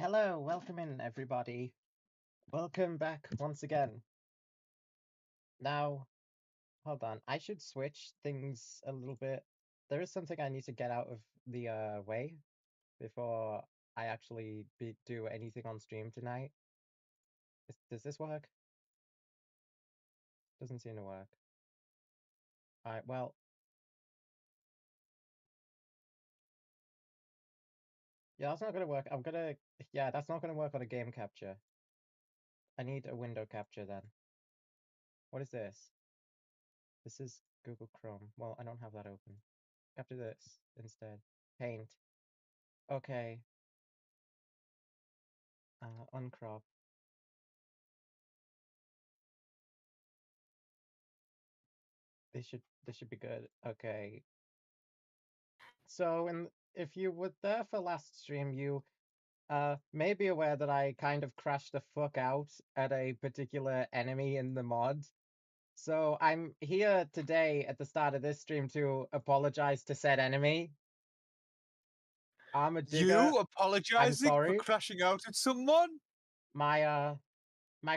Hello, welcome in, everybody. Welcome back once again. Now, hold on. I should switch things a little bit. There is something I need to get out of the way before I actually do anything on stream tonight. Does this work? Doesn't seem to work. Alright, well. Yeah, that's not gonna work. Yeah, that's not gonna work on a game capture. I need a window capture then. What is this? This is Google Chrome. Well, I don't have that open. Capture this instead. Paint. Okay. Uncrop. This should be good. Okay. So if you were there for last stream, you may be aware that I kind of crashed the fuck out at a particular enemy in the mod. So I'm here today at the start of this stream to apologize to said enemy. I'm a digger. You I'm apologizing for sorry. crashing out at someone? My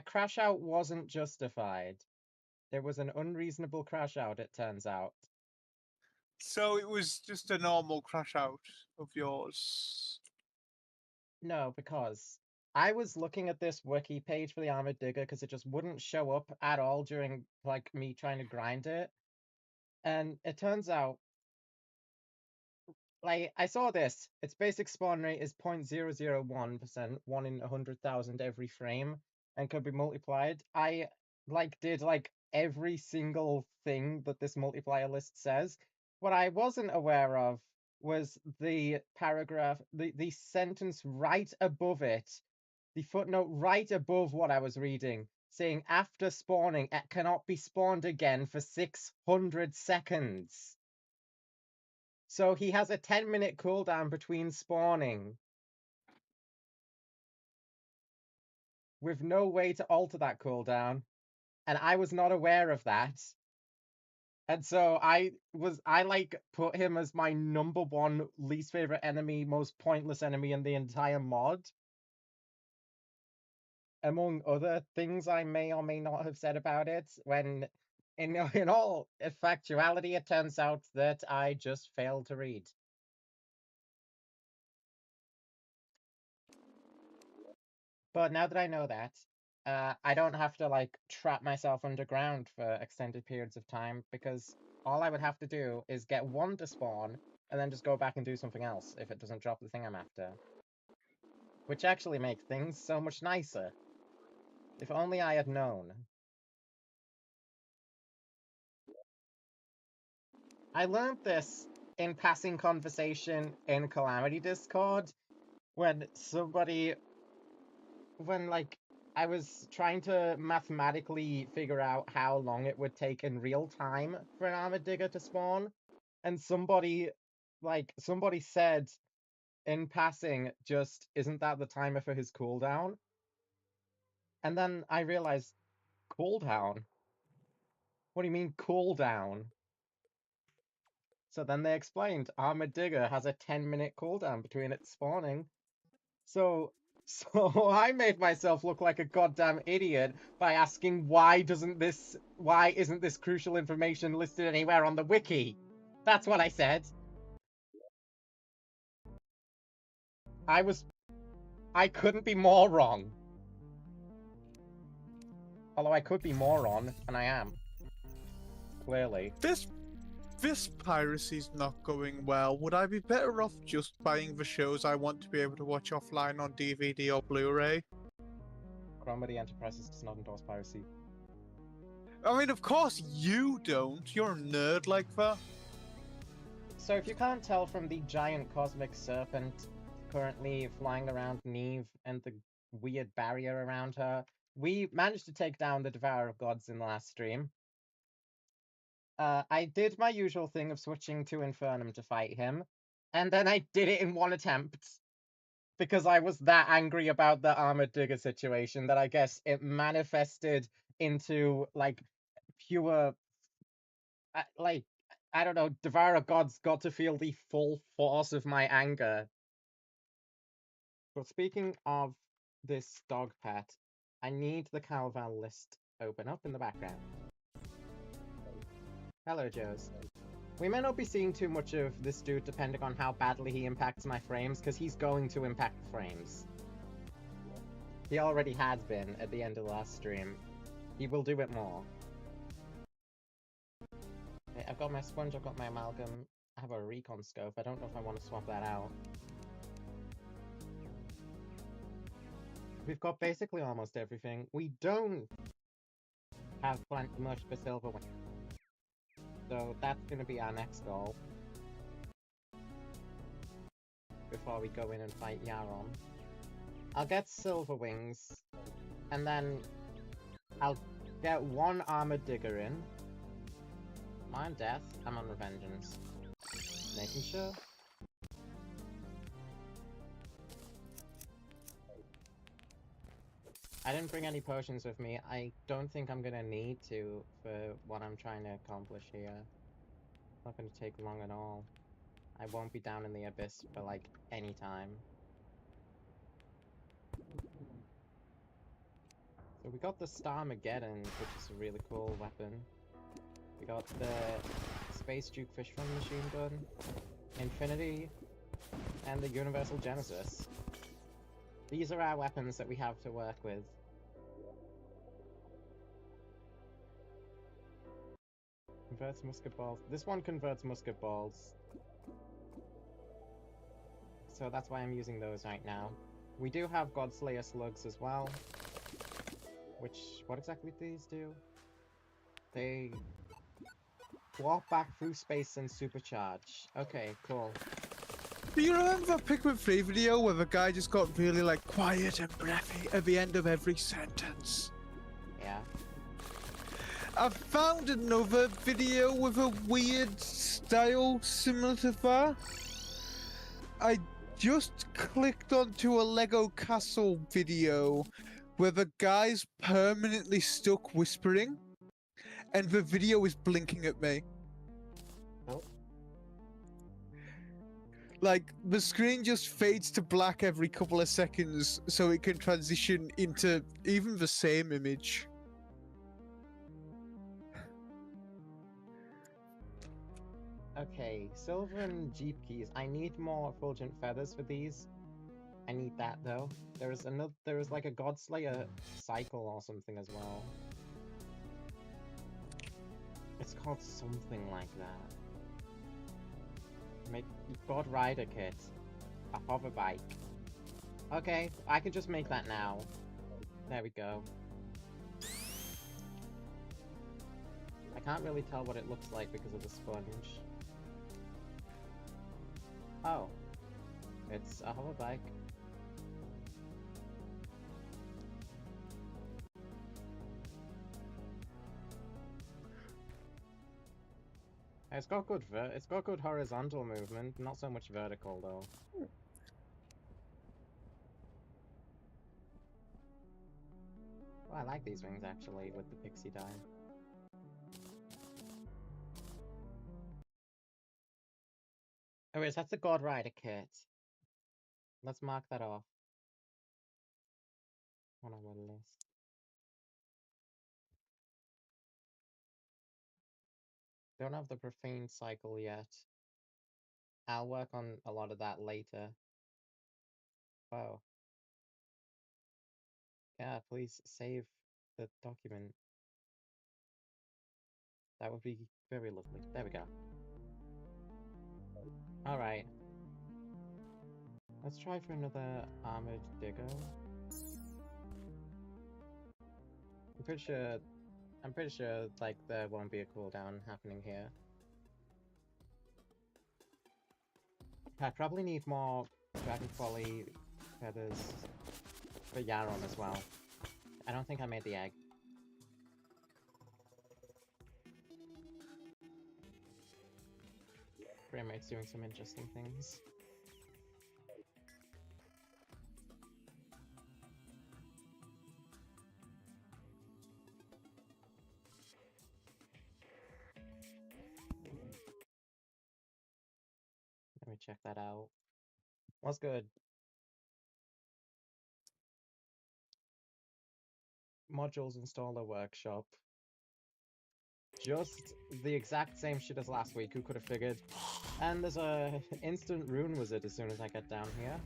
crash out wasn't justified. There was an unreasonable crash out, it turns out. So it was just a normal crash out of yours. No, because I was looking at this wiki page for the Armored Digger because it just wouldn't show up at all during like me trying to grind it. And it turns out, like, I saw this. Its basic spawn rate is 0.001%, 1 in 100,000 every frame, and could be multiplied. I did every single thing that this multiplier list says. What I wasn't aware of was the paragraph, the sentence right above it, the footnote right above what I was reading, saying after spawning, it cannot be spawned again for 600 seconds. So he has a 10-minute cooldown between spawning, with no way to alter that cooldown, and I was not aware of that. And so I put him as my number one least favorite enemy, most pointless enemy in the entire mod. Among other things I may or may not have said about it, when in all factuality, it turns out that I just failed to read. But now that I know that, I don't have to trap myself underground for extended periods of time, because all I would have to do is get one to spawn and then just go back and do something else if it doesn't drop the thing I'm after. Which actually makes things so much nicer. If only I had known. I learned this in passing conversation in Calamity Discord when I was trying to mathematically figure out how long it would take in real time for an armored digger to spawn, and somebody said in passing, just, isn't that the timer for his cooldown? And then I realized, cooldown? What do you mean cooldown? So then they explained armored digger has a 10-minute cooldown between it spawning. So I made myself look like a goddamn idiot by asking why isn't this crucial information listed anywhere on the wiki? That's what I said. I couldn't be more wrong. Although I could be more wrong, and I am. Clearly. This piracy's not going well. Would I be better off just buying the shows I want to be able to watch offline on DVD or Blu-ray? Calamity Enterprises does not endorse piracy. I mean, of course you don't. You're a nerd like that. So if you can't tell from the giant cosmic serpent currently flying around Neve and the weird barrier around her, we managed to take down the Devourer of Gods in the last stream. I did my usual thing of switching to Infernum to fight him, and then I did it in one attempt, because I was that angry about the Armored Digger situation that I guess it manifested into, pure, I don't know, Devourer of Gods got to feel the full force of my anger. But speaking of this dog pet, I need the Calval list open up in the background. Hello, Joes. We may not be seeing too much of this dude depending on how badly he impacts my frames, because he's going to impact the frames. He already has been at the end of the last stream. He will do it more. Okay, I've got my sponge, I've got my amalgam, I have a recon scope. I don't know if I want to swap that out. We've got basically almost everything. We don't have plenty much for silver wing. So that's going to be our next goal. Before we go in and fight Yaron. I'll get silver wings. And then I'll get one armored digger in. Am I on death? I'm on revengeance. Making sure. I didn't bring any potions with me. I don't think I'm gonna need to for what I'm trying to accomplish here. It's not gonna take long at all. I won't be down in the abyss for like any time. So we got the Starmageddon, which is a really cool weapon. We got the Space Duke Fishfun machine gun, Infinity, and the Universal Genesis. These are our weapons that we have to work with. Converts musket balls. This one converts musket balls. So that's why I'm using those right now. We do have Godslayer slugs as well. Which, what exactly do these do? They walk back through space and supercharge. Okay, cool. Do you remember that Pikmin 3 video where the guy just got really like quiet and breathy at the end of every sentence? Yeah. I found another video with a weird style similar to that. I just clicked onto a Lego Castle video where the guy's permanently stuck whispering and the video is blinking at me. Oh. Like, the screen just fades to black every couple of seconds so it can transition into even the same image. Okay, silver and jeep keys. I need more effulgent feathers for these. I need that though. There is like a Godslayer cycle or something as well. It's called something like that. Make God Rider kit. A hover bike. Okay, I can just make that now. There we go. I can't really tell what it looks like because of the sponge. Oh. It's a hover bike. It's got good horizontal movement, not so much vertical though. Oh, I like these wings actually with the pixie dye. Anyways, that's the God Rider kit. Let's mark that off on our list. Don't have the profane cycle yet. I'll work on a lot of that later. Oh. Yeah, please save the document. That would be very lovely. There we go. Alright. Let's try for another armored digger. I'm pretty sure like there won't be a cooldown happening here. I probably need more Dragon Folly feathers for Yaron as well. I don't think I made the egg. Framerate's doing some interesting things. Let me check that out. What's good? modules installer workshop. Just the exact same shit as last week, who could have figured? And there's a instant rune wizard as soon as I get down here.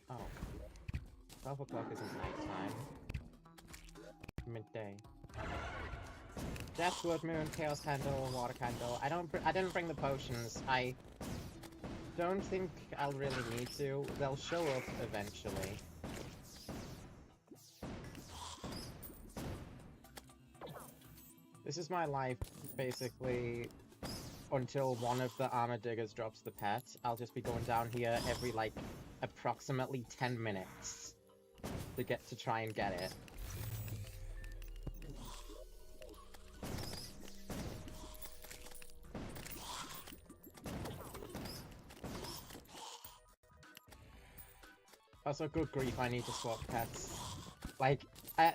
Oh. 12 o'clock isn't nighttime. Midday. Death, Blood Moon, Chaos Candle, Water Candle. I didn't bring the potions. I don't think I'll really need to. They'll show up eventually. This is my life, basically, until one of the armor diggers drops the pet. I'll just be going down here every, like, approximately 10 minutes to try and get it. Also, good grief, I need to swap pets. Like,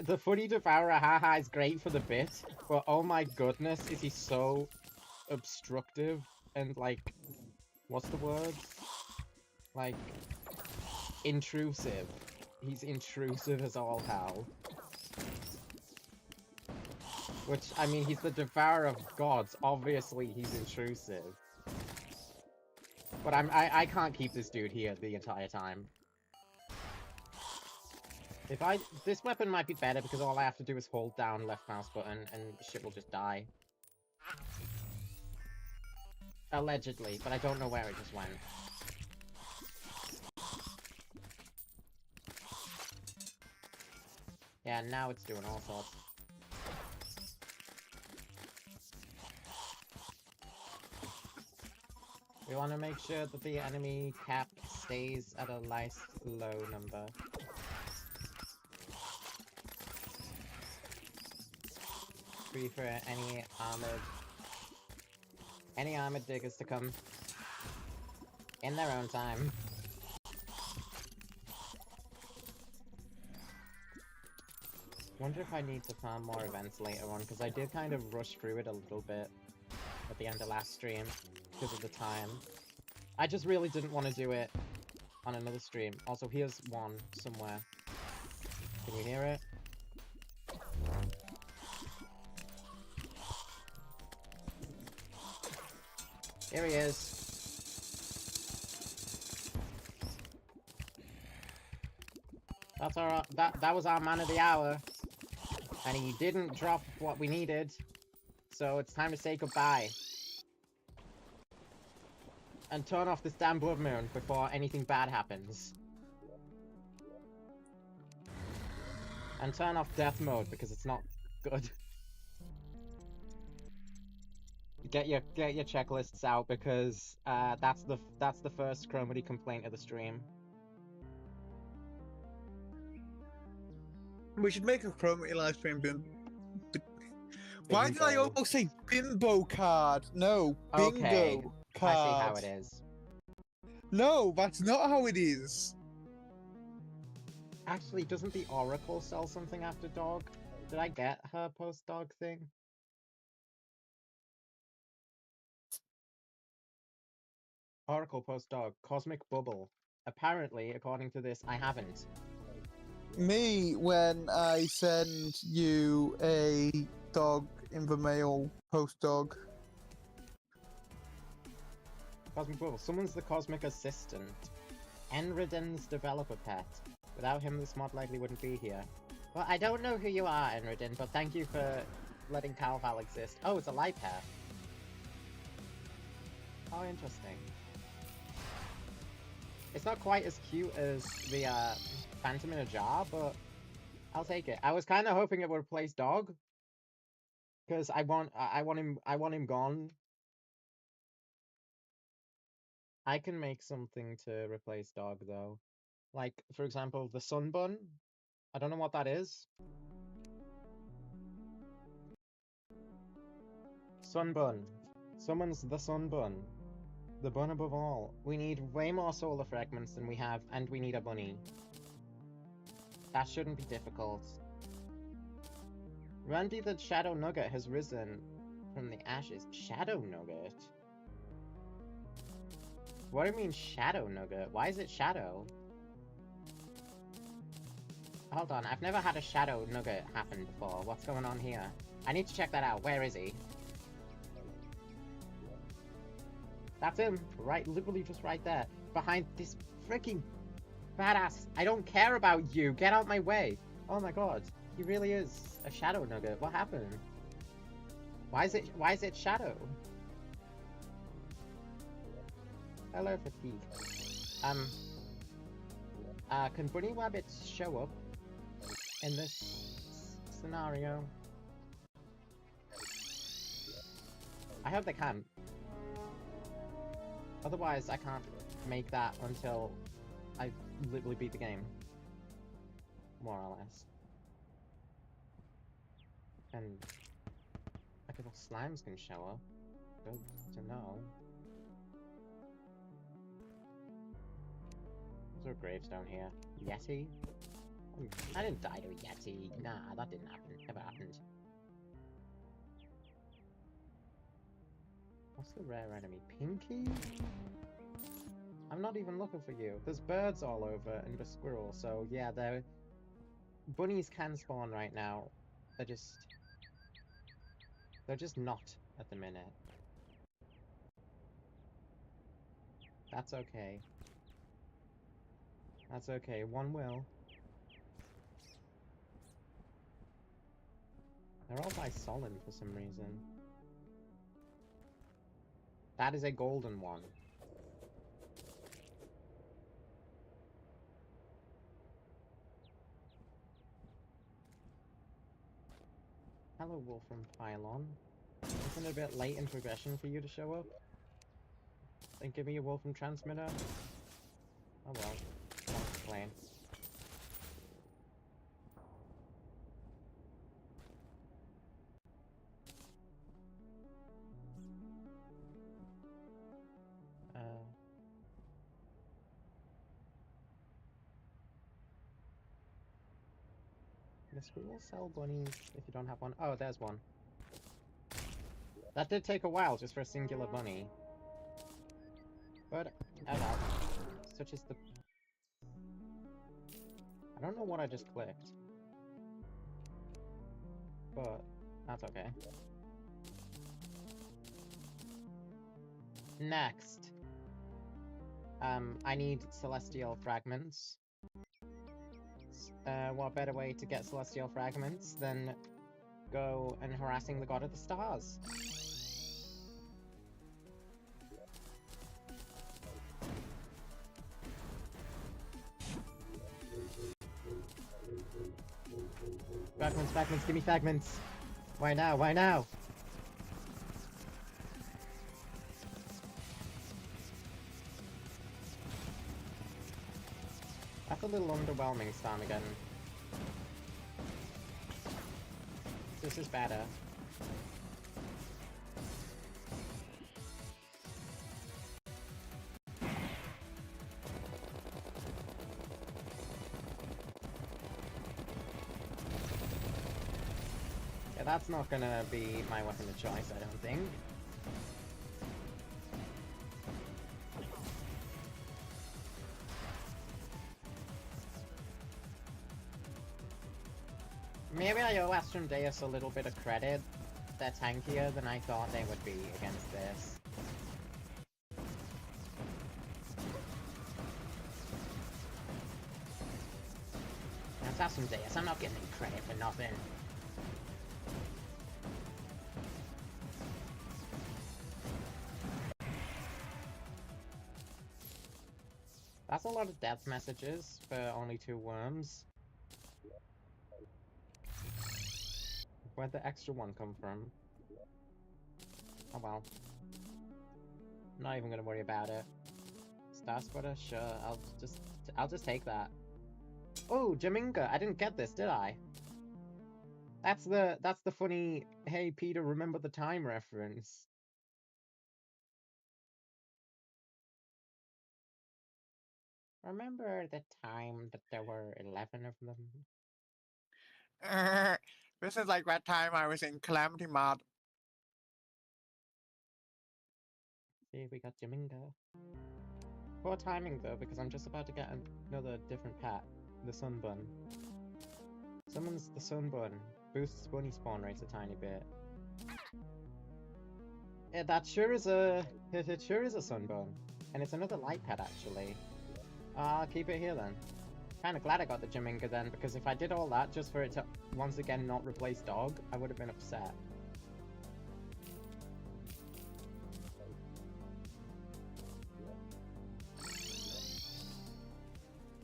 the Funny Devourer haha is great for the bit, but oh my goodness, is he so obstructive and, like, what's the word? Like, intrusive. He's intrusive as all hell. Which, I mean, he's the Devourer of Gods. Obviously, he's intrusive. But I can't keep this dude here the entire time. This weapon might be better because all I have to do is hold down left mouse button and shit will just die. Allegedly, but I don't know where it just went. Yeah, now it's doing all sorts. We want to make sure that the enemy cap stays at a nice low number. Free for any armored diggers to come in their own time. Wonder if I need to farm more events later on, because I did kind of rush through it a little bit at the end of last stream because of the time. I just really didn't want to do it on another stream. Also, here's one somewhere. Can you hear it? Here he is. That's our that was our man of the hour, and he didn't drop what we needed, so it's time to say goodbye and turn off this damn blood moon before anything bad happens, and turn off death mode because it's not good. Get your checklists out because that's the first Calamity complaint of the stream. We should make a Calamity live stream. Why did I almost say bimbo card? No, bingo Okay, card. I see how it is. No, that's not how it is. Actually, doesn't the Oracle sell something after dog? Did I get her post-dog thing? Oracle post-dog, Cosmic Bubble. Apparently, according to this, I haven't. Me, when I send you a dog in the mail, post-dog. Cosmic Bubble. Summons the Cosmic Assistant. Enriden's developer pet. Without him, this mod likely wouldn't be here. Well, I don't know who you are, Enriden, but thank you for letting Calval exist. Oh, it's a light pair. Oh, interesting. It's not quite as cute as the Phantom in a jar, but I'll take it. I was kind of hoping it would replace Dog, because I want him gone. I can make something to replace Dog though, like for example the Sunbun. I don't know what that is. Sunbun summons the Sunbun. The bun above all. We need way more solar fragments than we have, and we need a bunny. That shouldn't be difficult. Randy the Shadow Nugget has risen from the ashes. Shadow Nugget? What do you mean Shadow Nugget? Why is it Shadow? Hold on, I've never had a shadow nugget happen before. What's going on here? I need to check that out. Where is he? That's him. Right, literally just right there. Behind this freaking badass. I don't care about you. Get out my way. Oh my god. He really is a shadow nugget. What happened? Why is it shadow? Hello, fatigue. Can bunny rabbits show up in this scenario? I hope they can. Otherwise, I can't make that until I literally beat the game. More or less. And like if slimes can show up. Good to know. Is there a gravestone here? Yeti? I didn't die to a Yeti. Nah, that didn't happen. Never happened. What's the rare enemy? Pinky? I'm not even looking for you. There's birds all over and a squirrel, so yeah, bunnies can spawn right now. They're just not at the minute. That's okay. That's okay. One will. They're all by Solid for some reason. That is a golden one. Hello, Wolfram Pylon. Isn't it a bit late in progression for you to show up? Then give me a Wolfram Transmitter? Oh well. Can't complain. The squirrel sell bunnies if you don't have one? Oh, there's one. That did take a while just for a singular bunny. But, oh well. Such is the... I don't know what I just clicked. But, that's okay. Next. I need celestial fragments. What better way to get celestial fragments than go and harassing the god of the stars? Fragments, fragments, give me fragments! Why now? Why now? That's a little underwhelming, Starmageddon. This is better. Yeah, that's not gonna be my weapon of choice, I don't think. Maybe I owe Astrum Deus a little bit of credit. They're tankier than I thought they would be against this. That's Astrum Deus, I'm not getting any credit for nothing. That's a lot of death messages for only 2 worms. Where'd the extra one come from? Oh well. Not even gonna worry about it. Star Splitter? Sure, I'll just take that. Oh, Jaminga! I didn't get this, did I? That's the funny, hey Peter, remember the time reference. Remember the time that there were 11 of them? This is like that time I was in Calamity mod. See, we got Jaminga. Poor timing though, because I'm just about to get another different pet, the Sunbun. Summons the Sunbun. Boosts bunny spawn rates a tiny bit. Yeah, that sure is a... It sure is a Sunbun. And it's another light pet, actually. I'll keep it here, then. Kinda glad I got the Jaminga, then, because if I did all that just for it to once again not replace dog, I would have been upset.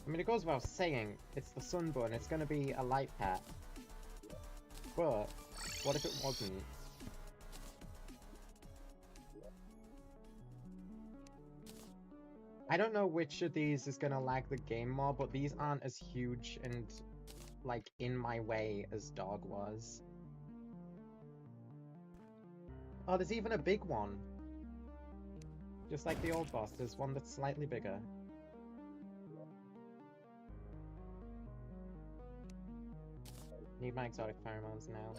I mean, it goes without saying, it's the Sunbun, it's gonna be a light pet. But, what if it wasn't? I don't know which of these is gonna lag the game more, but these aren't as huge and, like, in my way as dog was. Oh, there's even a big one. Just like the old boss, there's one that's slightly bigger. Need my exotic pheromones now.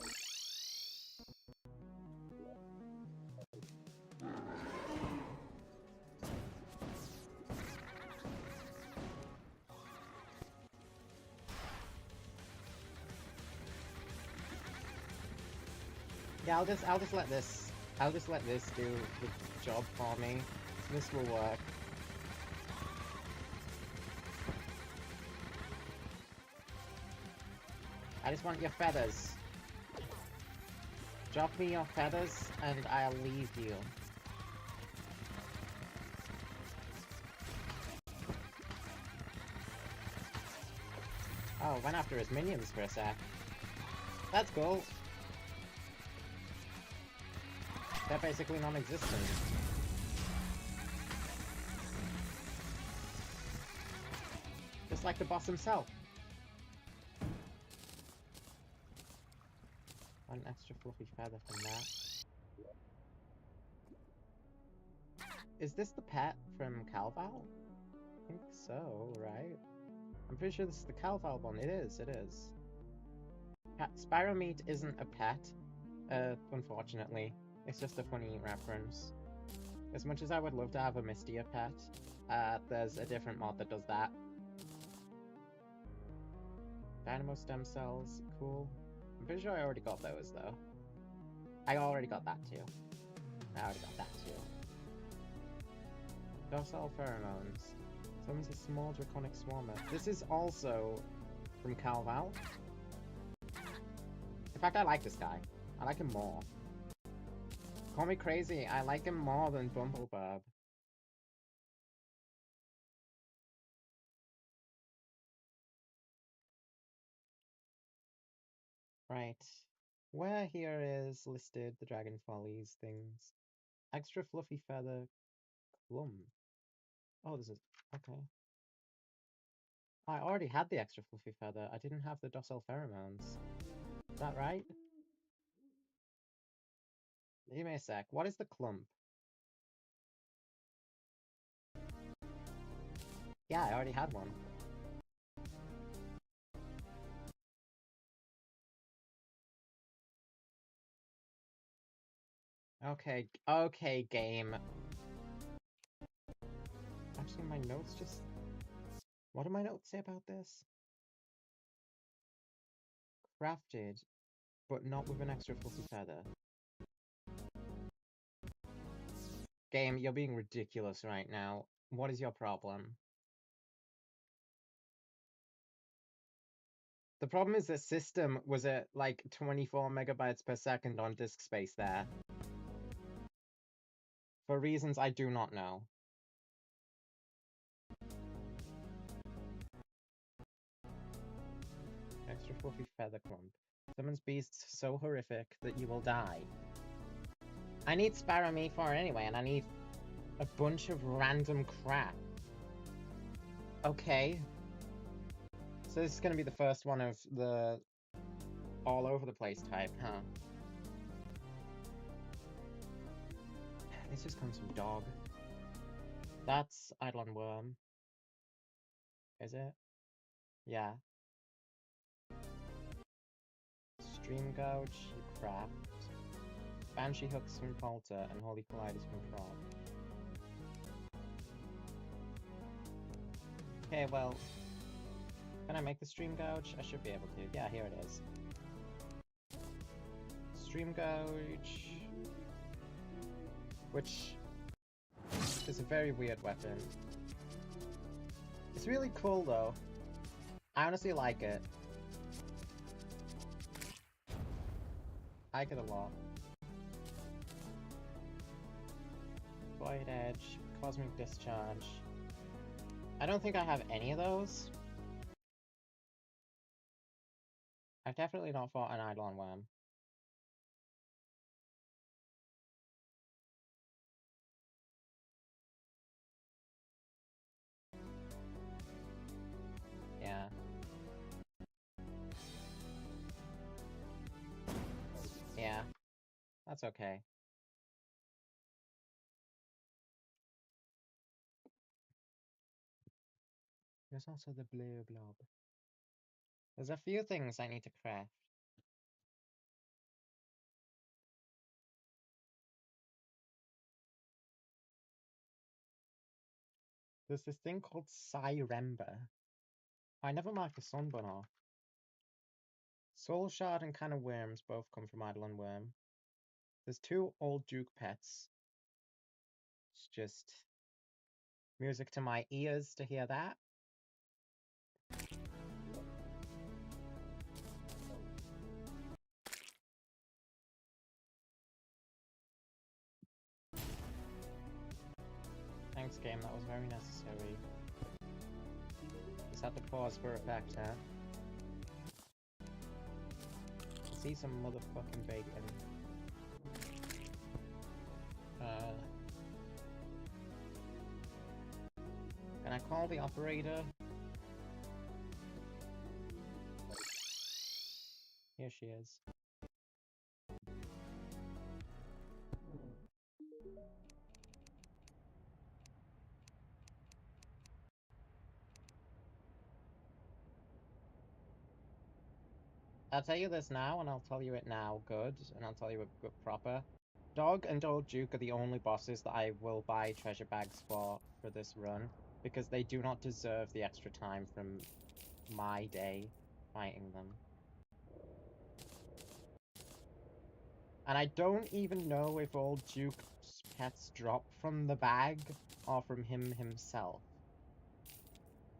Yeah, I'll just let this do the job for me. This will work. I just want your feathers. Drop me your feathers and I'll leave you. Oh, went after his minions for a sec. That's cool. They're basically non-existent. Just like the boss himself. An extra fluffy feather from that. Is this the pet from Calval? I think so, right? I'm pretty sure this is the Calval one. It is, it is. Spyro Meat isn't a pet, unfortunately. It's just a funny reference. As much as I would love to have a Mistia pet, there's a different mod that does that. Dynamo stem cells, cool. I'm pretty sure I already got those, though. I already got that, too. I already got that, too. Docile pheromones. Summons a small draconic swarmer. This is also from Calval. In fact, I like this guy. I like him more. Call me crazy, I like him more than Bumblebub. Right. Where here is listed the Dragon Follies things. Extra fluffy feather clump. Oh, this is... okay. I already had the extra fluffy feather. I didn't have the docile pheromones. Is that right? Give me a sec. What is the clump? Yeah, I already had one. Okay, okay, game. Actually, my notes just... What do my notes say about this? Crafted, but not with an extra fluffy feather. Game, you're being ridiculous right now. What is your problem? The problem is the system was at like 24 megabytes per second on disk space there. For reasons I do not know. Extra fluffy feather clump. Summons beasts so horrific that you will die. I need Spyro Meat for it anyway, and I need a bunch of random crap. Okay. So this is gonna be the first one of the all over the place type, huh? This just comes from dog. That's Eidolon Worm. Is it? Yeah. Stream Gouge, Craft. Banshee Hooks from Polter, and Holy Colliders from Prop. Okay, well... Can I make the stream gouge? I should be able to. Yeah, here it is. Stream gouge. Which is a very weird weapon. It's really cool though. I honestly like it. I like it a lot. Void Edge, Cosmic Discharge. I don't think I have any of those. I've definitely not fought an Eidolon Worm. Yeah. Yeah. That's okay. There's also the blue blob. There's a few things I need to craft. There's this thing called Cyrember. I never marked the sunbun off. Soul Shard and Can of Worms both come from Eidolon Worm. There's 2 old Duke pets. It's just music to my ears to hear that. Thanks, game. That was very necessary. Just had to pause for effect, huh? See some motherfucking bacon. Can I call the operator? Here she is. I'll tell you this now, and I'll tell you it now good, and I'll tell you it good proper. Dog and Old Duke are the only bosses that I will buy treasure bags for this run, because they do not deserve the extra time from my day fighting them. And I don't even know if Old Duke's pets drop from the bag or from him himself.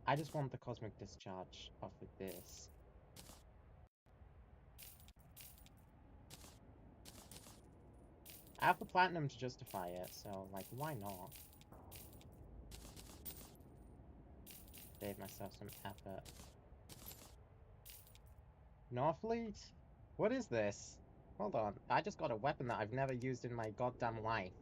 I just want the Cosmic Discharge off of this. I have the platinum to justify it, so, like, why not? Save myself some effort. Norfleet? What is this? Hold on, I just got a weapon that I've never used in my goddamn life.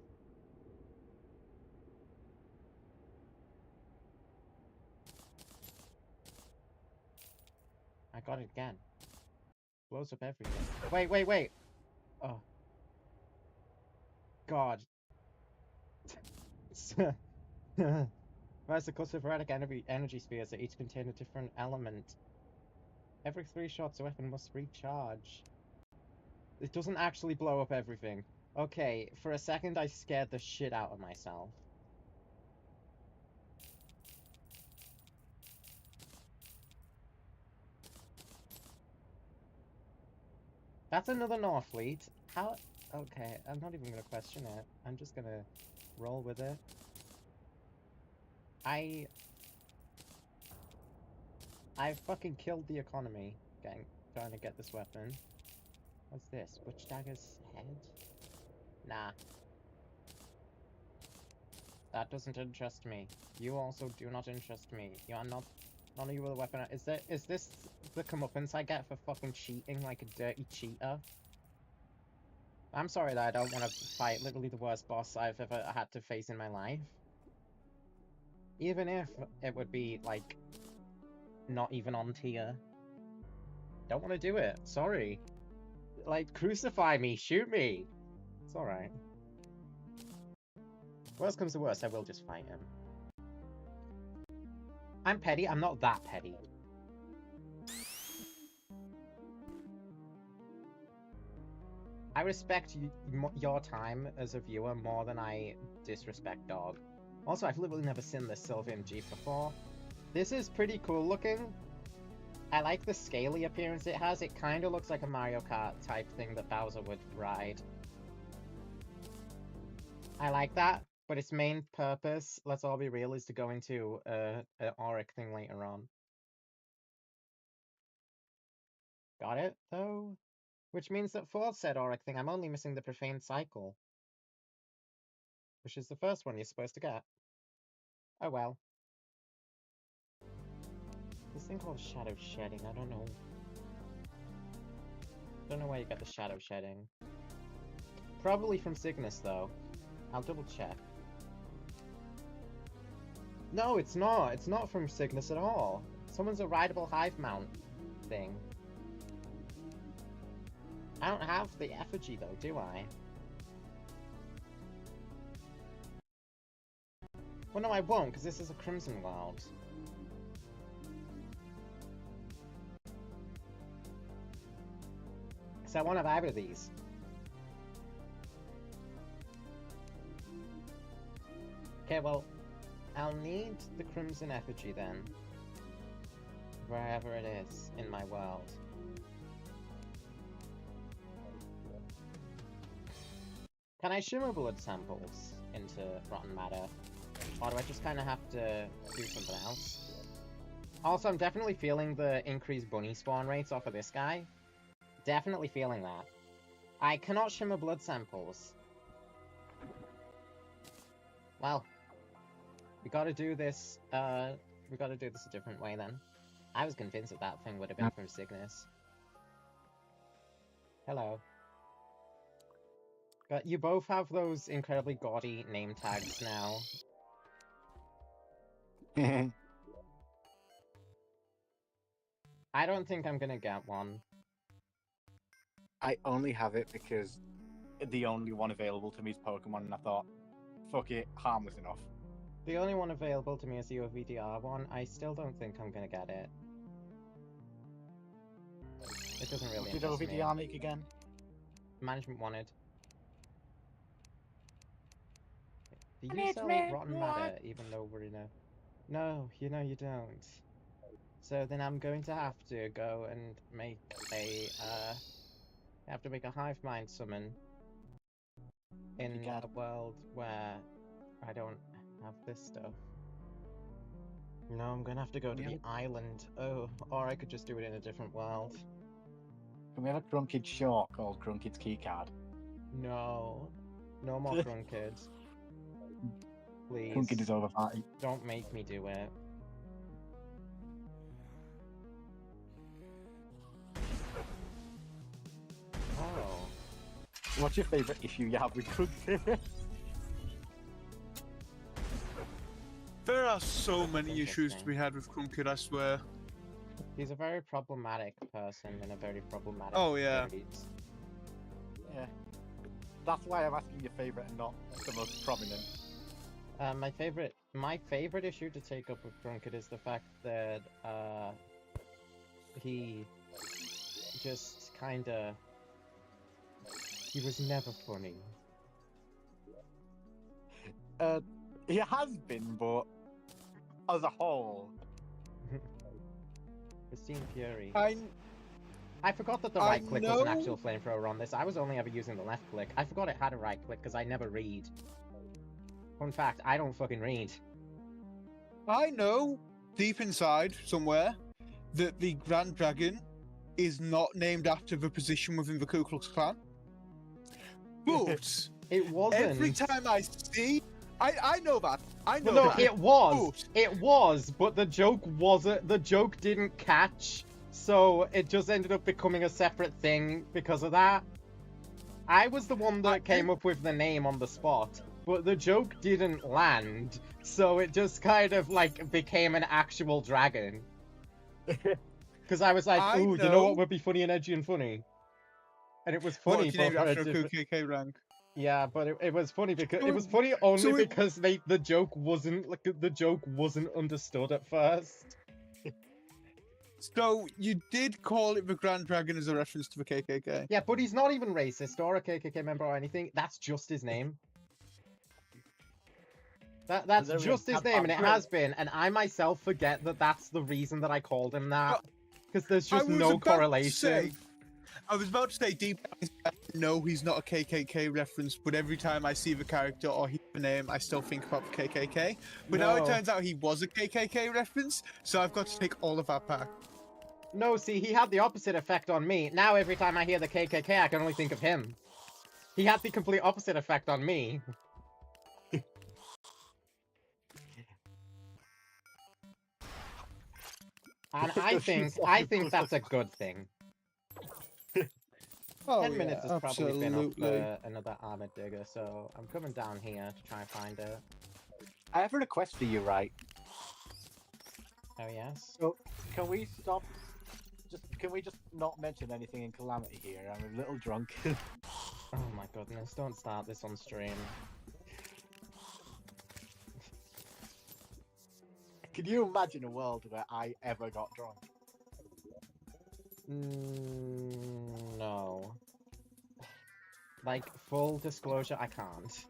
I got it again. Blows up everything. Wait! Oh. God. Bicycle sporadic energy spheres that each contain a different element. Every 3 shots, a weapon must recharge. It doesn't actually blow up everything. Okay, for a second I scared the shit out of myself. That's another Norfleet. How? Okay, I'm not even gonna question it. I'm just gonna roll with it. I fucking killed the economy trying to get this weapon. What's this? Witch Dagger's head? Nah. That doesn't interest me. You also do not interest me. You are not... None of you are the weapon... Is this the comeuppance I get for fucking cheating like a dirty cheater? I'm sorry that I don't want to fight literally the worst boss I've ever had to face in my life. Even if it would be, like, not even on tier. Don't want to do it. Sorry. Like, crucify me. Shoot me. It's alright. Worst comes to worst, I will just fight him. I'm petty. I'm not that petty. I respect your time as a viewer more than I disrespect Dog. Also, I've literally never seen this Sylvan Jeep before. This is pretty cool looking. I like the scaly appearance it has. It kind of looks like a Mario Kart type thing that Bowser would ride. I like that, but its main purpose, let's all be real, is to go into an auric thing later on. Got it, though? Which means that for said auric thing, I'm only missing the Profane Cycle. Which is the first one you're supposed to get. Oh well. This thing called Shadow Shedding, I don't know. Don't know where you get the Shadow Shedding. Probably from Cygnus, though. I'll double check. No, it's not. It's not from Cygnus at all. Someone's a rideable hive mount thing. I don't have the effigy, though, do I? Well, no, I won't, because this is a Crimson World. So I won't have either of these. Okay, well, I'll need the Crimson Effigy then. Wherever it is in my world. Can I shimmer blood samples into Rotten Matter? Or do I just kind of have to do something else? Also, I'm definitely feeling the increased bunny spawn rates off of this guy. Definitely feeling that. I cannot shimmer blood samples. Well, we gotta do this, a different way then. I was convinced that that thing would have been from Cygnus. Hello. But you both have those incredibly gaudy name tags now. I don't think I'm gonna get one. I only have it because the only one available to me is Pokemon, and I thought, fuck it, harmless enough. The only one available to me is the OVDR one. I still don't think I'm gonna get it. It doesn't really Did interest me. OVDR make again? Management wanted. Do you sell Rotten Matter even though we're in a... No, you know you don't. So then I'm going to have to go and make a, I have to make a hive mind summon in a world where I don't have this stuff. No, I'm gonna have to go to the island. Oh, or I could just do it in a different world. Can we have a Grunkid short called Grunkid's Keycard? No. No more Grunkids. Please. Grunkid is over party. Don't make me do it. Oh. What's your favourite issue you have with Grunkid? There are so many That's issues to interesting. be had with Crunkid, I swear. He's a very problematic person in a very problematic Oh, yeah. state. Yeah. That's why I'm asking your favourite and not the most prominent. My favorite issue to take up with Grunkid is the fact that he just kinda, he was never funny. He has been, but as a whole, Christine Fury. I I forgot that the I right click was an know- actual flamethrower on this. I was only ever using the left click. I forgot it had a right click because I never read. Fun fact, I don't fucking read. know deep inside somewhere that the Grand Dragon is not named after the position within the Ku Klux Klan. But It wasn't. every time I see, I know that. I know Well, no, that. it was. But It was, but the joke wasn't. The joke didn't catch, so it just ended up becoming a separate thing because of that. I was the one that came up with the name on the spot, but the joke didn't land, so it just kind of like became an actual dragon. Because I was like, I ooh, you know know- what would be funny and edgy and funny? And it was what funny, if you named it but for a after a different... KKK rank? Yeah, but it was funny because So it was funny only so it- because the joke wasn't like the joke wasn't understood at first. So you did call it the Grand Dragon as a reference to the KKK? Yeah, but he's not even racist or a KKK member or anything. That's just his name. That's There we just go. his name, and it has been. And I myself forget that that's the reason that I called him that. Because there's I just was no about to correlation. say, I was about to say deep down, I know he's not a KKK reference, but every time I see the character or hear the name, I still think about the KKK. But now it No. turns out he was a KKK reference, so I've got to take all of that back. No, see, he had the opposite effect on me. Now every time I hear the KKK, I can only think of him. He had the complete opposite effect on me. And I think that's a good thing. Oh 10 yeah, minutes has probably been up absolutely. for another armored digger, so I'm coming down here to try and find it. I have a request for you, right? Oh yes? So, can we stop? Can we just not mention anything in Calamity here? I'm a little drunk. Oh my goodness, don't start this on stream. Can you imagine a world where I ever got drunk? No. Like, full disclosure, I can't.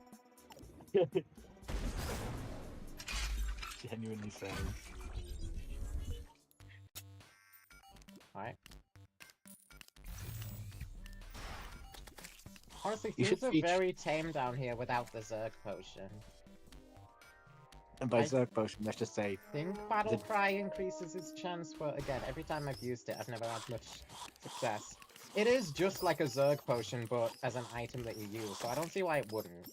Genuinely saying. Alright. Honestly, You should things are feature- very tame down here without the Zerg potion. And by I- Zerg potion, let's just say, Think Battle The- Cry increases its chance, but again, every time I've used it, I've never had much success. It is just like a Zerg potion, but as an item that you use, so I don't see why it wouldn't.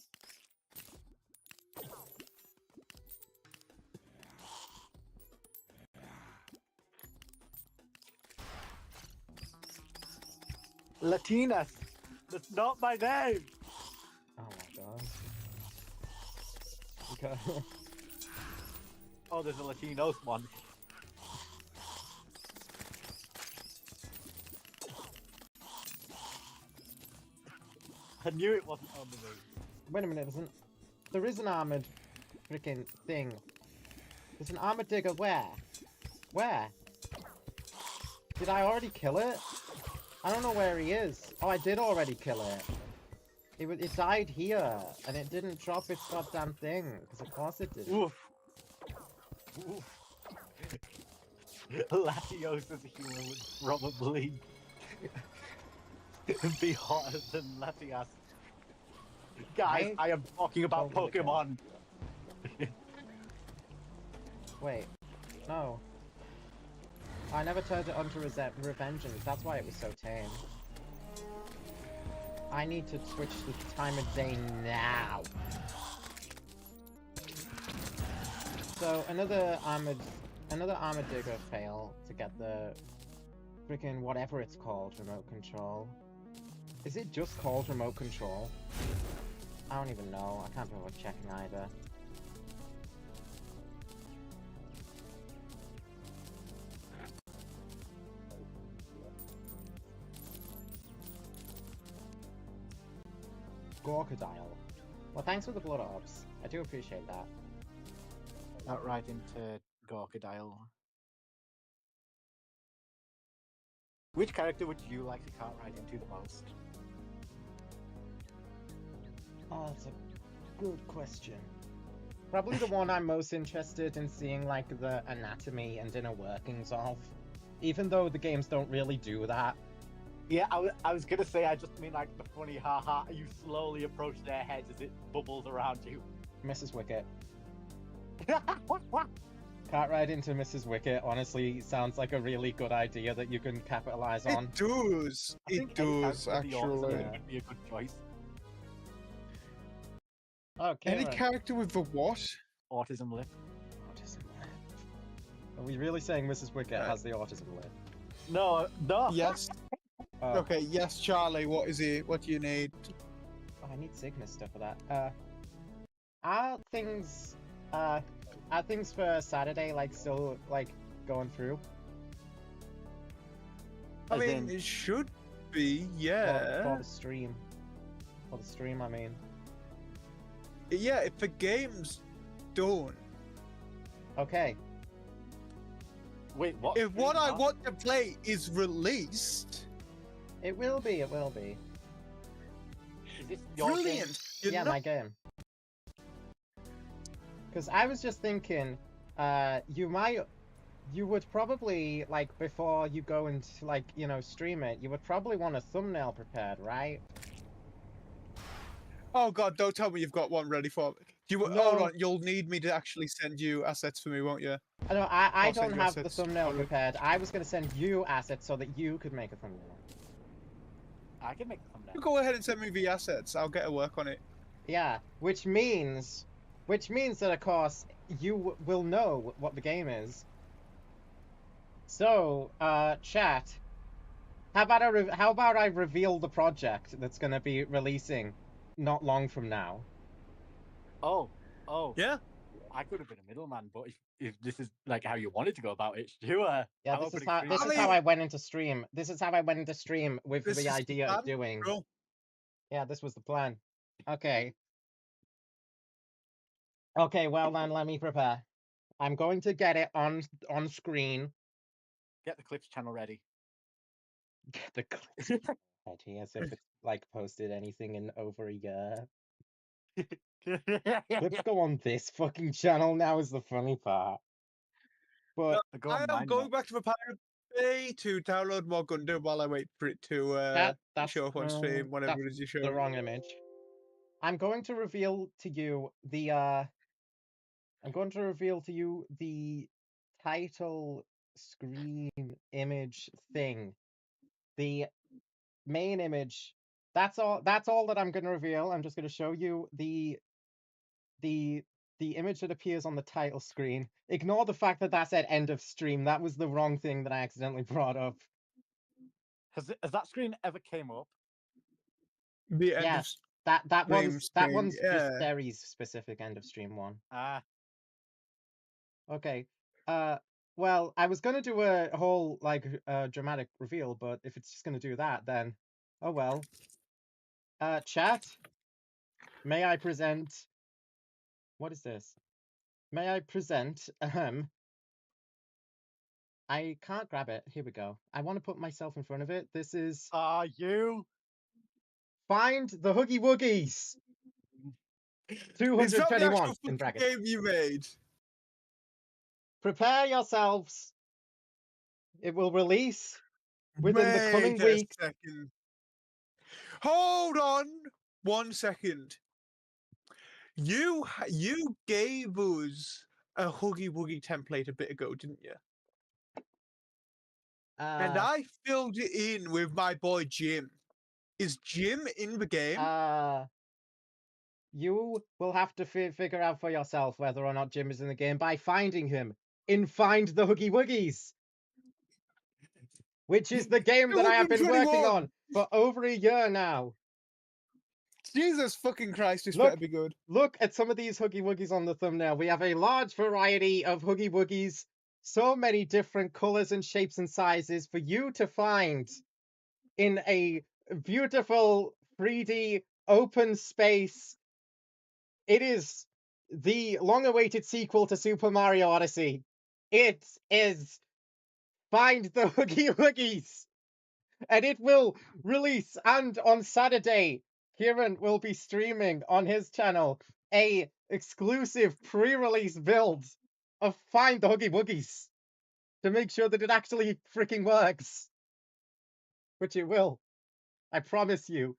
Latinas! That's not my name! Oh my god. Okay. Oh, there's a Latinos one. I knew it wasn't on the move. Wait a minute, there is an armored freaking thing. There's an armored digger where? Where? Did I already kill it? I don't know where he is. Oh, I did already kill it. It died here, and it didn't drop its goddamn thing, because of course it didn't. Oof. Oof. Latios as a human would probably be hotter than Latias. Guys, I am talking about Totally get it. Pokemon. Wait. No. I never turned it onto Revengeance, that's why it was so tame. I need to switch the time of day now. So another armored digger fail to get the freaking whatever it's called remote control. Is it just called remote control? I don't even know. I can't bother checking either. Gorkadile. Well, thanks for the blood orbs. I do appreciate that. Not right into Gorkadile. Which character would you like to cart ride into the most? Oh, that's a good question. Probably the one I'm most interested in seeing, like, the anatomy and inner workings of. Even though the games don't really do that. Yeah, I was gonna say, I just mean like the funny haha, you slowly approach their heads as it bubbles around you. Mrs. Wicket. Cart ride into Mrs. Wicket honestly sounds like a really good idea that you can capitalize on. It does. I think It any does, character with the autism actually. would be a good choice. Okay. Any character with the what? Autism lip. Autism lip. Are we really saying Mrs. Wicket has the autism lip? No, no. Yes. Oh. Okay, yes, Charlie, what is it? What do you need? Oh, I need Cygnus stuff for that. Are things for Saturday like still like going through? I As mean, in- it should be, For yeah. the stream. For the stream, I mean. Yeah, if the game's done. Okay. Wait, what? If what I Huh? want to play is released, It will be, it will be. Is this your game? brilliant. You Yeah, know, my game. Because I was just thinking, you might you would probably, like, before you go and, like, stream it, you would probably want a thumbnail prepared, right? Oh god, don't tell me you've got one ready for me. Hold No, on, you'll need me to actually send you assets for me, won't you? no, I I'll send don't you have the assets. thumbnail prepared. I was gonna send you assets so that you could make a thumbnail. I can make the thumbnail. You go ahead and send me the assets. I'll get to work on it. Yeah, which means that, of course, you will know what the game is. So, chat, how about I reveal the project that's going to be releasing not long from now? Oh, Yeah. I could have been a middleman, but if this is like how you wanted to go about it, sure. Yeah, I'm this is opening how three this I is mean- how I went into stream. This is how I went into stream with This the is idea plan. of doing. Cool. Yeah, this was the plan. Okay. Okay, well then let me prepare. I'm going to get it on screen. Get the clips channel ready. Get the clips ready as if it's like posted anything in over a year. Clips go on this fucking channel now is the funny part. But They go I on am mine going next. back to the Pirate Bay to download more Gundam while I wait for it to that's show up on stream whenever that's it is you show the it. wrong image. I'm going to reveal to you the title screen image thing. The main image. That's all that I'm going to reveal. I'm just going to show you the image that appears on the title screen. Ignore the fact that said end of stream. That was the wrong thing that I accidentally brought up. Has that screen ever came up? The end of Yes, that stream one's just yeah. Derry's specific end of stream one. Ah, Okay. Well, I was gonna do a whole like dramatic reveal, but if it's just gonna do that, then oh well. Chat, may I present? What is this? May I present? I can't grab it. Here we go. I want to put myself in front of it. This is are you? Find the Hoogie Woogies. Is that the 221 actual in fucking brackets. game you made? Prepare yourselves. It will release within the coming Wait a week. second. Hold on 1 second. You gave us a Huggy Wuggy template a bit ago, didn't you? And I filled it in with my boy Jim. Is Jim in the game? You will have to figure out for yourself whether or not Jim is in the game by finding him in Find the Hoogie Woogies, which is the game that I have been working 221. on for over a year now. Jesus fucking Christ, this Look. better be good. Look at some of these Hoogie Woogies on the thumbnail. We have a large variety of Hoogie Woogies, so many different colors and shapes and sizes for you to find in a beautiful 3D open space. It is the long-awaited sequel to Super Mario Odyssey. It is Find the Hoogie Woogies, and it will release. And on Saturday, Kieran will be streaming on his channel a exclusive pre-release build of Find the Hoogie Woogies to make sure that it actually freaking works, which it will. I promise you.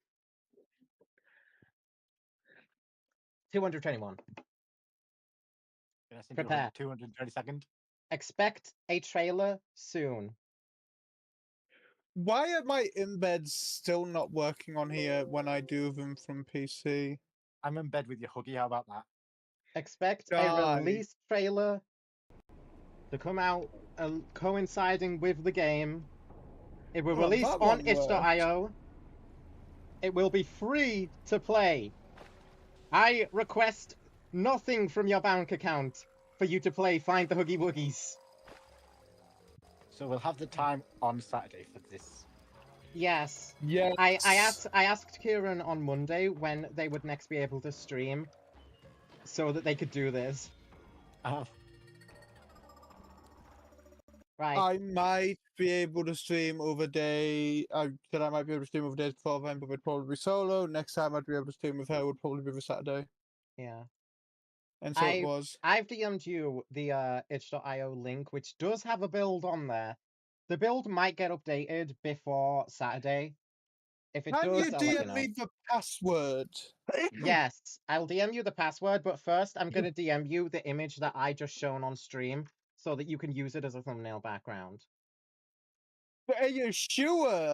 221. Can I send Prepare. you 232nd? Expect a trailer soon. Why are my embeds still not working on here when I do them from PC? I'm in bed with your Huggy. How about that? Expect a Die. release trailer to come out coinciding with the game. It will Oh, release that on one itch.io. It will be free to play. I request nothing from your bank account for you to play Find the Hoogie Woogies. So we'll have the time on Saturday for this. Yes. Yes. I asked Kieran on Monday when they would next be able to stream so that they could do this. Right. I might be able to stream over day. I said I might be able to stream over days before then, but it'd probably be solo. Next time I'd be able to stream with her would probably be the Saturday. Yeah. And so it was. I've DM'd you the itch.io link, which does have a build on there. The build might get updated before Saturday. If it Can you does, I'll let you DM know. me the password? Yes, I'll DM you the password, but first I'm gonna DM you the image that I just shown on stream so that you can use it as a thumbnail background. But are you sure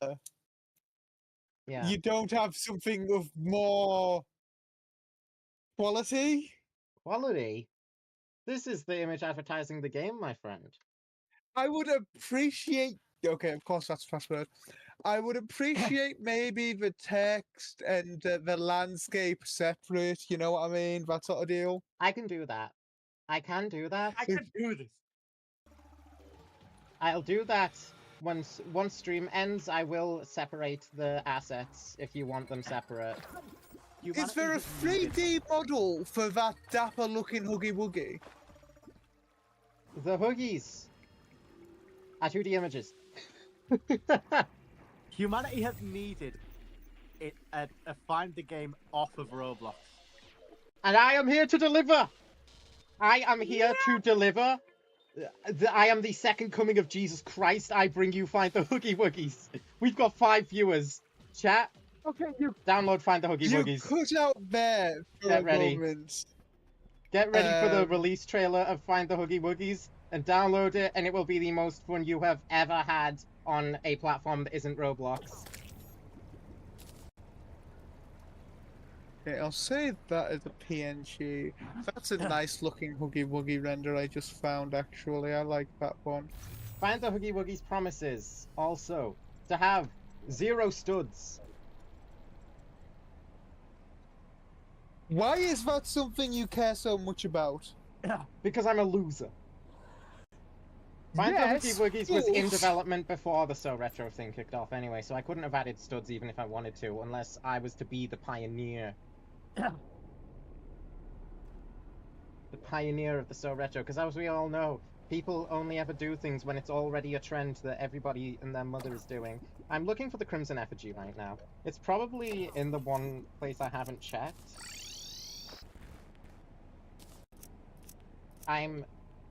Yeah. you don't have something of more quality? Quality? This is the image advertising the game, my friend. I would appreciate. Okay, of course that's password. I would appreciate maybe the text and the landscape separate. You know what I mean? That sort of deal. I can do that. I can do that. I can do this. I'll do that once stream ends. I will separate the assets if you want them separate. Is there a Humanity 3D model for that dapper looking Huggy Wuggy? The Huggies are 2D images. Humanity has needed a find the game off of Roblox. And I am here to deliver. I am here to deliver. I am the second coming of Jesus Christ. I bring you Find the Huggy Wuggies. We've got 5 viewers. Chat, Okay, you download Find the Huggy Wuggies. cut out there for Get a ready. moment. Get ready for the Um, release trailer of Find the Huggy Wuggies and download it, and it will be the most fun you have ever had on a platform that isn't Roblox. Okay, I'll save that as a PNG. That's a nice looking Huggy Wuggy render I just found, actually. I like that one. Find the Huggy Wuggies promises also to have 0 studs. Why is that something you care so much about? Because I'm a loser. Find the Huggy Wuggies was in development before the So Retro thing kicked off anyway, so I couldn't have added studs even if I wanted to, unless I was to be the pioneer. The pioneer of the So Retro, because as we all know, people only ever do things when it's already a trend that everybody and their mother is doing. I'm looking for the Crimson Effigy right now. It's probably in the one place I haven't checked. I'm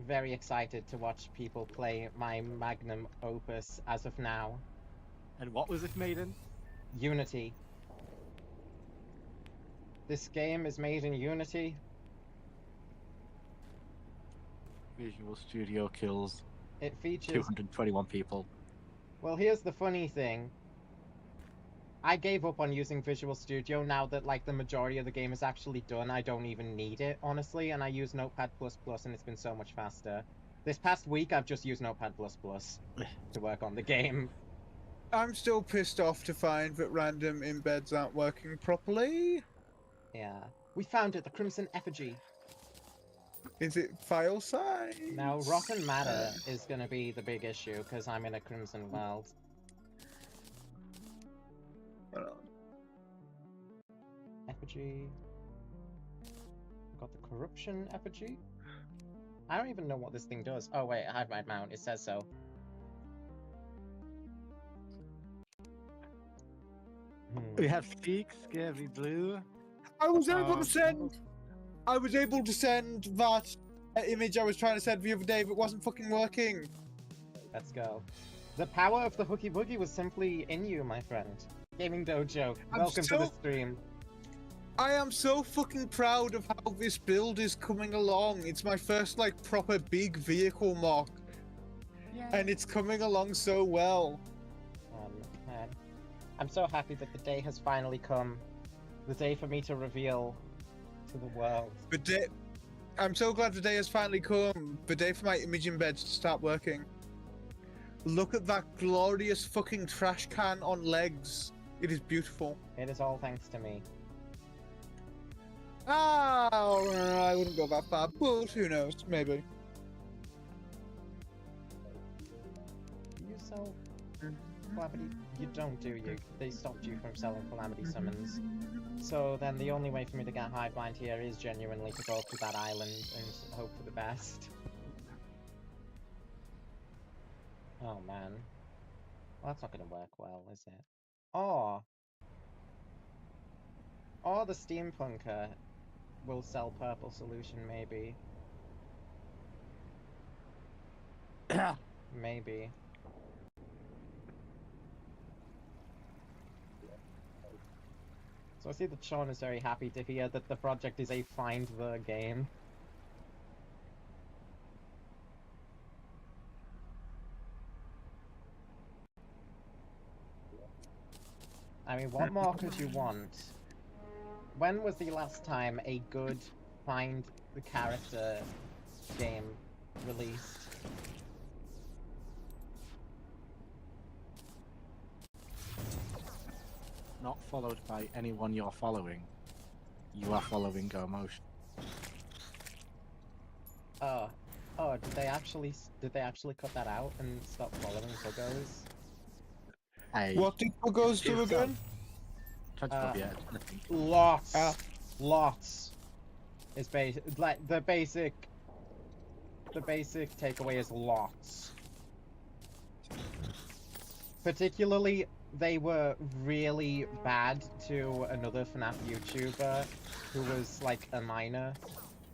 very excited to watch people play my magnum opus as of now. And what was it made in? Unity. This game is made in Unity. Visual Studio kills It features... 221 people. Well, here's the funny thing. I gave up on using Visual Studio now that, like, the majority of the game is actually done. I don't even need it, honestly, and I use Notepad++, and it's been so much faster. This past week, I've just used Notepad++ to work on the game. I'm still pissed off to find that random embeds aren't working properly. Yeah. We found it, the Crimson Effigy. Is it file size? Now, Rotten Matter is going to be the big issue, because I'm in a Crimson world. Effigy. We've got the Corruption Effigy. I don't even know what this thing does. Oh wait, hide my mount. It says so. We have Seek, Scary Blue. I was able to send that image I was trying to send the other day, but it wasn't fucking working. Let's go. The power of the Hooky Woogie was simply in you, my friend. Gaming Dojo, welcome to the stream. I am so fucking proud of how this build is coming along. It's my first, like, proper big vehicle mock. Yeah. And it's coming along so well. Man. I'm so happy that the day has finally come. The day for me to reveal to the world. I'm so glad the day has finally come. The day for my image embeds to start working. Look at that glorious fucking trash can on legs. It is beautiful. It is all thanks to me. I wouldn't go that far, but who knows? Maybe. You sell Calamity? You don't, do you? They stopped you from selling Calamity summons. So then the only way for me to get Hivebind here is genuinely to go to that island and hope for the best. Oh man. Well, that's not gonna work well, is it? Oh, the steampunker will sell purple solution, maybe. Maybe. So I see that Sean is very happy to hear that the project is a find the game. I mean, what more could you want? When was the last time a good find the character game released? Not followed by anyone you're following. You are following Go Motion. Oh, did they actually cut that out and stop following Buggos? Hey, What did Buggos do It's, again? transphobia, I think. Lots, Ah. lots. Is like the basic takeaway is lots. Particularly, they were really bad to another FNAF YouTuber who was like a minor,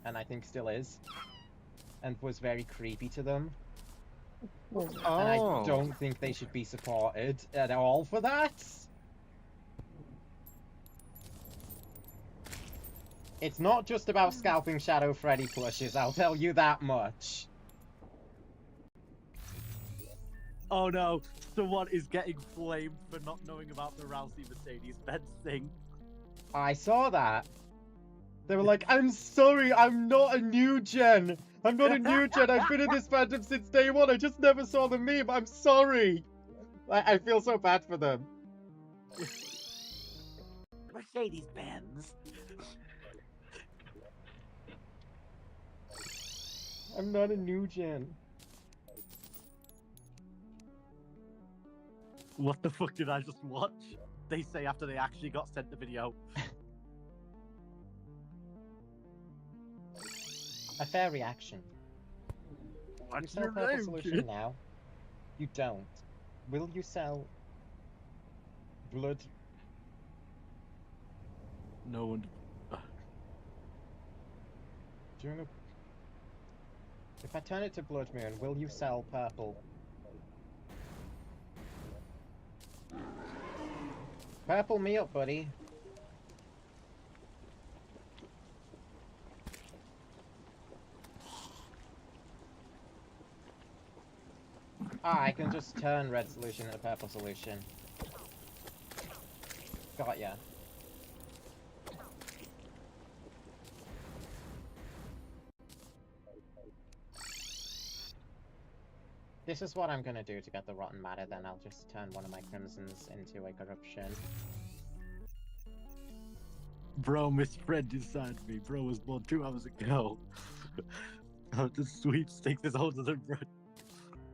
and I think still is, and was very creepy to them. Oh. And I don't think they should be supported at all for that. It's not just about scalping Shadow Freddy plushes, I'll tell you that much. Oh no, someone is getting flamed for not knowing about the Rousey Mercedes-Benz thing. I saw that. They were like, I'm sorry, I'm not a new gen. I'm not a new gen. I've been in this fandom since day one. I just never saw the meme. I'm sorry. I feel so bad for them. Mercedes-Benz. I'm not a new gen. What the fuck did I just watch? They say after they actually got sent the video. A fair reaction. You What's sell your Purple name, Solution kid? now? You don't. Will you sell Blood? No one. During a... If I turn it to Blood Moon, will you sell Purple? Purple me up, buddy. Ah, I can just turn red solution into purple solution. Got ya. This is what I'm gonna do to get the rotten matter, then I'll just turn one of my crimsons into a corruption. Bro misread inside me. Bro was born 2 hours ago. Oh, the sweepstakes is older than bro.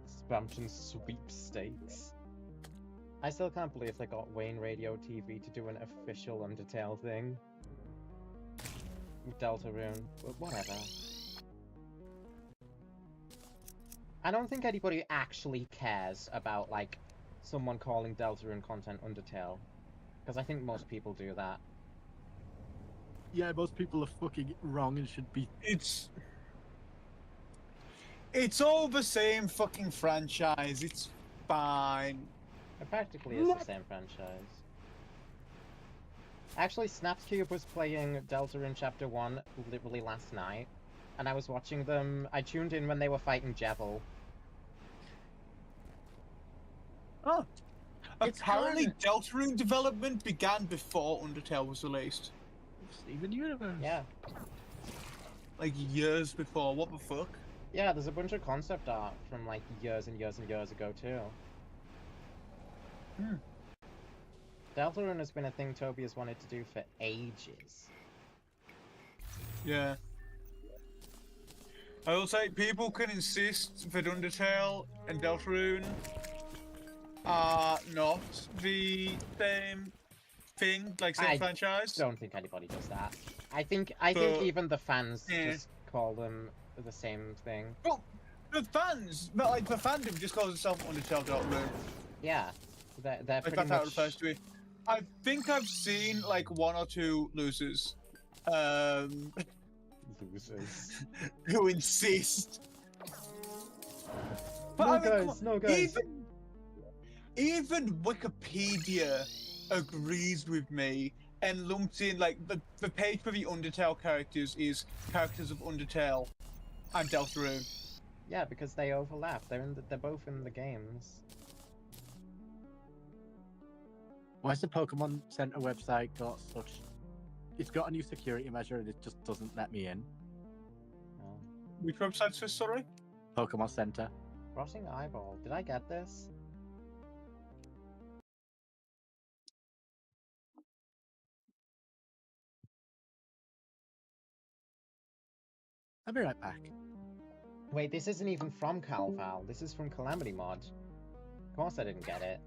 Expansion sweepstakes. I still can't believe they got Wayne Radio TV to do an official Undertale thing. Deltarune, but whatever. I don't think anybody actually cares about, like, someone calling Deltarune content Undertale. Because I think most people do that. Yeah, most people are fucking wrong and should be. It's all the same fucking franchise. It's fine. It practically is the same franchise. Actually, Snapcube was playing Deltarune Chapter 1 literally last night. And I was watching them. I tuned in when they were fighting Jebel. Oh. It's Apparently, Deltarune development began before Undertale was released. Steven Universe. Yeah. Like years before. What the fuck? Yeah, there's a bunch of concept art from like years and years and years ago too. Deltarune has been a thing Toby has wanted to do for ages. Yeah. I will say people can insist that Undertale and Deltarune are not the same thing, like same franchise. Don't think anybody does that. I think even the fans just call them the same thing. Well, the fans, but like the fandom just calls itself Undertale Deltarune. Yeah, they're Like pretty that's how it much. refers to it. I think I've seen like 1 or 2 losers um, Losers. who insist. But No I mean, come guys, on, no guys. even Wikipedia agrees with me and lumps in like the page for the Undertale characters is characters of Undertale and Deltarune. Yeah, because they overlap. They're both in the games. Why's the Pokemon Center website got such? It's got a new security measure and it just doesn't let me in. Oh. Which website's this, sorry? Pokemon Center. Crossing eyeball. Did I get this? I'll be right back. Wait, this isn't even from CalVal. This is from Calamity Mod. Of course I didn't get it.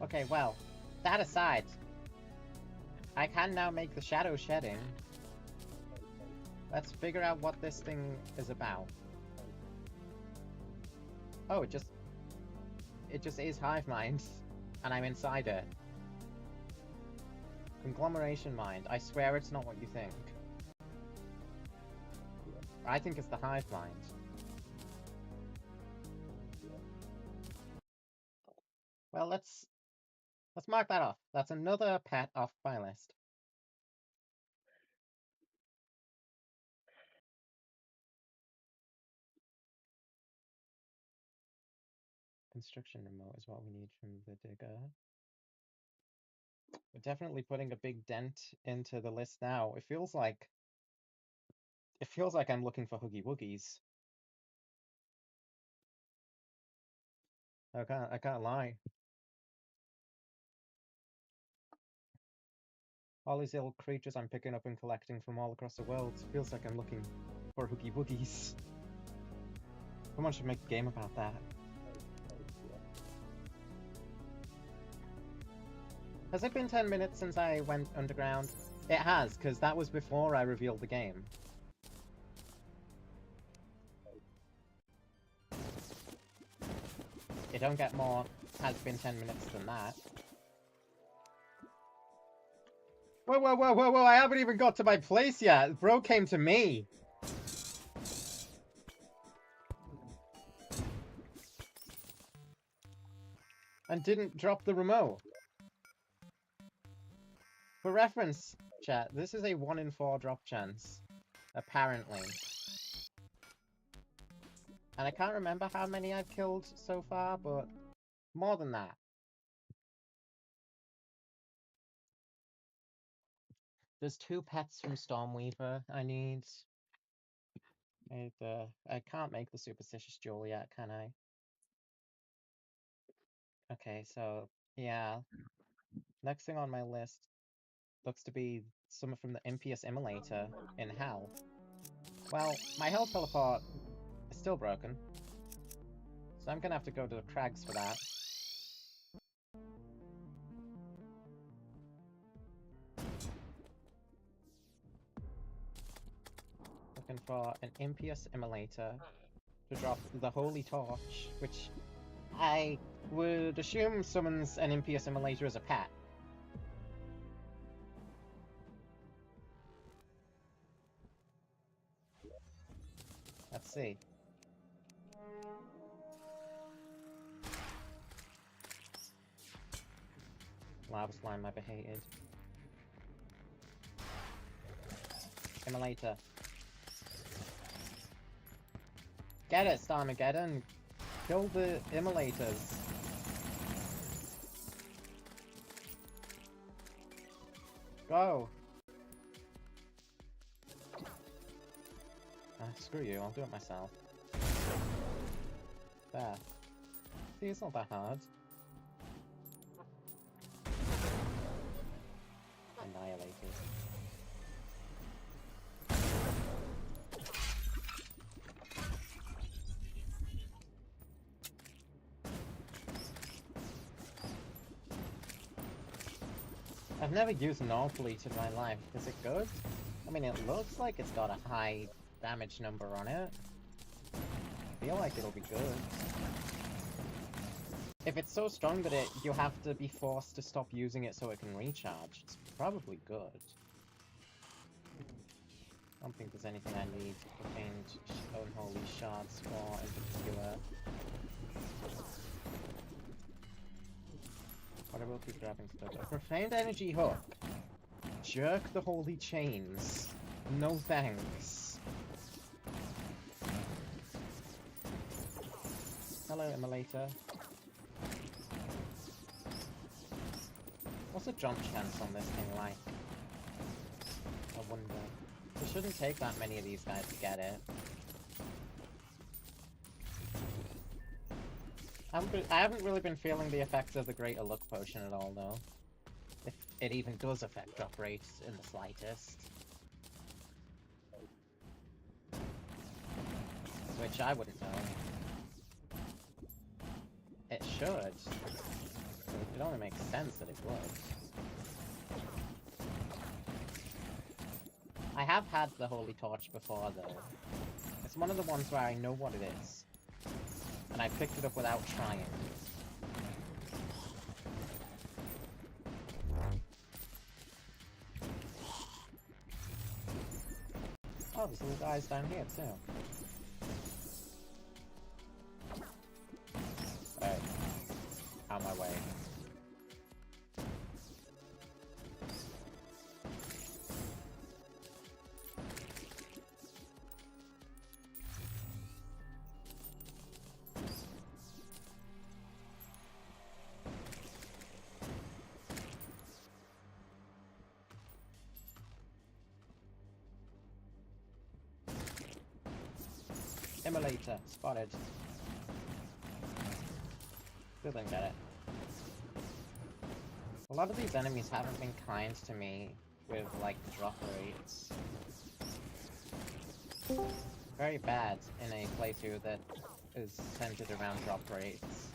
Okay, well, that aside, I can now make the shadow shedding. Let's figure out what this thing is about. Oh, it just is Hive Mind, and I'm inside it. Conglomeration Mind. I swear it's not what you think. I think it's the Hive Mind. Well, let's mark that off. That's another pet off my list. Construction remote is what we need from the digger. We're definitely putting a big dent into the list now. It feels like I'm looking for Hoogie Woogies. I can't lie. All these little creatures I'm picking up and collecting from all across the world. Feels like I'm looking for Hoogie Woogies. Someone should make a game about that. Has it been 10 minutes since I went underground? It has, because that was before I revealed the game. It don't get more has been 10 minutes than that. Whoa, whoa, whoa, whoa, whoa, I haven't even got to my place yet. Bro came to me. And didn't drop the remote. For reference, chat, this is a 1 in 4 drop chance. Apparently. And I can't remember how many I've killed so far, but more than that. There's 2 pets from Stormweaver I need. I can't make the Superstitious Jewel yet, can I? Okay, so, yeah. Next thing on my list looks to be something from the Impious Immolator in Hell. Well, my Hell Teleport is still broken. So I'm gonna have to go to the Crags for that. Looking for an Impious Immolator to drop the Holy Torch, which I would assume summons an Impious Immolator as a pet. Let's see. Lava Slime, I hated. Immolator. Get it, Starmageddon! Kill the Immolators! Go! Screw you, I'll do it myself. There. See, it's not that hard. Annihilated. I've never used Null Bleach in my life. Is it good? I mean, it looks like it's got a high damage number on it. I feel like it'll be good. if it's so strong that you have to be forced to stop using it so it can recharge, it's probably good. I don't think there's anything I need profaned unholy shards for in particular. But I will keep grabbing stuff. A profaned energy hook. Jerk the holy chains. No thanks. Hello, Immolator. What's the jump chance on this thing like? I wonder. It shouldn't take that many of these guys to get it. I haven't really been feeling the effects of the Greater Luck Potion at all, though. If it even does affect drop rates in the slightest. Which I wouldn't know. It should. It only makes sense that it would. I have had the Holy Torch before, though. It's one of the ones where I know what it is. And I picked it up without trying. Oh, there's little guys down here, too. Alright. Out my way. Immolator, spotted. Still didn't get it. A lot of these enemies haven't been kind to me with, like, drop rates. Very bad in a playthrough that is centered around drop rates.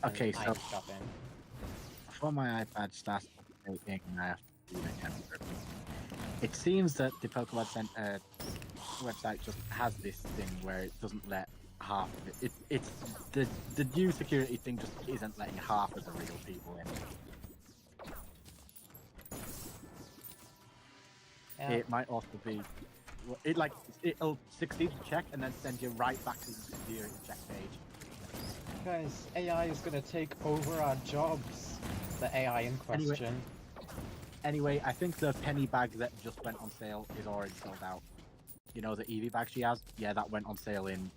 Okay, so Dropping. for my iPad stats updating, I have to do it again. It seems that the Pokemon Center website just has this thing where it doesn't let half of it. It's the new security thing just isn't letting half of the real people in. Yeah. It might also be it'll succeed the check and then send you right back to the security check page. Guys, AI is gonna take over our jobs. The AI in question. Anyway, I think the penny bag that just went on sale is already sold out. You know, the Eevee bag she has? Yeah, that went on sale in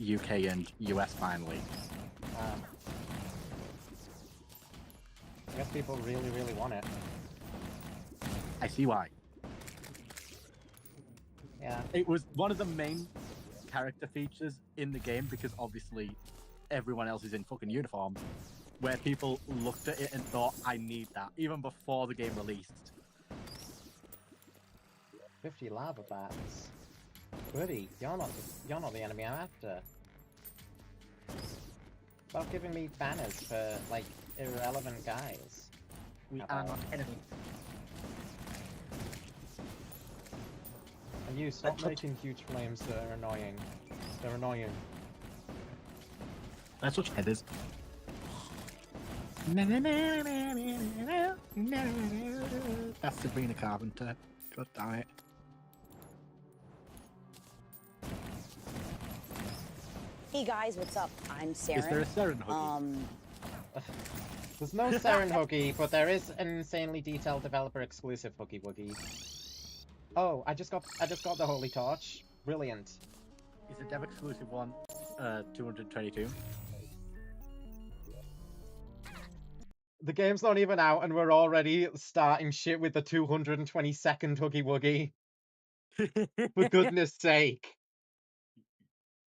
UK and US finally. I guess people really, really want it. I see why. Yeah. It was one of the main character features in the game because obviously everyone else is in fucking uniform, where people looked at it and thought, I need that, even before the game released. 50 lava bats. Buddy, you're not the enemy I'm after. Stop giving me banners for, like, irrelevant guys. We are not enemies. And you, stop making huge flames that are annoying. They're annoying. That's what head is. That's Sabrina Carpenter. God damn it. Hey guys, what's up? I'm Saren. Is there a Saren Huggy? There's no Saren Huggy, but there is an insanely detailed developer exclusive Huggy Wuggy. Oh, I just got the Holy Torch. Brilliant. Is the dev exclusive one 222? The game's not even out and we're already starting shit with the 222nd Huggy Wuggy. For goodness sake.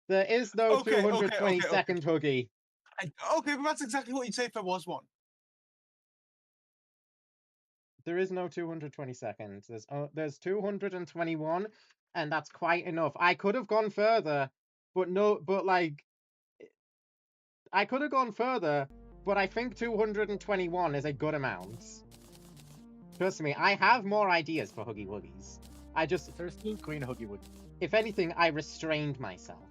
There is no Okay, 222nd Huggy. Okay, but that's exactly what you'd say if there was one. There is no 222nd. There's 221, and that's quite enough. I could have gone further, but I could have gone further, but I think 221 is a good amount. Trust me, I have more ideas for Huggy Wuggies. Is there a Steel Queen Huggy Wuggy? If anything, I restrained myself.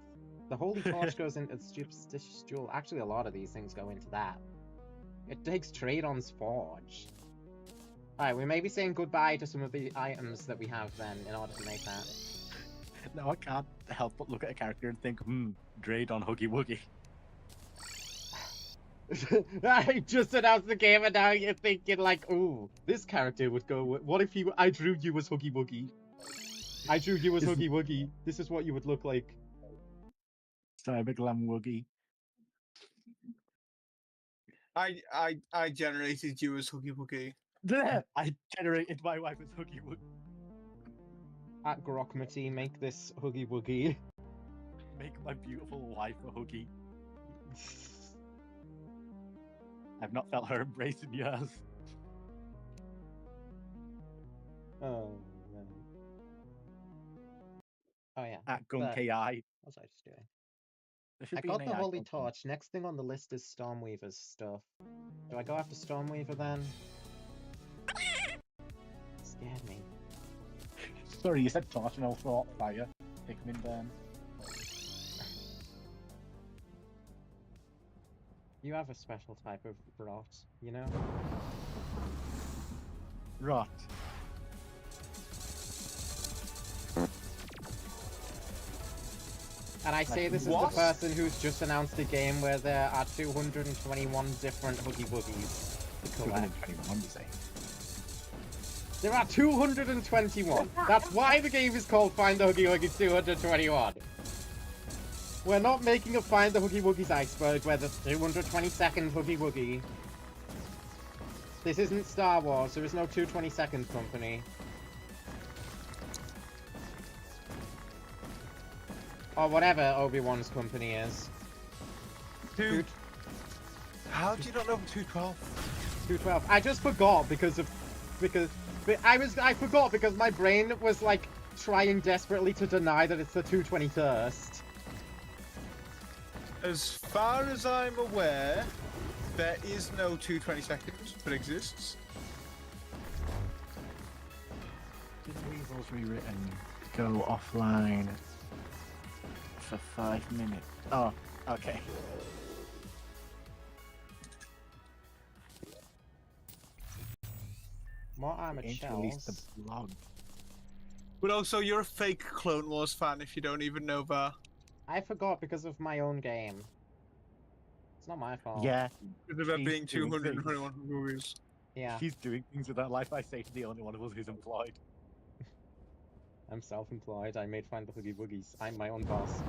The holy torch goes into the superstitious jewel. Actually, a lot of these things go into that. It takes Tradon's forge. Alright, we may be saying goodbye to some of the items that we have then in order to make that. No, I can't help but look at a character and think, Drayd on Huggy Wuggy. I just announced the game and now you're thinking like, ooh, this character would go. What if I drew you as Huggy Wuggy? I drew you as Huggy Wuggy. This is what you would look like. Cyber Glam Wuggy. I generated you as Huggy Wuggy. I generated my wife as Huggy Wuggy. At Grokmity, make this Huggy Wuggy. Make my beautiful wife a Huggy. I've not felt her embrace in years. Oh, man. Oh, yeah. At Gun But- KI. What was I just doing? There should I be got an the AI Holy function. Torch. Next thing on the list is Stormweaver's stuff. Do I go after Stormweaver then? Scared me. Sorry, you said torch and I thought fire. Pikmin burn. You have a special type of rot, you know? Rot. And I say this What? as the person who's just announced a game where there are 221 different Huggy Wuggies to collect. 221, you say? There are 221! That's why the game is called Find the Huggy Wuggies 221! We're not making a Find the Huggy Wuggies iceberg where the 222nd Huggy Wuggy. This isn't Star Wars, there is no 222nd company. Or whatever Obi-Wan's company is. Dude, how do you not know 212? 212. I just forgot I forgot because my brain was like trying desperately to deny that it's the 221st. As far as I'm aware, there is no 222nd, but exists. Did Weasel's rewritten go offline for 5 minutes? Oh, okay. More armored Ain't released shells. the blog. But also, you're a fake Clone Wars fan if you don't even know that. I forgot because of my own game. It's not my fault. Yeah, Because of there She's being doing 221 movies. Yeah. she's doing things with her life. I say to the only one of us who's employed. I'm self-employed. I made Find the Huggy Wuggies. I'm my own boss.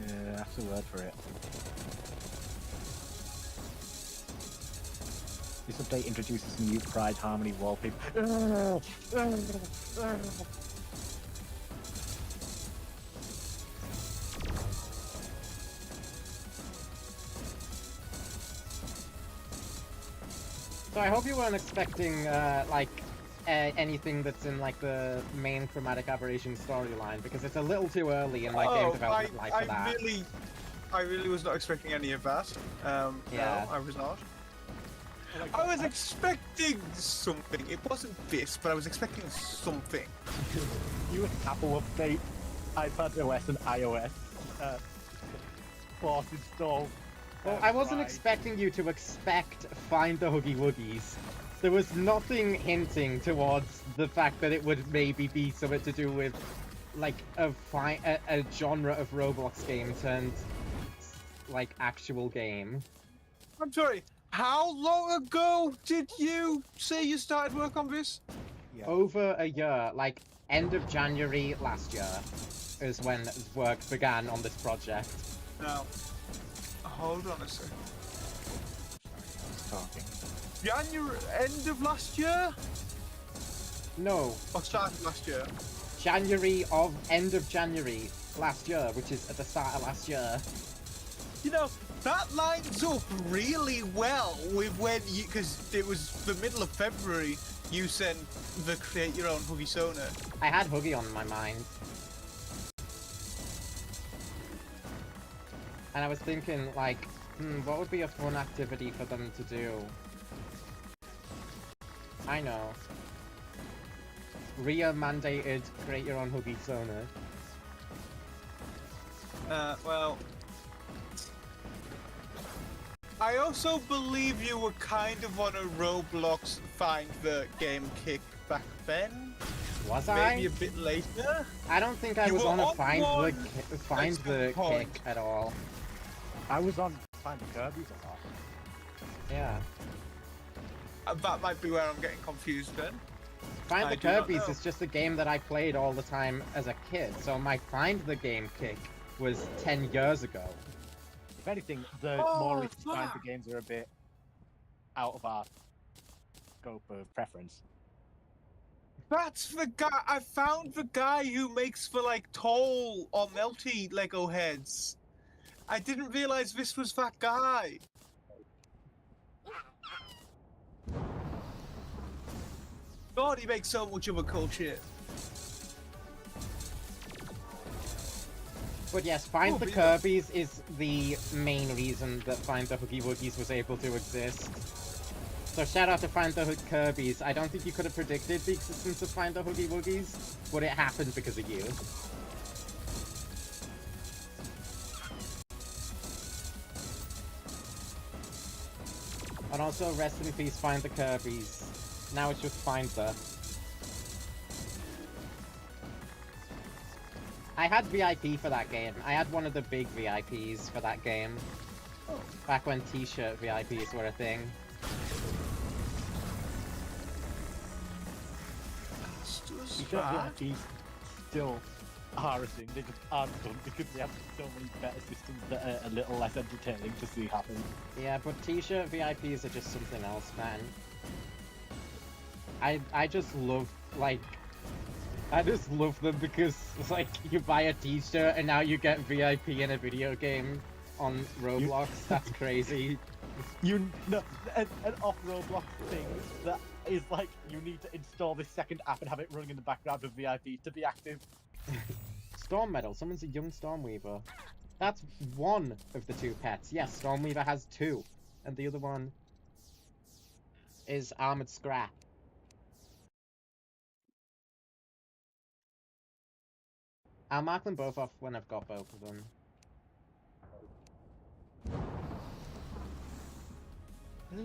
Yeah, that's the word for it. This update introduces new Pride Harmony wallpaper. So I hope you weren't expecting, anything that's in, like, the main Chromatic Aberration storyline, because it's a little too early in my game development life for that. I really was not expecting any of that. Yeah. No, I was not. I was expecting something. It wasn't this, but I was expecting something. New Apple update, iPad OS and iOS. Force install. Well, I wasn't Pride. expecting you to expect Find the Huggy Wuggies. There was nothing hinting towards the fact that it would maybe be something to do with, like, a genre of Roblox game turned, like, actual game. I'm sorry. How long ago did you say you started work on this? Yeah. Over a year, like, end of January last year is when work began on this project. No. Hold on a second. Talking. January, end of last year? No, Or start of last year? end of January last year, which is at the start of last year. You know, that lines up really well with when you, because it was the middle of February, you sent the create your own Huggy Sona. I had Huggy on my mind. And I was thinking, like, what would be a fun activity for them to do? I know. Ria mandated create your own Huggy Sona. Well, I also believe you were kind of on a Roblox find the game kick back then. Was Maybe I? a bit later. I don't think I You was were on a on find one the some point. kick at all. I was on Find the Kirby's a lot. Yeah. That might be where I'm getting confused then. Find I the do not Kirby's know. is just a game that I played all the time as a kid, so my find the game kick was 10 years ago. If anything, the Oh, more recent Find the fuck. games are a bit out of our scope of preference. That's the guy. I found the guy who makes the like tall or melty Lego heads. I didn't realize this was that guy. God, he makes so much of a cool shit. But yes, Find Oh, the really? Kirby's is the main reason that Find the Hoogie Woogies was able to exist. So shout out to Find the Kirby's. I don't think you could have predicted the existence of Find the Hoogie Woogies, but it happened because of you. And also, rest in peace, Find the Kirby's. Now it's just Find the. I had VIP for that game. I had one of the big VIPs for that game. Back when t-shirt VIPs were a thing. These still are a thing. They just aren't done because we have so many better systems that are a little less entertaining to see happen. Yeah, but t-shirt VIPs are just something else, man. I just love, like... I just love them because, like, you buy a t-shirt and now you get VIP in a video game on Roblox. That's crazy. You know, an off Roblox thing that is like you need to install this second app and have it running in the background of VIP to be active. Storm Medal. Someone's a young Stormweaver. That's one of the two pets. Yes, Stormweaver has two. And the other one is Armored Scrap. I'll mark them both off when I've got both of them.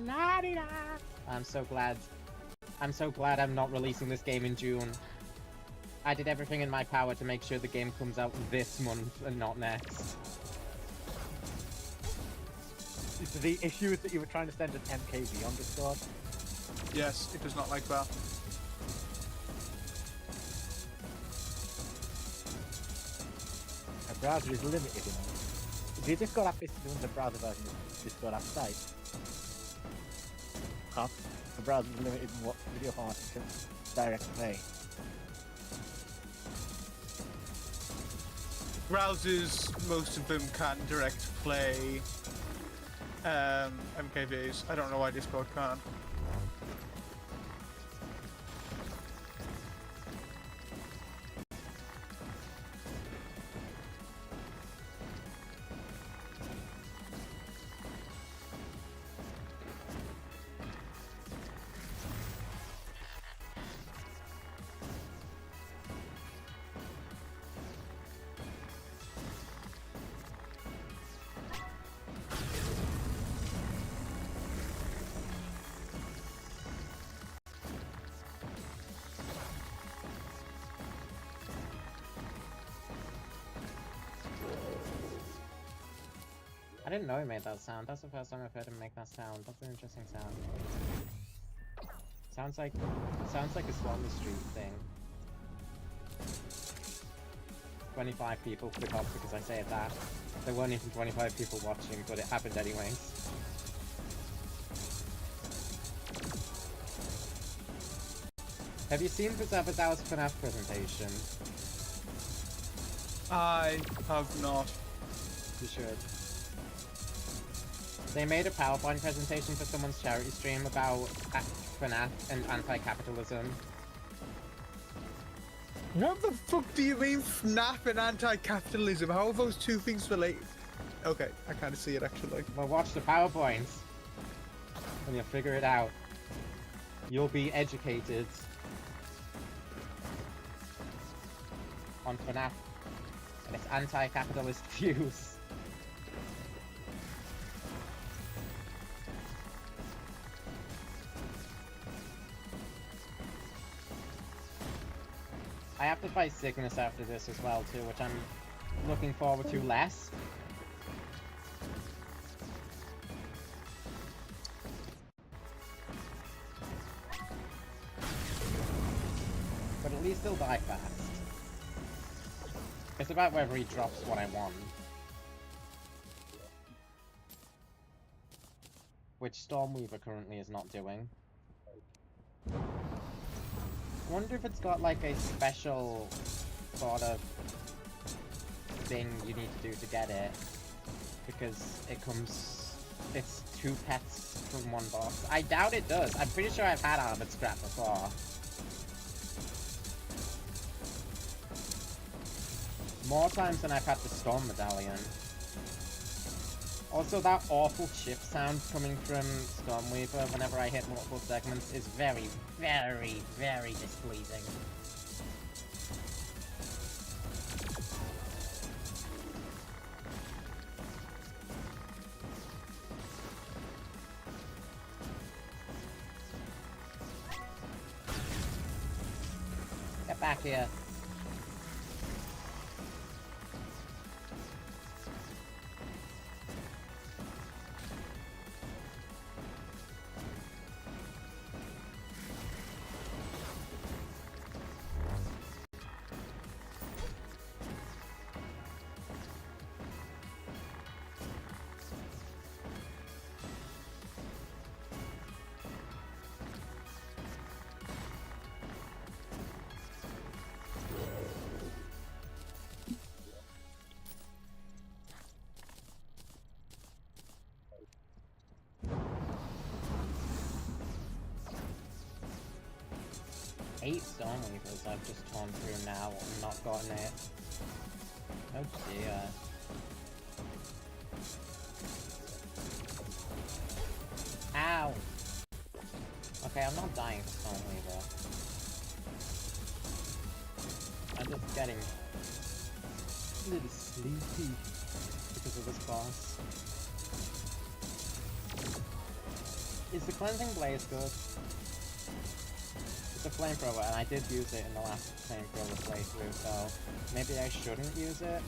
La-di-da! I'm so glad I'm not releasing this game in June. I did everything in my power to make sure the game comes out this month and not next. The issue is that you were trying to send an MKV on Discord. Yes, it does not like that. A browser is limited in the Discord app is doing the browser version of Discord app site. The browser is limited in what video format you can direct play. Browsers, most of them can direct play MKVs. I don't know why Discord can't. I didn't know he made that sound. That's the first time I've heard him make that sound. That's an interesting sound. Sounds like a Swanley Street thing. 25 people click off because I say that. There weren't even 25 people watching, but it happened anyways. Have you seen Bizarre's FNAF presentation? I have not. You should. They made a PowerPoint presentation for someone's charity stream about FNAF and anti-capitalism. What the fuck do you mean FNAF and anti-capitalism? How are those two things related? Okay, I kind of see it actually. Well, watch the PowerPoint, and you'll figure it out. You'll be educated. onto an app and its anti-capitalist views. I have to fight Cygnus after this as well too, which I'm looking forward to less. But at least he'll die fast. It's about whether he drops what I want. Which Stormweaver currently is not doing. I wonder if it's got like a special sort of thing you need to do to get it. Because it's 2 pets from 1 box. I doubt it does. I'm pretty sure I've had Armored Scrap before. More times than I've had the Storm Medallion. Also, that awful chip sound coming from Stormweaver whenever I hit multiple segments is very, very, very displeasing. Get back here. Eight Stormweavers I've just torn through now and not gotten it. Oh dear. Ow! Okay, I'm not dying to Stormweaver. I'm just getting a little sleepy because of this boss. Is the Cleansing Blaze good? It's a flamethrower, and I did use it in the last flamethrower playthrough, so maybe I shouldn't use it.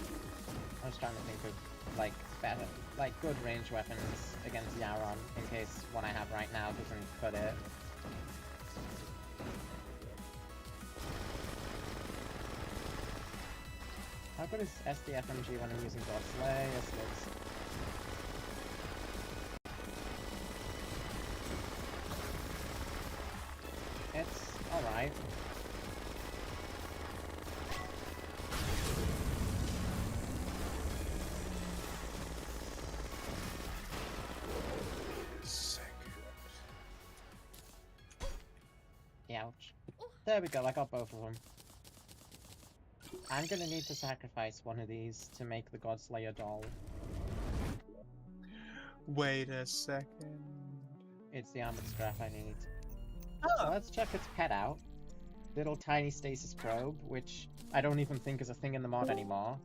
I was trying to think of, like, better, like, good range weapons against Yaron, in case one I have right now doesn't cut it. How good is SDFMG when I'm using Godslay? Yes, it is. It's alright. Ouch. There we go, I got both of them. I'm gonna need to sacrifice one of these to make the Godslayer doll. Wait a second. It's the armored scrap I need. Oh. So let's check its pet out. Little tiny stasis probe, which I don't even think is a thing in the mod anymore.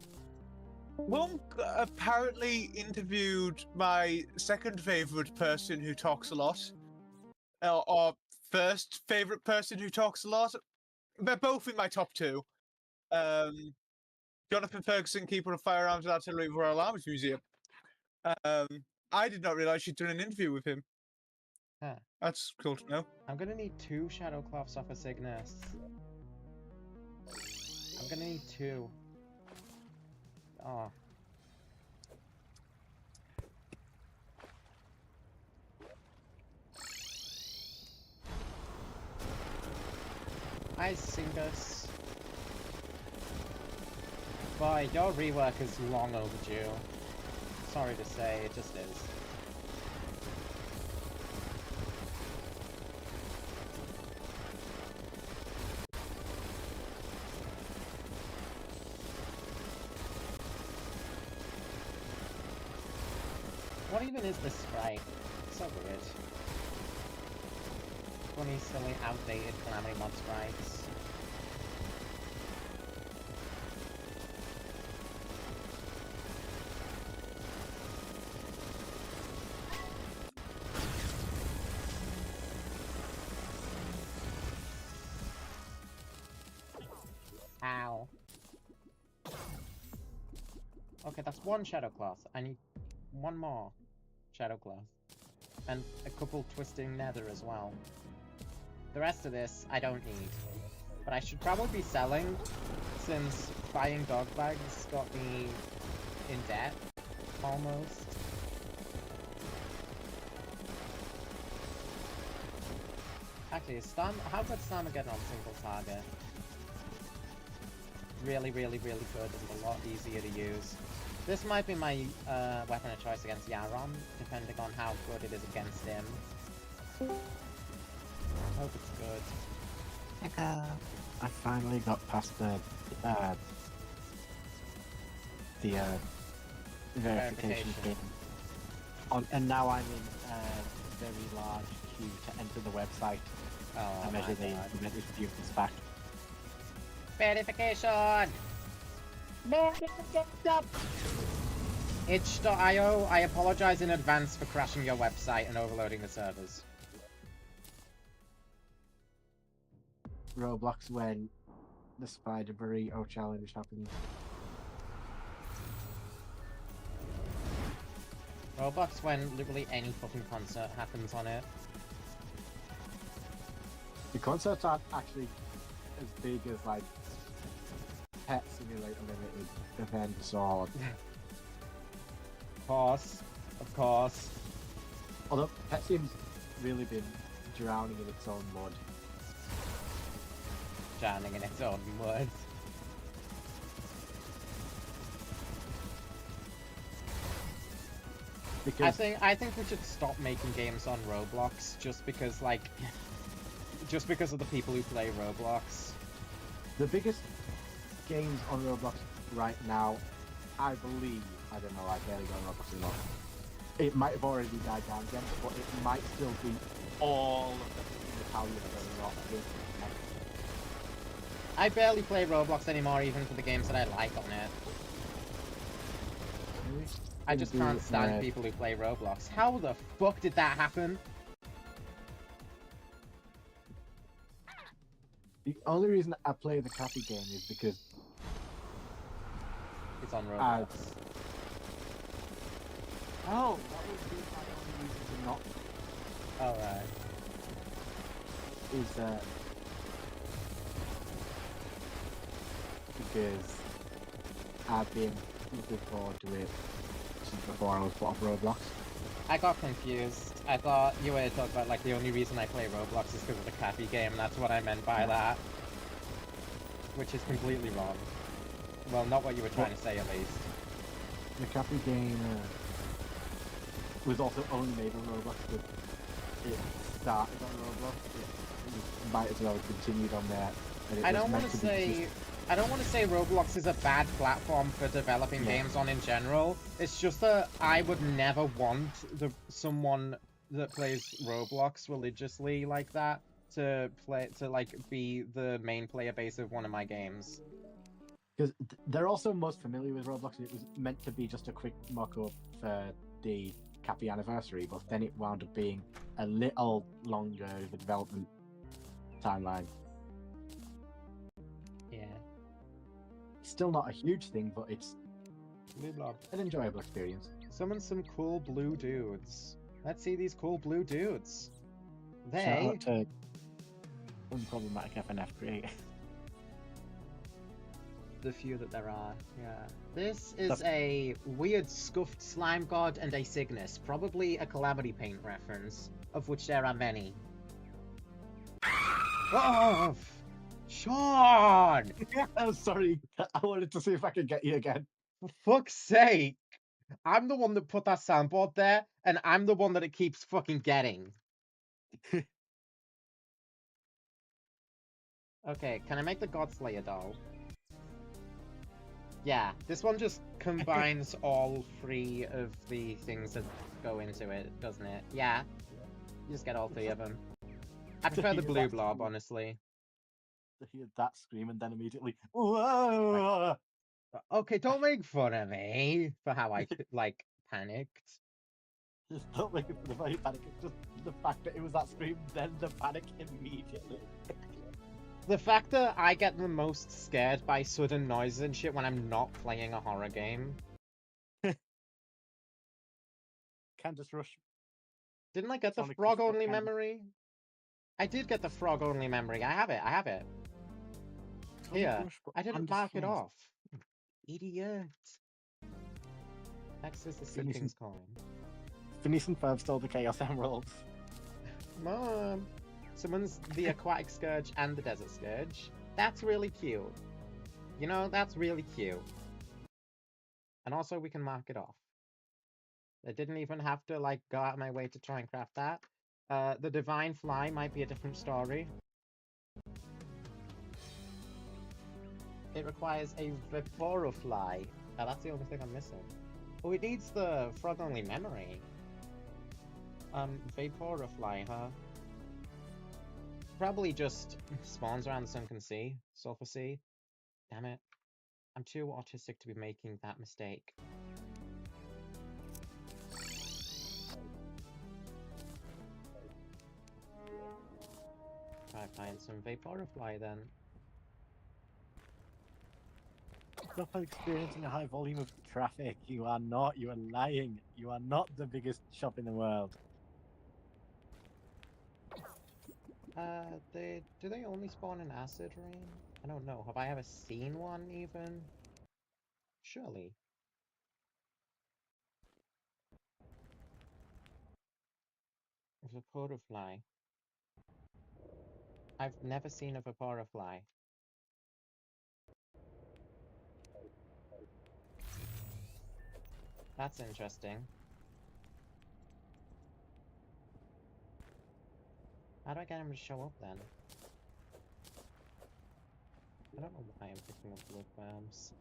Monk apparently interviewed my second favorite person who talks a lot. Or first favorite person who talks a lot. They're both in my top 2. Jonathan Ferguson, keeper of firearms and artillery of Royal Arms Museum. I did not realize she'd done an interview with him. Huh. That's cool to know. I'm gonna need 2 Shadow Cloths off of Cygnus. I'm gonna need 2. Oh. Hi, Singus. Boy, your rework is long overdue. Sorry to say, it just is. What even is this sprite? It's so weird. Funny, silly, outdated Calamity mod sprites. Ow. Okay, that's one Shadow Class. I need one more Shadow Class. And a couple Twisting Nether as well. The rest of this, I don't need. But I should probably be selling, since buying dog bags got me in debt, almost. Actually, how good is Armageddon on single target? Really, really, really good and a lot easier to use. This might be my weapon of choice against Yaron, depending on how good it is against him. I hope it's good. I finally got past the verification thing. And now I'm in a very large queue to enter the website and measure the students back. Verification! Itch.io, I apologize in advance for crashing your website and overloading the servers. Roblox when the Spider Burrito challenge happens. Roblox when literally any fucking concert happens on it. The concerts aren't actually as big as like Pet Simulator Limited events or Of course. although Pet Sim's really been drowning in its own mud. Drowning in its own mud. Because I think we should stop making games on Roblox just because of the people who play Roblox. the biggest games on Roblox right now, I believe, I don't know, I barely go on Roblox anymore. It might have already died down again, but it might still be all of the Italian going off with I barely play Roblox anymore, even for the games that I like on it. I just can't stand people who play Roblox. How the fuck did that happen? The only reason I play the copy game is because It's on Roblox. oh, that would be my only reason to not Alright. is because I've been looking forward to it since before I was put off Roblox. I got confused. I thought you were talking about, like, the only reason I play Roblox is because of the Cappy game, and that's what I meant by that. Which is completely wrong. Well, not what you were trying to say, at least. The copy game was also only made on Roblox, but it started on Roblox. It might as well have continued on there. And it I was don't want meant to be say... just- I don't want to say Roblox is a bad platform for developing games on in general. It's just that I would never want someone that plays Roblox religiously like that to be the main player base of one of my games. Because they're also most familiar with Roblox, and it was meant to be just a quick mock-up for the Cappy anniversary, but then it wound up being a little longer of a development timeline. Yeah. Still not a huge thing, but it's Blue blob. an enjoyable experience. Summon some cool blue dudes. Let's see these cool blue dudes. Shout They... out to Unproblematic FNF Creator. The few that there are, yeah. This is a weird scuffed slime god and a Cygnus, probably a Calamity paint reference, of which there are many. Oh, Sean! I'm sorry, I wanted to see if I could get you again. For fuck's sake! I'm the one that put that soundboard there, and I'm the one that it keeps fucking getting. Okay, can I make the Godslayer doll? Yeah, this one just combines all three of the things that go into it, doesn't it? Yeah, you just get all three of them. I prefer the blue blob, honestly. To hear that scream and then immediately, whoa! Okay, don't make fun of me for how I, like, panicked. Just don't make it for the very panic. It's just the fact that it was that scream, then the panic immediately. The fact that I get the most scared by sudden noises and shit when I'm not playing a horror game. Can't just rush. Didn't I get the Sonic frog Push only Can't- memory? I did get the frog only memory. I have it. I have it. Sonic Here. Rush, but I didn't I'm mark it dismissed. off. Idiot. Next is the Sea Finishing- King's coin. Phineas and Ferb stole the Chaos Emeralds. Mom. Someone's the Aquatic Scourge and the Desert Scourge. That's really cute. You know, that's really cute. And also, we can mark it off. I didn't even have to, like, go out of my way to try and craft that. The Divine Fly might be a different story. It requires a Vaporofly. Oh, that's the only thing I'm missing. Oh, it needs the frog-only memory. Vaporofly, huh? Probably just spawns around the Sunken Sea, Sulphur Sea. Damn it. I'm too autistic to be making that mistake. Try find some Vaporofly then. Stop experiencing a high volume of traffic. You are not. You are lying. You are not the biggest shop in the world. Do they only spawn in Acid Rain? I don't know. Have I ever seen one even? Surely. Vaporofly. I've never seen a Vaporofly. That's interesting. How do I get him to show up then? I don't know why I'm picking up bloodworms.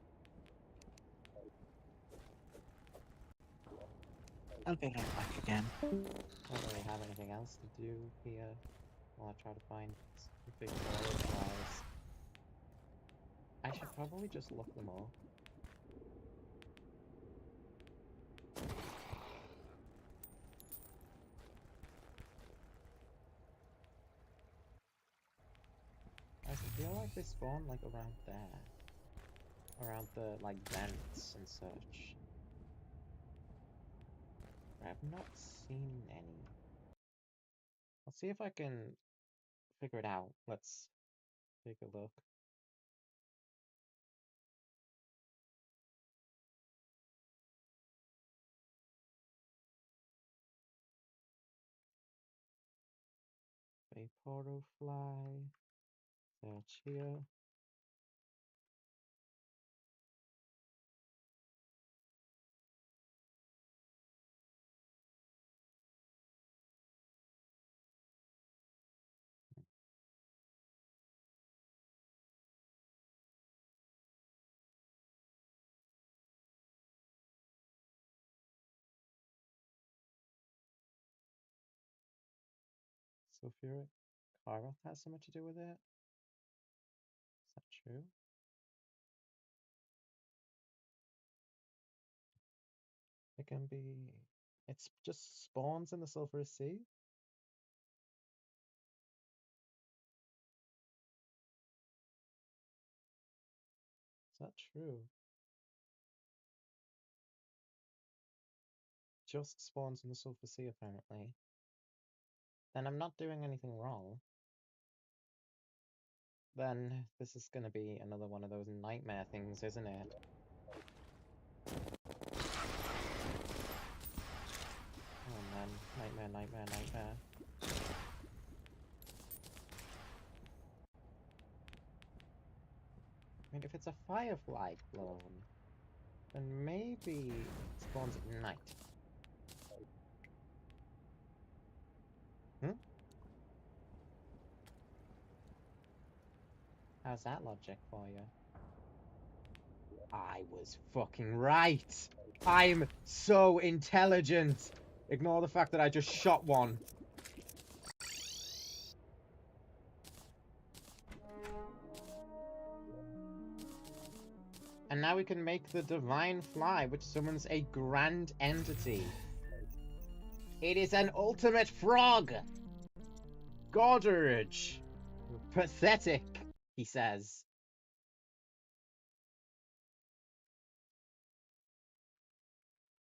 I'll be right back again. I don't really have anything else to do here while I try to find big Vaporoflies. I should probably just look them up. I feel like they spawn like around there. Around the like vents and such. I've not seen any. I'll see if I can figure it out. Let's take a look. Vaporofly. Search here. Sulfuric Karroth has something to do with it? Is that true? It can be... It's just spawns in the Sulphurous Sea? Is that true? Just spawns in the Sulphur Sea, apparently. Then I'm not doing anything wrong. Then this is gonna be another one of those nightmare things, isn't it? Oh man, nightmare, nightmare, nightmare. I mean, if it's a firefly clone, then maybe it spawns at night. Hmm? How's that logic for you? I was fucking right! I'm so intelligent! Ignore the fact that I just shot one. And now we can make the Divine Fly, which summons a grand entity. It is an ultimate frog! Gorge! Pathetic. he says,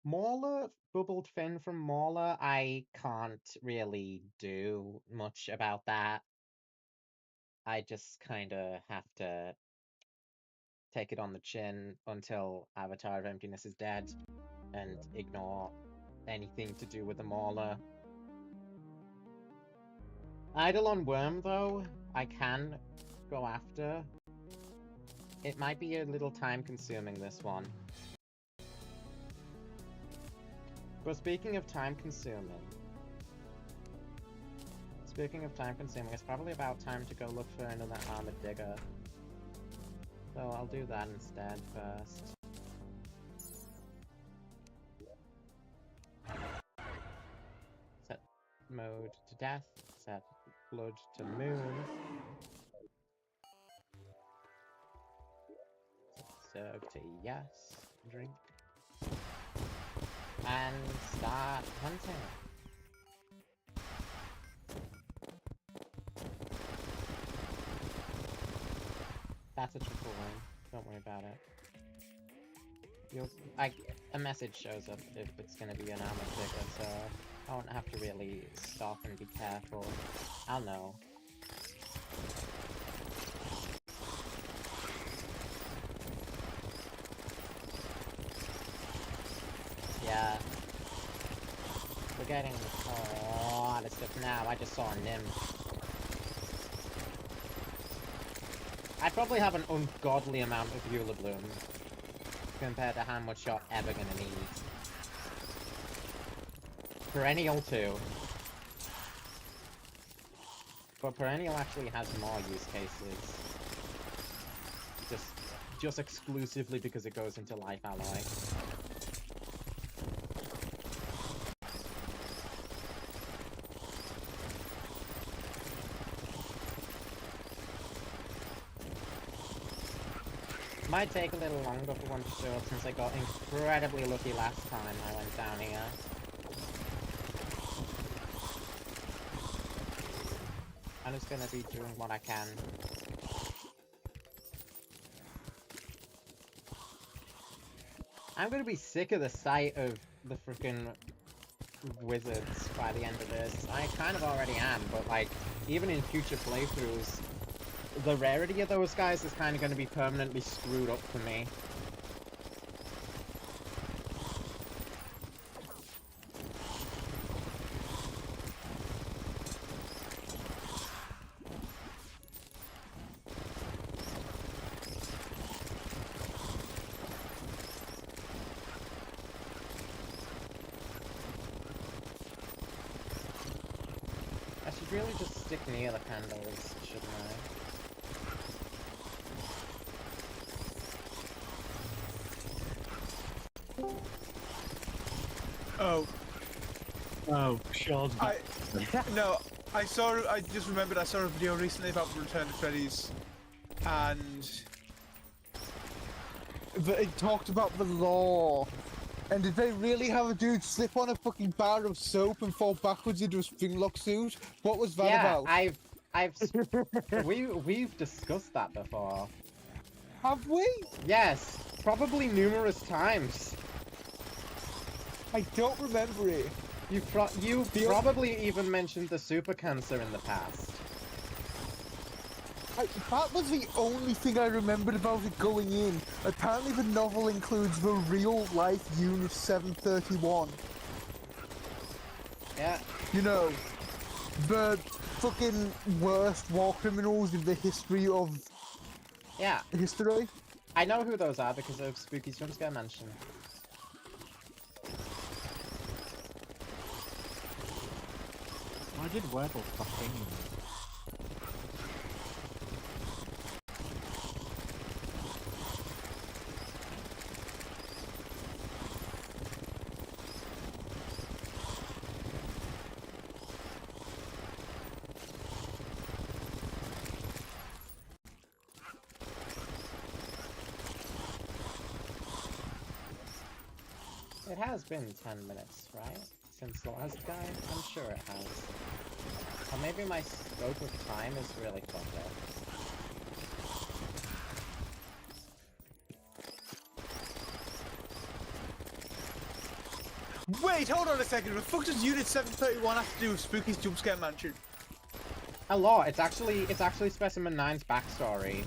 Mauler, bubbled fin from Mauler, I can't really do much about that. I just kind of have to take it on the chin until Avatar of Emptiness is dead and ignore anything to do with the Mauler. Eidolon Worm, though, I can go after. It might be a little time-consuming, this one. But speaking of time-consuming, it's probably about time to go look for another Armored Digger. So I'll do that instead first. Set mode to death, set blood to moon. Serve to yes, drink. And start hunting. That's a triple one. Don't worry about it. A message shows up if it's gonna be an armored digger, so I won't have to really stop and be careful. I'll know. Yeah. We're getting a lot of stuff now. I just saw a nymph. I probably have an ungodly amount of Eula Bloom compared to how much you're ever gonna need. Perennial too. But Perennial actually has more use cases. Just exclusively because it goes into Life Alloy. Might take a little longer for one to show up since I got incredibly lucky last time I went down here. I'm just gonna be doing what I can. I'm gonna be sick of the sight of the freaking wizards by the end of this. I kind of already am, but like, even in future playthroughs, the rarity of those guys is kind of going to be permanently screwed up for me. I should really just stick near the candles, shouldn't I? Oh, Oh, sure. no, I just remembered I saw a video recently about Return to Freddy's, and it talked about the lore. And did they really have a dude slip on a fucking bar of soap and fall backwards into a Springlock suit? What was that about? We've discussed that before. Have we? Yes, probably numerous times. I don't remember it. You've probably even mentioned the super cancer in the past. That was the only thing I remembered about it going in. Apparently the novel includes the real-life Unit 731. Yeah. You know, the fucking worst war criminals in the history of... Yeah. History? I know who those are because of Spooky's Jumpscare mention. Why did Wordle fucking... It has been 10 minutes, right? Since the last guy? I'm sure it has. Or maybe my scope of time is really fucked up. Wait, hold on a second. What the fuck does Unit 731 have to do with Spooky's Jumpscare Mansion? A lot. It's actually Specimen 9's backstory.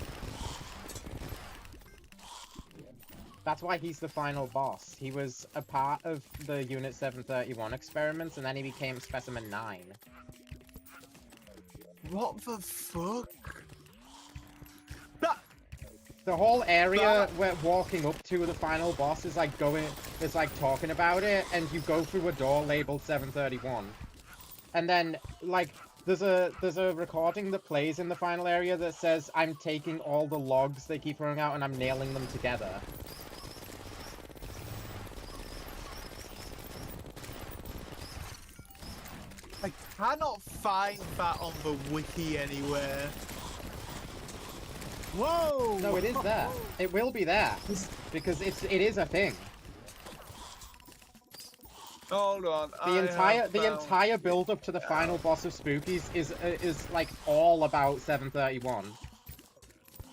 That's why he's the final boss. He was a part of the Unit 731 experiments, and then he became Specimen 9. What the fuck? The whole area we're walking up to the final boss is like talking about it, and you go through a door labeled 731. And then, like, there's a recording that plays in the final area that says, I'm taking all the logs they keep throwing out and I'm nailing them together. I cannot find that on the wiki anywhere. Whoa! No, it is there. It will be there. Because it is a thing. Hold on. The entire build up to the final boss of Spookies is like all about 731.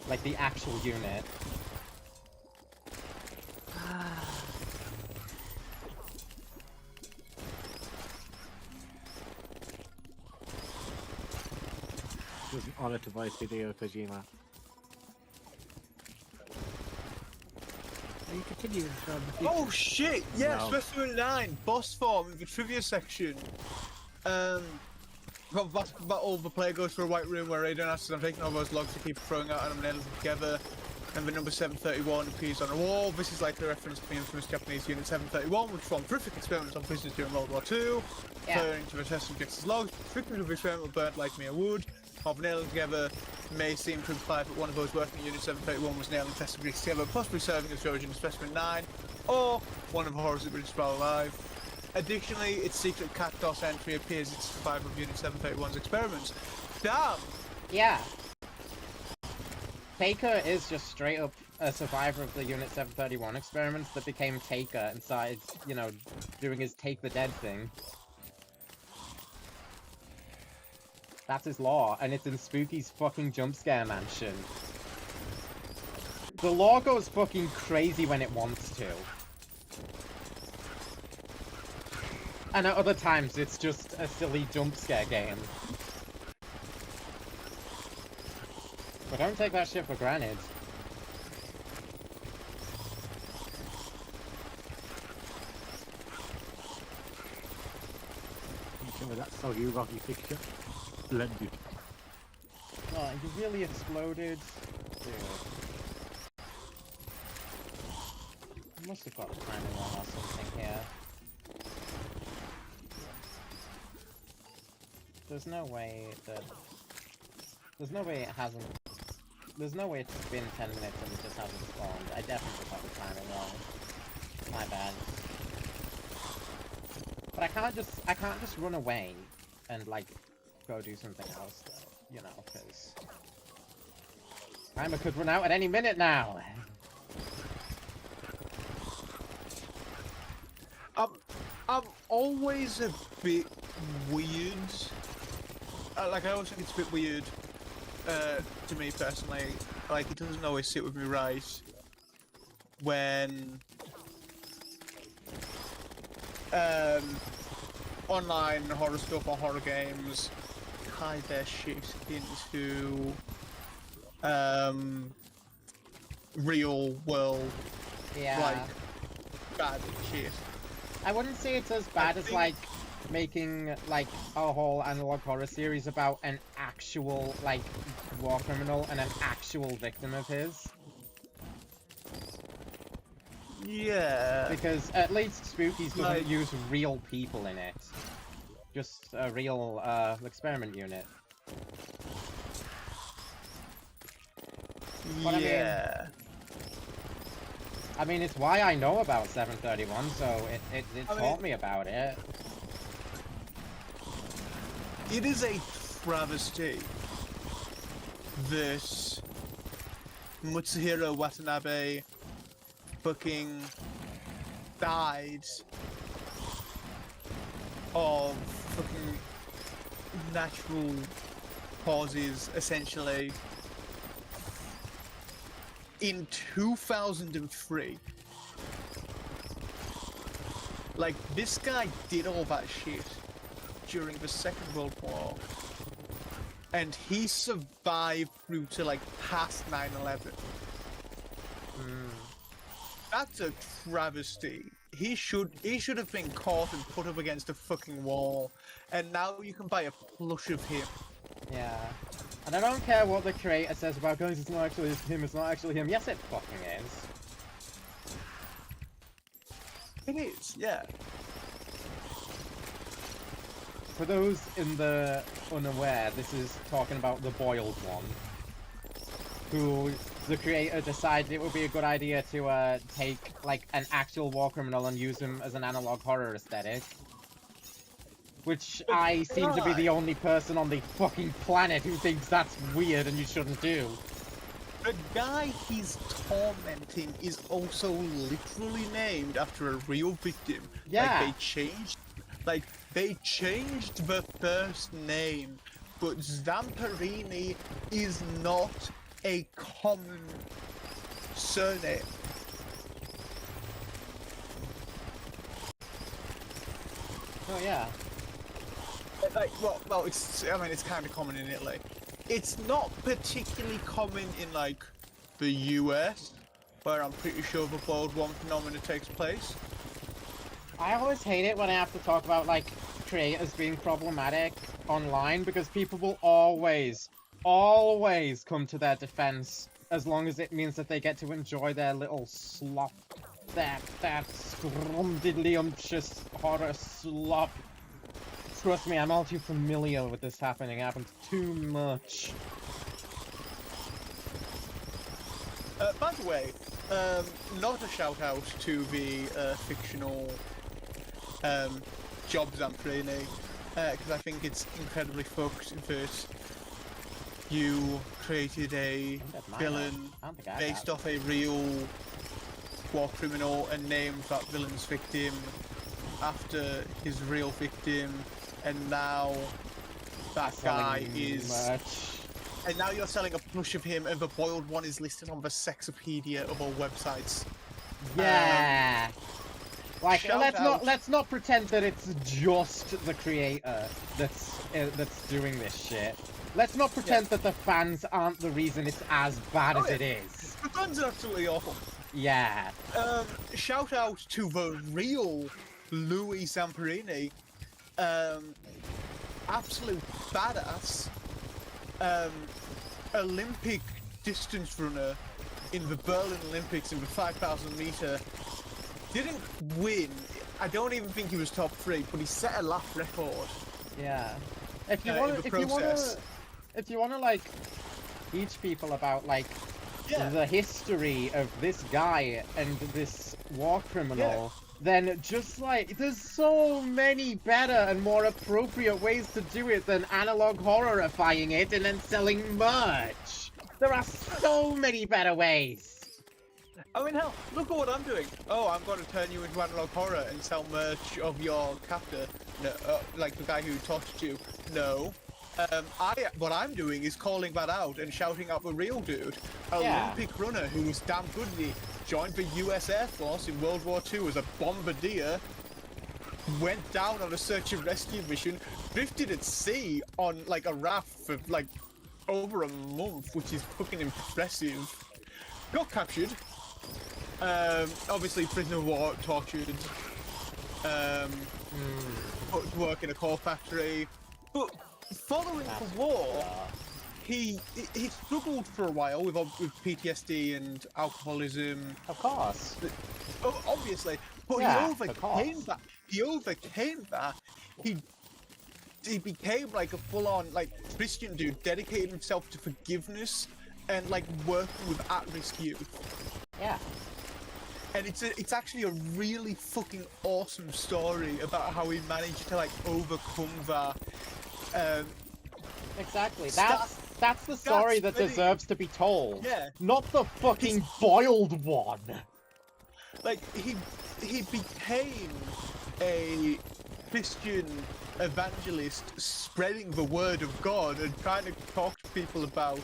Like the actual unit. It was an honor to voice Hideo Kojima. Are you continuing from the future? Oh shit! Yeah, No. Specimen 9, boss form in the trivia section. About all the player goes to a white room where Raiden asks, I'm taking all those logs to keep throwing out and I'm nailing them together. And the number 731 appears on a wall. This is like a reference to the infamous Japanese Unit 731, which formed horrific experiments on prisoners during World War II. Referring to the test subjects as logs, the victims of the experiment were burnt like mere wood. Of nailing together may seem to imply that one of those working in Unit 731 was nailing test subjects together, possibly serving as Trojan Specimen 9, or one of the horrors that British while alive. Additionally, its secret cat DOS entry appears as survivor of Unit 731's experiments. Damn! Yeah. Taker is just straight up a survivor of the Unit 731 experiments that became Taker and started, you know, doing his Take the Dead thing. That's his law, and it's in Spooky's fucking Jumpscare Mansion. The law goes fucking crazy when it wants to. And at other times, it's just a silly jumpscare game. But don't take that shit for granted. With that soggy rocky picture. Splendid. Oh, you really exploded? Dude. You must have got timing wrong or something here. There's no way that... There's no way it hasn't... There's no way it's been 10 minutes and it just hasn't spawned. I definitely got the timing wrong. My bad. But I can't just run away and, like, go do something else, though. You know, because... Timer could run out at any minute now! I'm always a bit weird. Like, I always think it's a bit weird, to me personally. Like, it doesn't always sit with me right when online horror stuff or horror games hide their shit into real world, like, bad shit. I wouldn't say it's as bad as, like, making, like, a whole analog horror series about an actual, like, war criminal and an actual victim of his. Yeah. Because at least Spookies doesn't Like- use real people in it. Just a real, experiment unit. But Yeah. I mean, it's why I know about 731, so it I taught mean- me about it. It is a travesty that Mutsuhiro Watanabe fucking died of fucking natural causes, essentially, in 2003. Like, this guy did all that shit during the Second World War. And he survived through to, like, past 9/11. That's a travesty. He should have been caught and put up against a fucking wall. And now you can buy a plush of him. Yeah. And I don't care what the creator says about guys, it's not actually him, it's not actually him. Yes, it fucking is. It is, yeah. For those in the unaware, this is talking about the boiled one. Who the creator decided it would be a good idea to take like an actual war criminal and use him as an analog horror aesthetic. Which I seem to be the only person on the fucking planet who thinks that's weird and you shouldn't do. The guy he's tormenting is also literally named after a real victim. Yeah. They changed the first name, but Zamperini is not a common surname. Oh yeah. Like, well, it's kind of common in Italy. It's not particularly common in, like, the US, where I'm pretty sure the Boiled One phenomenon takes place. I always hate it when I have to talk about, like, creators being problematic online, because people will always come to their defense, as long as it means that they get to enjoy their little slop, that scrumdiddlyumptious horror slop. Trust me, I'm all too familiar with this happening. It happens too much. By the way, not a shout out to the fictional Job Zamperini, because I think it's incredibly fucked that you created a villain based off a real war criminal and named that villain's victim after his real victim, and now that guy is... And now you're selling a plush of him, and the Boiled One is listed on the Sexopedia of all websites. Yeah. Like, let's not pretend that it's just the creator that's doing this shit. Let's not pretend that the fans aren't the reason it's as bad as it is. The fans are absolutely awful. Yeah. Shout out to the real Louis Zamperini. Absolute badass. Olympic distance runner in the Berlin Olympics in the 5,000 meter. Didn't win. I don't even think he was top 3, but he set a lap record. Yeah. If you wanna like teach people about like the history of this guy and this war criminal, then just like there's so many better and more appropriate ways to do it than analog horrorifying it and then selling merch. There are so many better ways. I mean, hell, look at what I'm doing. Oh, I'm going to turn you into analog horror and sell merch of your captor. No, like the guy who tortured you. No. What I'm doing is calling that out and shouting out the real dude. Olympic runner who was damn good. He joined the US Air Force in World War II as a bombardier. Went down on a search and rescue mission. Drifted at sea on like a raft for like over a month, which is fucking impressive. Got captured. Obviously prisoner of war, tortured. Put to work in a coal factory. But following the war, he struggled for a while with PTSD and alcoholism. Of course. Obviously. But he overcame that. He overcame that. He became like a full-on like Christian dude, dedicated himself to forgiveness and like working with at-risk youth. Yeah. And it's actually a really fucking awesome story about how he managed to like overcome that. Exactly. That's the story that deserves to be told. Yeah. Not the fucking boiled one. Like he became a Christian evangelist, spreading the word of God and trying to talk to people about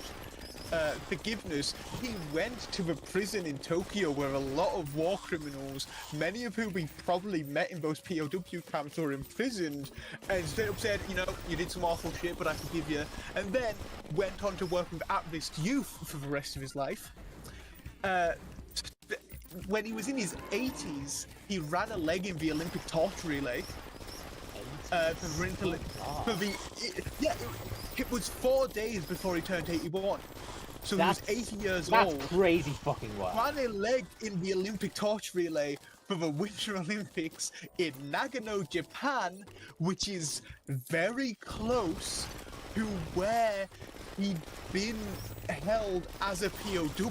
forgiveness, he went to a prison in Tokyo where a lot of war criminals, many of whom he probably met in those POW camps, were imprisoned, and straight up said, you know, you did some awful shit, but I forgive you. And then went on to work with at-risk youth for the rest of his life. When he was in his 80s, he ran a leg in the Olympic torch relay. It was 4 days before he turned 81. So he was 80 years old. That's crazy fucking work. Ran a leg in the Olympic torch relay for the Winter Olympics in Nagano, Japan, which is very close to where he'd been held as a POW.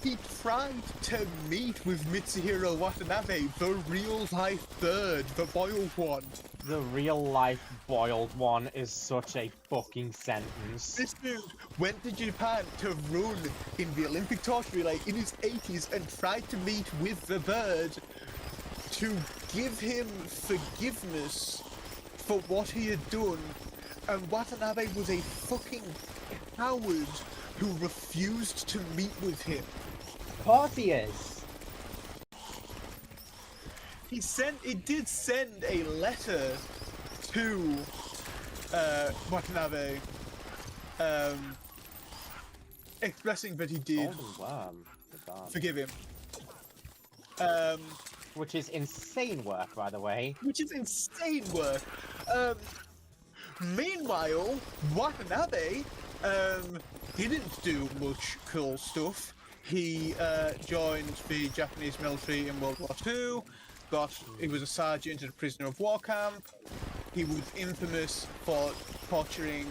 He tried to meet with Mitsuhiro Watanabe, the real-life bird, the boiled one. The real-life boiled one is such a fucking sentence. This dude went to Japan to run in the Olympic torch relay in his 80s and tried to meet with the bird to give him forgiveness for what he had done, and Watanabe was a fucking coward who refused to meet with him. Of course he is. He did send a letter to Watanabe, expressing that he did forgive him. Which is insane work, by the way. Which is insane work. Meanwhile, Watanabe didn't do much cool stuff. He joined the Japanese military in World War II. He was a sergeant at a prisoner of war camp. He was infamous for torturing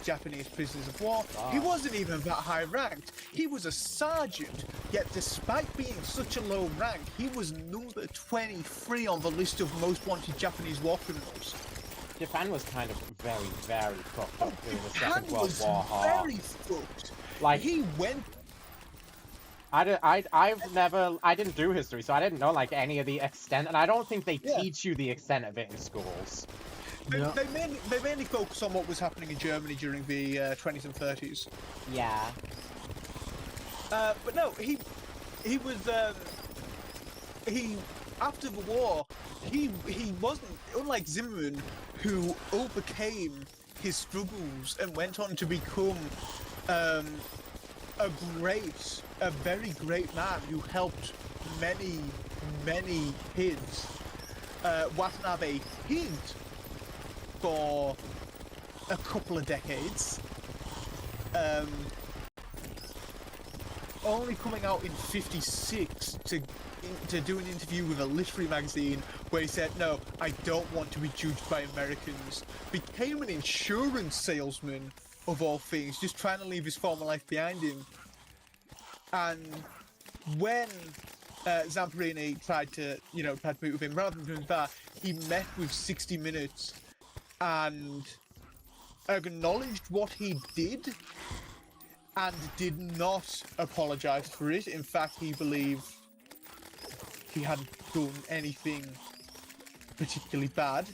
Japanese prisoners of war. He wasn't even that high ranked. He was a sergeant, yet despite being such a low rank, he was number 23 on the list of most wanted Japanese war criminals. Japan was kind of very, very fucked up during the Second World was War. very fucked. Like, he went. I didn't do history, so I didn't know like any of the extent, and I don't think they teach you the extent of it in schools. They mainly focus on what was happening in Germany during the 20s and 30s. Yeah. But no, he was after the war, he wasn't, unlike Zimmerman, who overcame his struggles and went on to become a very great man who helped many kids. Watanabe hid for a couple of decades, only coming out in '56 to do an interview with a literary magazine where he said, "No, I don't want to be judged by Americans." Became an insurance salesman, of all things, just trying to leave his former life behind him. And when Zamperini tried to meet with him, rather than doing that, he met with 60 Minutes and acknowledged what he did and did not apologize for it. In fact, he believed he hadn't done anything particularly bad.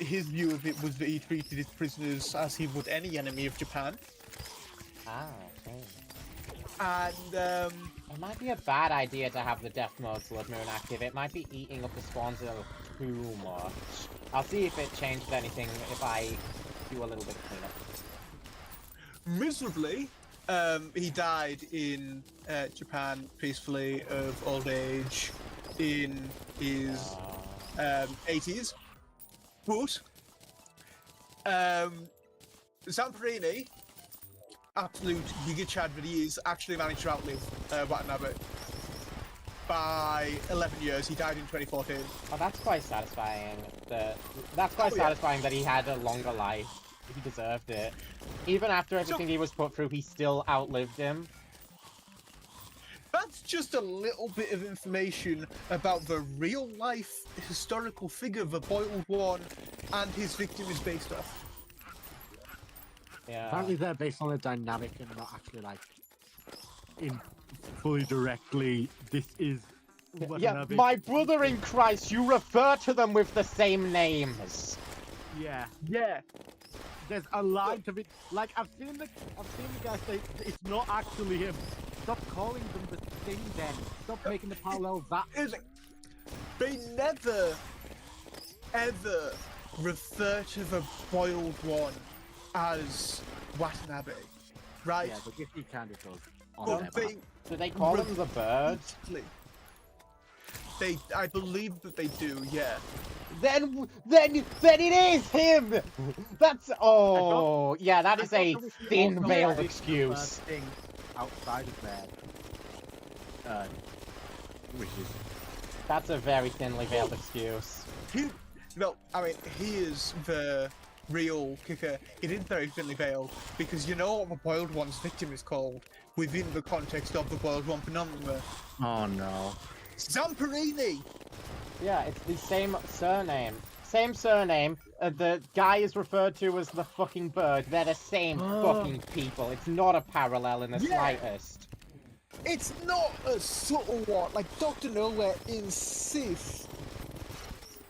His view of it was that he treated his prisoners as he would any enemy of Japan. Ah, okay. And it might be a bad idea to have the Death Mode Blood Moon active. It might be eating up the spawns a little too much. I'll see if it changed anything if I do a little bit of cleanup. Miserably, he died in Japan peacefully of old age in his 80s. But Zamperini, absolute Giga Chad that he is, actually managed to outlive Watanabe by 11 years. He died in 2014. Oh, that's quite satisfying. That's quite satisfying that he had a longer life. He deserved it. Even after everything he was put through, he still outlived him. That's just a little bit of information about the real-life historical figure the Boiled One and his victim is based off. Yeah. Apparently they're based on a dynamic and not actually like in fully directly this is Yeah, my brother in Christ, you refer to them with the same names. Yeah. Yeah. there's a line to it. Like I've seen the guy say it's not actually him. Stop calling them the thing then. Stop making the parallel that. They never, ever refer to the boiled one as Watanabe, right? Yeah, but he kind of does. But they, Do they call him the bird? I believe that they do, yeah. Then it is him! That's, oh, yeah, that is a thin-veiled excuse. Thing outside of their wishes. That's a very thinly veiled excuse. No, I mean, he is the real kicker. It is very thinly veiled, because you know what the Boiled One's victim is called, within the context of the Boiled One phenomenon. Oh no. Zamperini! Yeah, it's the same surname. Same surname. The guy is referred to as the fucking bird. They're the same fucking people. It's not a parallel in the slightest. It's not a subtle one. Like, Dr. Nowhere insists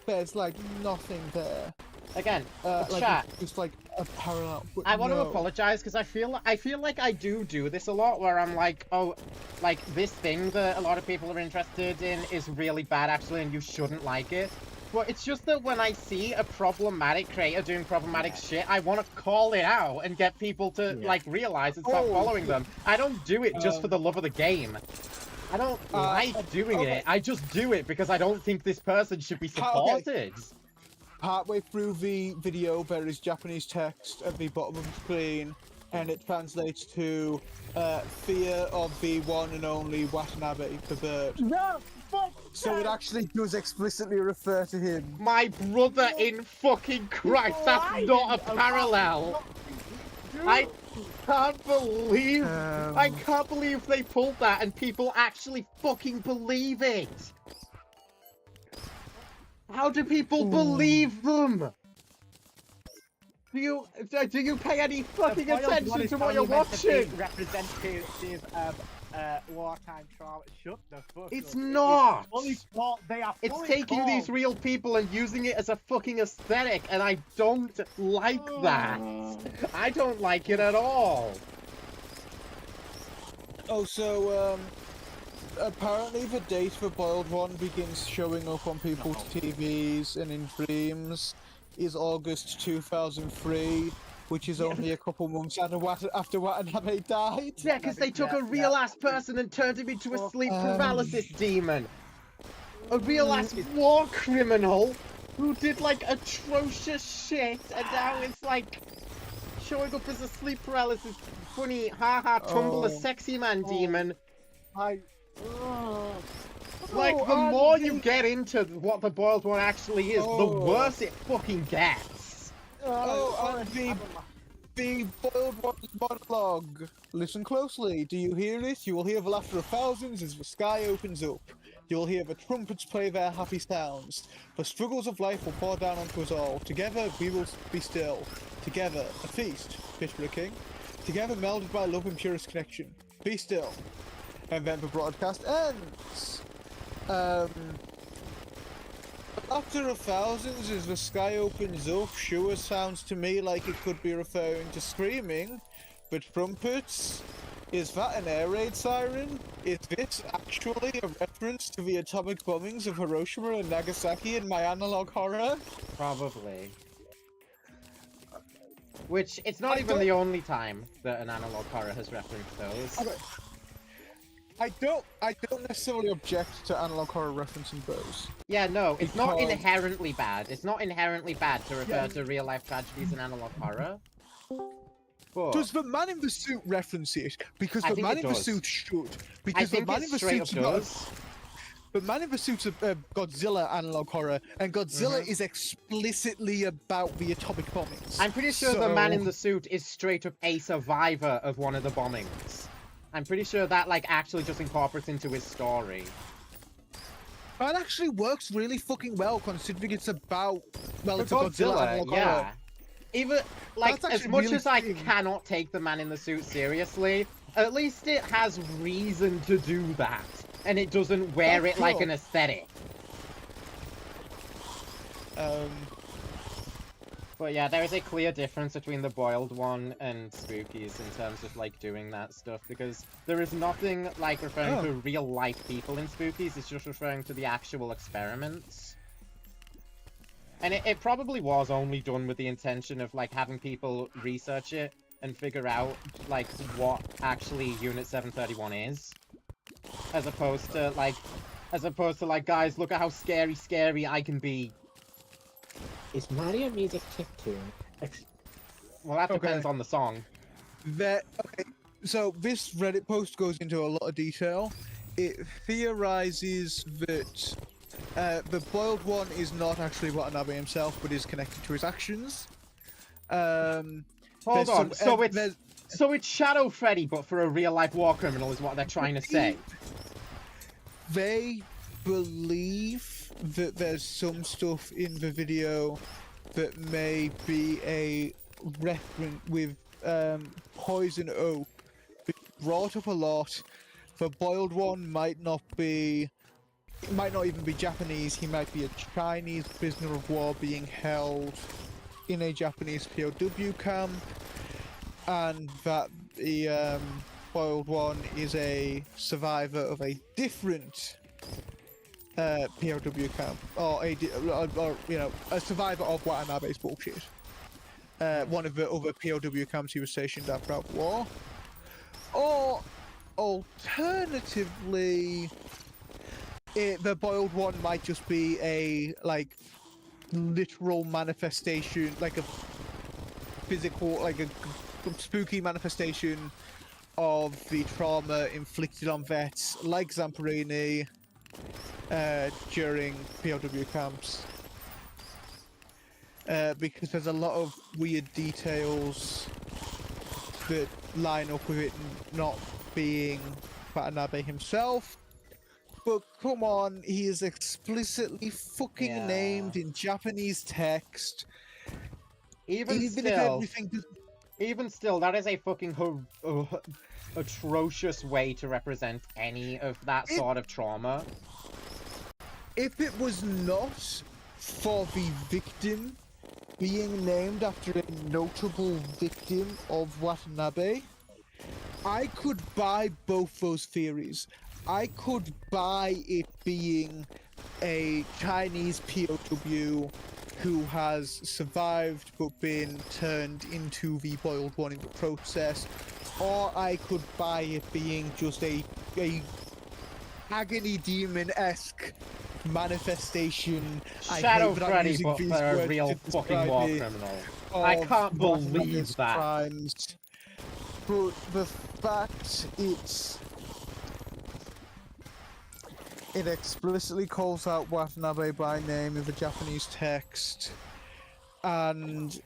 there's, like, nothing there. Again, Like, chat. it's like a parallel. I want to apologize because I feel like I do this a lot, where I'm like, oh, like this thing that a lot of people are interested in is really bad actually, and you shouldn't like it. But it's just that when I see a problematic creator doing problematic shit, I want to call it out and get people to like realize and start following them. I don't do it just for the love of the game. I don't like doing it. I just do it because I don't think this person should be supported. Partway through the video, there is Japanese text at the bottom of the screen, and it translates to fear of the one and only Watanabe, the bird. No, fuck. So it actually does explicitly refer to him. My brother in fucking Christ, that's not a parallel. I can't believe, I can't believe they pulled that and people actually fucking believe it. How do people believe them? Do you pay any fucking attention to what you're watching? Representative of wartime trauma. Shut the fuck It's up. not. They are It's fully taking called. these real people and using it as a fucking aesthetic, and I don't like that. I don't like it at all. Oh, so, apparently the date for Boiled One begins showing up on people's TVs and in dreams is August 2003, which is only a couple months after Watanabe died. Yeah, because they took a real-ass person and turned him into a sleep paralysis demon. A real-ass war criminal who did, like, atrocious shit, and now it's, like, showing up as a sleep paralysis funny, haha, tumble a sexy man demon. Like, the more you get into what the Boiled One actually is, the worse it fucking gets. The Boiled One's monologue. Listen closely. Do you hear it? You will hear the laughter of thousands as the sky opens up. You will hear the trumpets play their happy sounds. The struggles of life will pour down onto us all. Together we will be still. Together, a feast. Pittsburgh King. Together melded by love and purest connection. Be still. And then the broadcast ends. After thousands, as the sky opens up, sure sounds to me like it could be referring to screaming, but trumpets? Is that an air raid siren? Is this actually a reference to the atomic bombings of Hiroshima and Nagasaki in my analog horror? Probably. Which, it's not even the only time that an analog horror has referenced those. I don't necessarily object to analog horror referencing those. Yeah, no, it's not inherently bad. It's not inherently bad to refer to real-life tragedies in analog horror. But Does the man in the suit reference it? Because I the think man it in the does. suit should. I Because the think man it in the straight up suit's not. does. The man in the suit's a Godzilla analog horror, and Godzilla is explicitly about the atomic bombings. I'm pretty sure the man in the suit is straight up a survivor of one of the bombings. I'm pretty sure that, like, actually just incorporates into his story. That actually works really fucking well, considering it's about, well, For it's a Godzilla analog horror. yeah. Even, like, That's as actually much really as I fitting. cannot take the man in the suit seriously, at least it has reason to do that. And it doesn't wear it like an aesthetic. But yeah, there is a clear difference between the boiled one and Spookies in terms of like doing that stuff, because there is nothing like referring to real life people in Spookies, it's just referring to the actual experiments. And it probably was only done with the intention of like having people research it and figure out like what actually Unit 731 is. As opposed to like guys, look at how scary I can be. Is Mario music chiptune? Well, that depends on the song. Okay, so this Reddit post goes into a lot of detail. It theorizes that the boiled one is not actually Watanabe himself, but is connected to his actions. Hold on, so it's Shadow Freddy, but for a real-life war criminal, is what they're trying to say. They believe that there's some stuff in the video that may be a reference with Poison Oak. It's brought up a lot. The boiled one might not even be Japanese. He might be a Chinese prisoner of war being held in a Japanese POW camp, and that the boiled one is a survivor of a different POW camp, or you know, a survivor of Watanabe's bullshit. One of the other POW camps he was stationed at throughout the war, or alternatively, the boiled one might just be a literal manifestation, like a physical, like a spooky manifestation of the trauma inflicted on vets like Zamperini during POW camps. Because there's a lot of weird details that line up with it not being Watanabe himself. But come on, he is explicitly fucking named in Japanese text. Even still, that is a fucking atrocious way to represent any of that sort of trauma. If it was not for the victim being named after a notable victim of Watanabe, I could buy both those theories. I could buy it being a Chinese POW who has survived but been turned into the boiled one in the process, or I could buy it being just a agony demon-esque manifestation. Shadow Freddy, but for a real fucking war criminal. I can't believe that. Crimes. But the fact it explicitly calls out Watanabe by name in the Japanese text, and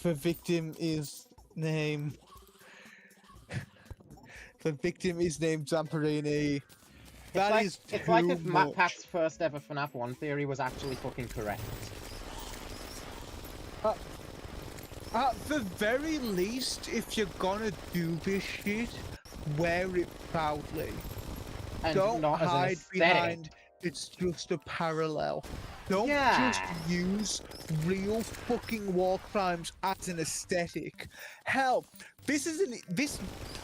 the victim is named Zamperini. It's like if Matt Pack's first ever FNAF 1 theory was actually fucking correct. At the very least, if you're gonna do this shit, wear it proudly. And don't not hide as an aesthetic. behind it's just a parallel. Don't just use real fucking war crimes as an aesthetic. Hell,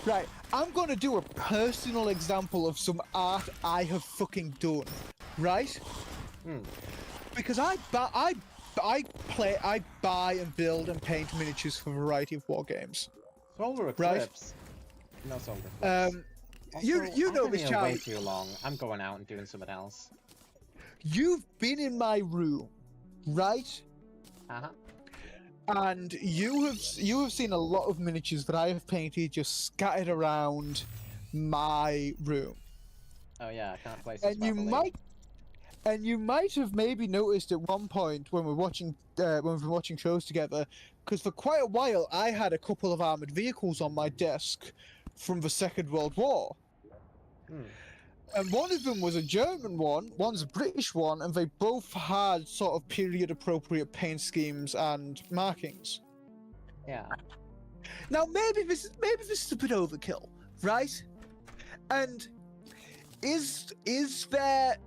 right, I'm gonna do a personal example of some art I have fucking done, right? Because I buy and build and paint miniatures for a variety of war games. Solar Eclipse. Right? No Solar Eclipse. Also, you know this, Charlie. Way too long. I'm going out and doing something else. You've been in my room, right? And you have seen a lot of miniatures that I have painted just scattered around my room. Oh yeah, I can't place this properly. You might have maybe noticed at one point when we've been watching shows together, because for quite a while I had a couple of armored vehicles on my desk from the Second World War. And one of them was a German one, one's a British one, and they both had sort of period-appropriate paint schemes and markings. Yeah. Now maybe this is a bit overkill, right? And is there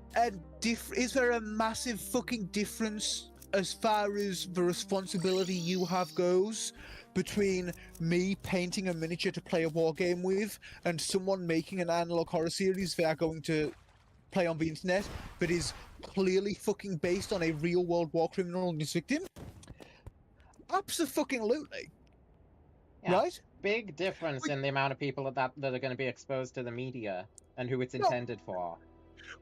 a massive fucking difference as far as the responsibility you have goes, between me painting a miniature to play a war game with and someone making an analog horror series they are going to play on the internet that is clearly fucking based on a real world war criminal and his victim? Absolutely. Yeah. Right? Big difference in the amount of people that are going to be exposed to the media and who it's No. intended for.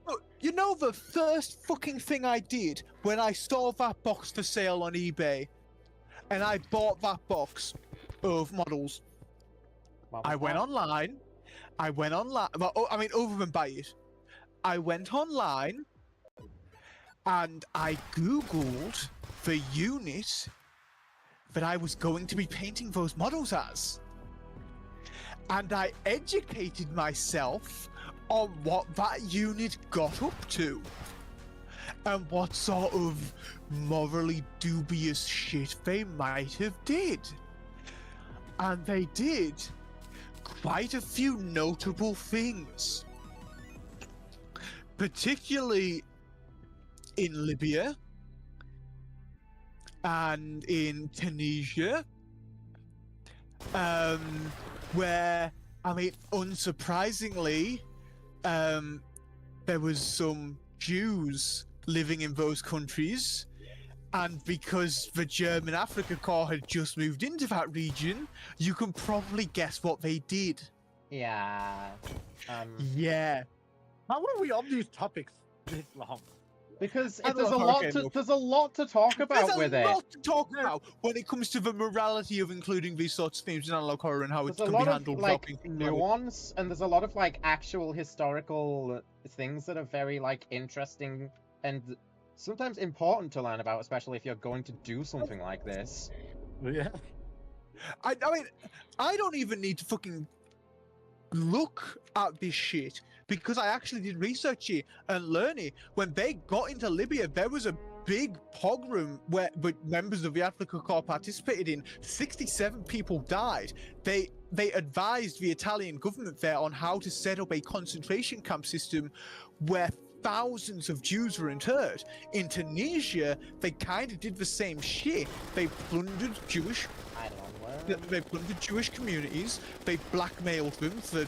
Look, you know the first fucking thing I did when I saw that box for sale on eBay and I bought that box of models? What was I went that? online. Well, I mean, other than buy it, I went online and I Googled the unit that I was going to be painting those models as. And I educated myself on what that unit got up to and what sort of morally dubious shit they might have did. And they did quite a few notable things, particularly in Libya and in Tunisia, where, I mean, unsurprisingly, there was some Jews living in those countries, and because the German Africa Corps had just moved into that region, you can probably guess what they did. Yeah. Yeah. How are we on these topics this long? Because I there's a love lot Hurricane to Wolf. there's a lot to talk There's about a with it. lot to talk about when it comes to the morality of including these sorts of themes in analog horror and how it There's a can be lot of handled without like being problematic. nuance, and there's a lot of like actual historical things that are very like interesting and sometimes important to learn about, especially if you're going to do something like this. Yeah. I mean, I don't even need to fucking look at this shit because I actually did research it and learn it. When they got into Libya, there was a big pogrom where members of the Africa Corps participated in. 67 people died. They advised the Italian government there on how to set up a concentration camp system where thousands of Jews were interred. In Tunisia, they kind of did the same shit. They plundered Jewish They plundered Jewish communities, they blackmailed them for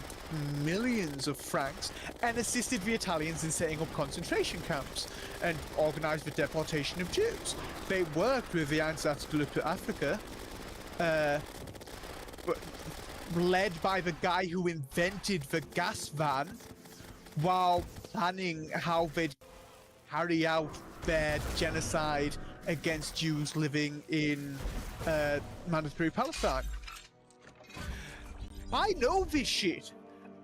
millions of francs, and assisted the Italians in setting up concentration camps, and organised the deportation of Jews. They worked with the Einsatzgruppe Africa, led by the guy who invented the gas van, while planning how they'd carry out their genocide against Jews living in mandatory Palestine. I know this shit,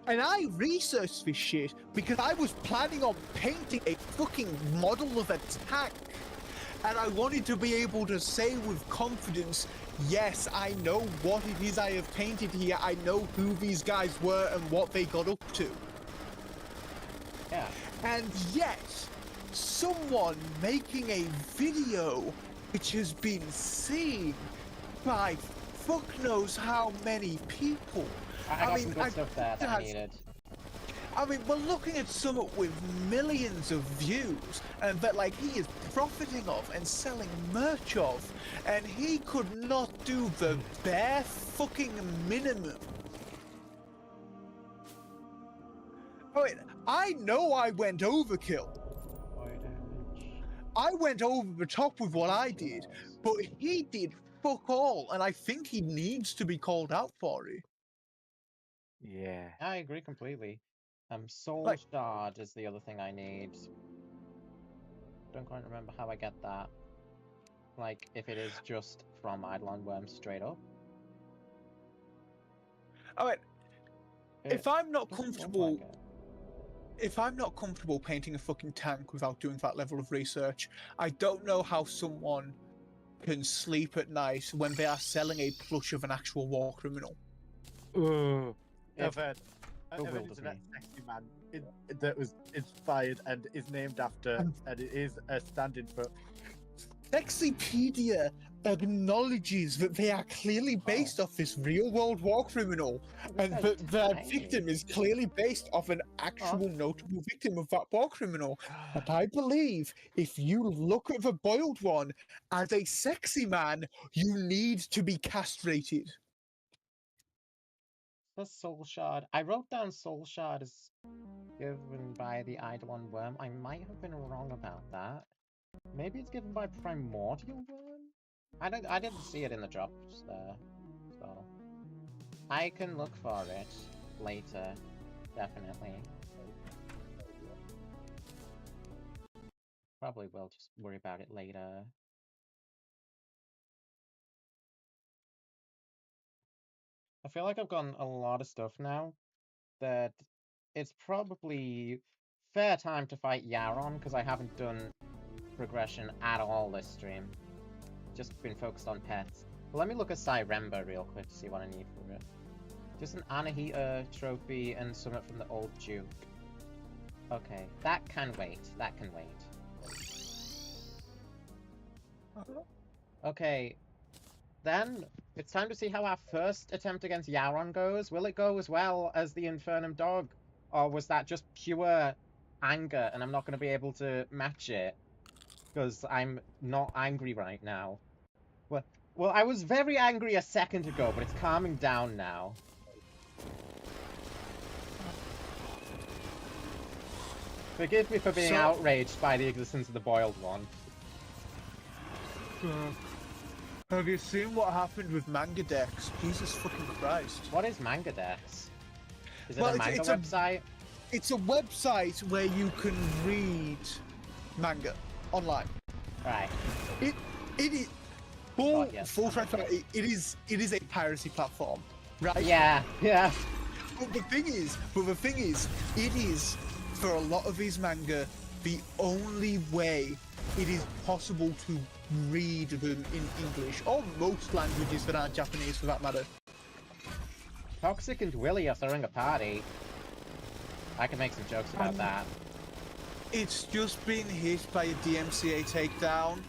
and I researched this shit because I was planning on painting a fucking model of a tank, and I wanted to be able to say with confidence, yes, I know what it is I have painted here, I know who these guys were and what they got up to. Yeah. And yet, someone making a video which has been seen by fuck knows how many people. I got some good stuff there that I needed. I mean, we're looking at something with millions of views, and that like he is profiting of and selling merch of, and he could not do the bare fucking minimum. I mean, I know I went overkill. I went over the top with what I did, but he did fuck all, and I think he needs to be called out for it. Yeah. I agree completely. Soul Like- Shard is the other thing I need. Don't quite remember how I get that. Like, if it is just from Eidolon Worm straight up. I mean, if I'm not Doesn't look comfortable, like it. if I'm not comfortable painting a fucking tank without doing that level of research, I don't know how someone can sleep at night when they are selling a plush of an actual war criminal. Ooh. If- I've heard an bewilders internet me. sexy man that was inspired and is named after, and it is a stand-in for Sexipedia acknowledges that they are clearly based off this real-world war criminal, and said that their tiny. victim is clearly based off an actual notable victim of that war criminal. But I believe if you look at the boiled one as a sexy man, you need to be castrated. The soul shard. I wrote down soul shard is given by the Eidolon worm. I might have been wrong about that. Maybe it's given by primordial worm? I didn't see it in the drops there, so I can look for it later, definitely. Probably will just worry about it later. I feel like I've gotten a lot of stuff now that it's probably fair time to fight Yaron, because I haven't done progression at all this stream. Just been focused on pets. But let me look at Cyremba real quick to see what I need for it. Just an Anahita trophy and something from the old Duke. Okay, that can wait. That can wait. Okay, then it's time to see how our first attempt against Yaron goes. Will it go as well as the Infernum Dog? Or was that just pure anger and I'm not going to be able to match it? Because I'm not angry right now. Well, I was very angry a second ago, but it's calming down now. Forgive me for being outraged by the existence of the boiled one. Have you seen what happened with Manga Dex? Jesus fucking Christ. What is Mangadex? Is it Well, a manga website? It's a website where you can read manga online. Right. It is full transparency. It is a piracy platform, right? Yeah, yeah. But the thing is, it is for a lot of these manga the only way it is possible to read them in English or most languages that aren't Japanese, for that matter. Toxic and Willy are throwing a party. I can make some jokes about that. It's just been hit by a DMCA takedown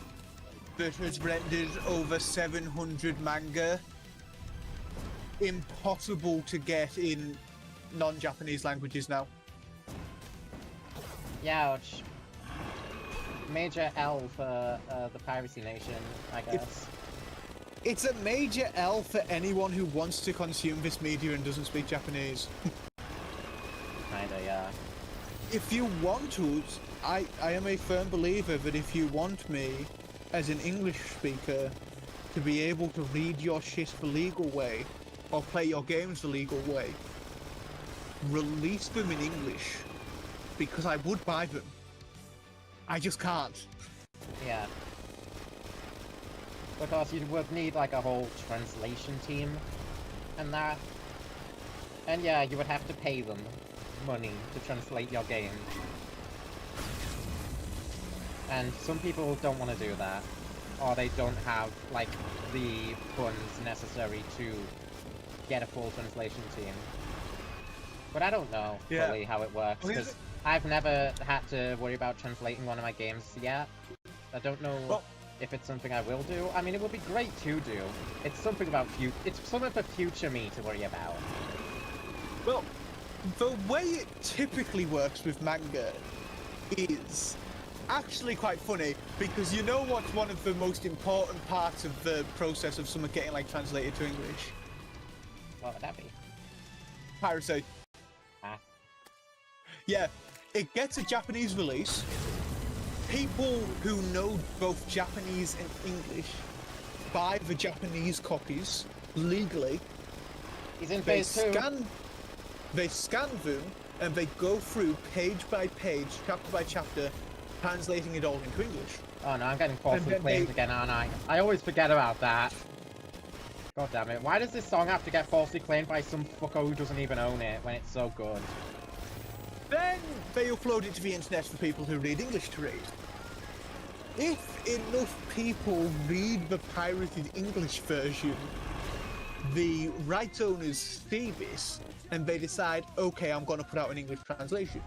that has rendered over 700 manga impossible to get in non-Japanese languages now. Youch. Major L for the Piracy Nation, I guess. It's a major L for anyone who wants to consume this media and doesn't speak Japanese. Kinda, yeah. If you want to, I am a firm believer that if you want me, as an English speaker, to be able to read your shit the legal way, or play your games the legal way, release them in English, because I would buy them. I just can't. Yeah. Because you would need like a whole translation team and that. And yeah, you would have to pay them money to translate your game. And some people don't want to do that. Or they don't have like the funds necessary to get a full translation team. But I don't know fully how it works, because I've never had to worry about translating one of my games yet. I don't know if it's something I will do. I mean, it would be great to do. It's something about it's something for future me to worry about. Well, the way it typically works with manga is actually quite funny, because you know what's one of the most important parts of the process of someone getting like translated to English? What would that be? Piracy. Ah. Yeah, it gets a Japanese release. People who know both Japanese and English buy the Japanese copies legally. He's in phase 2. They scan them and they go through page by page, chapter by chapter, translating it all into English. Oh no, I'm getting falsely claimed again, aren't I? I always forget about that. God damn it. Why does this song have to get falsely claimed by some fucker who doesn't even own it when it's so good? Then they upload it to the internet for people who read English to read. If enough people read the pirated English version, the rights owners see this and they decide, okay, I'm going to put out an English translation.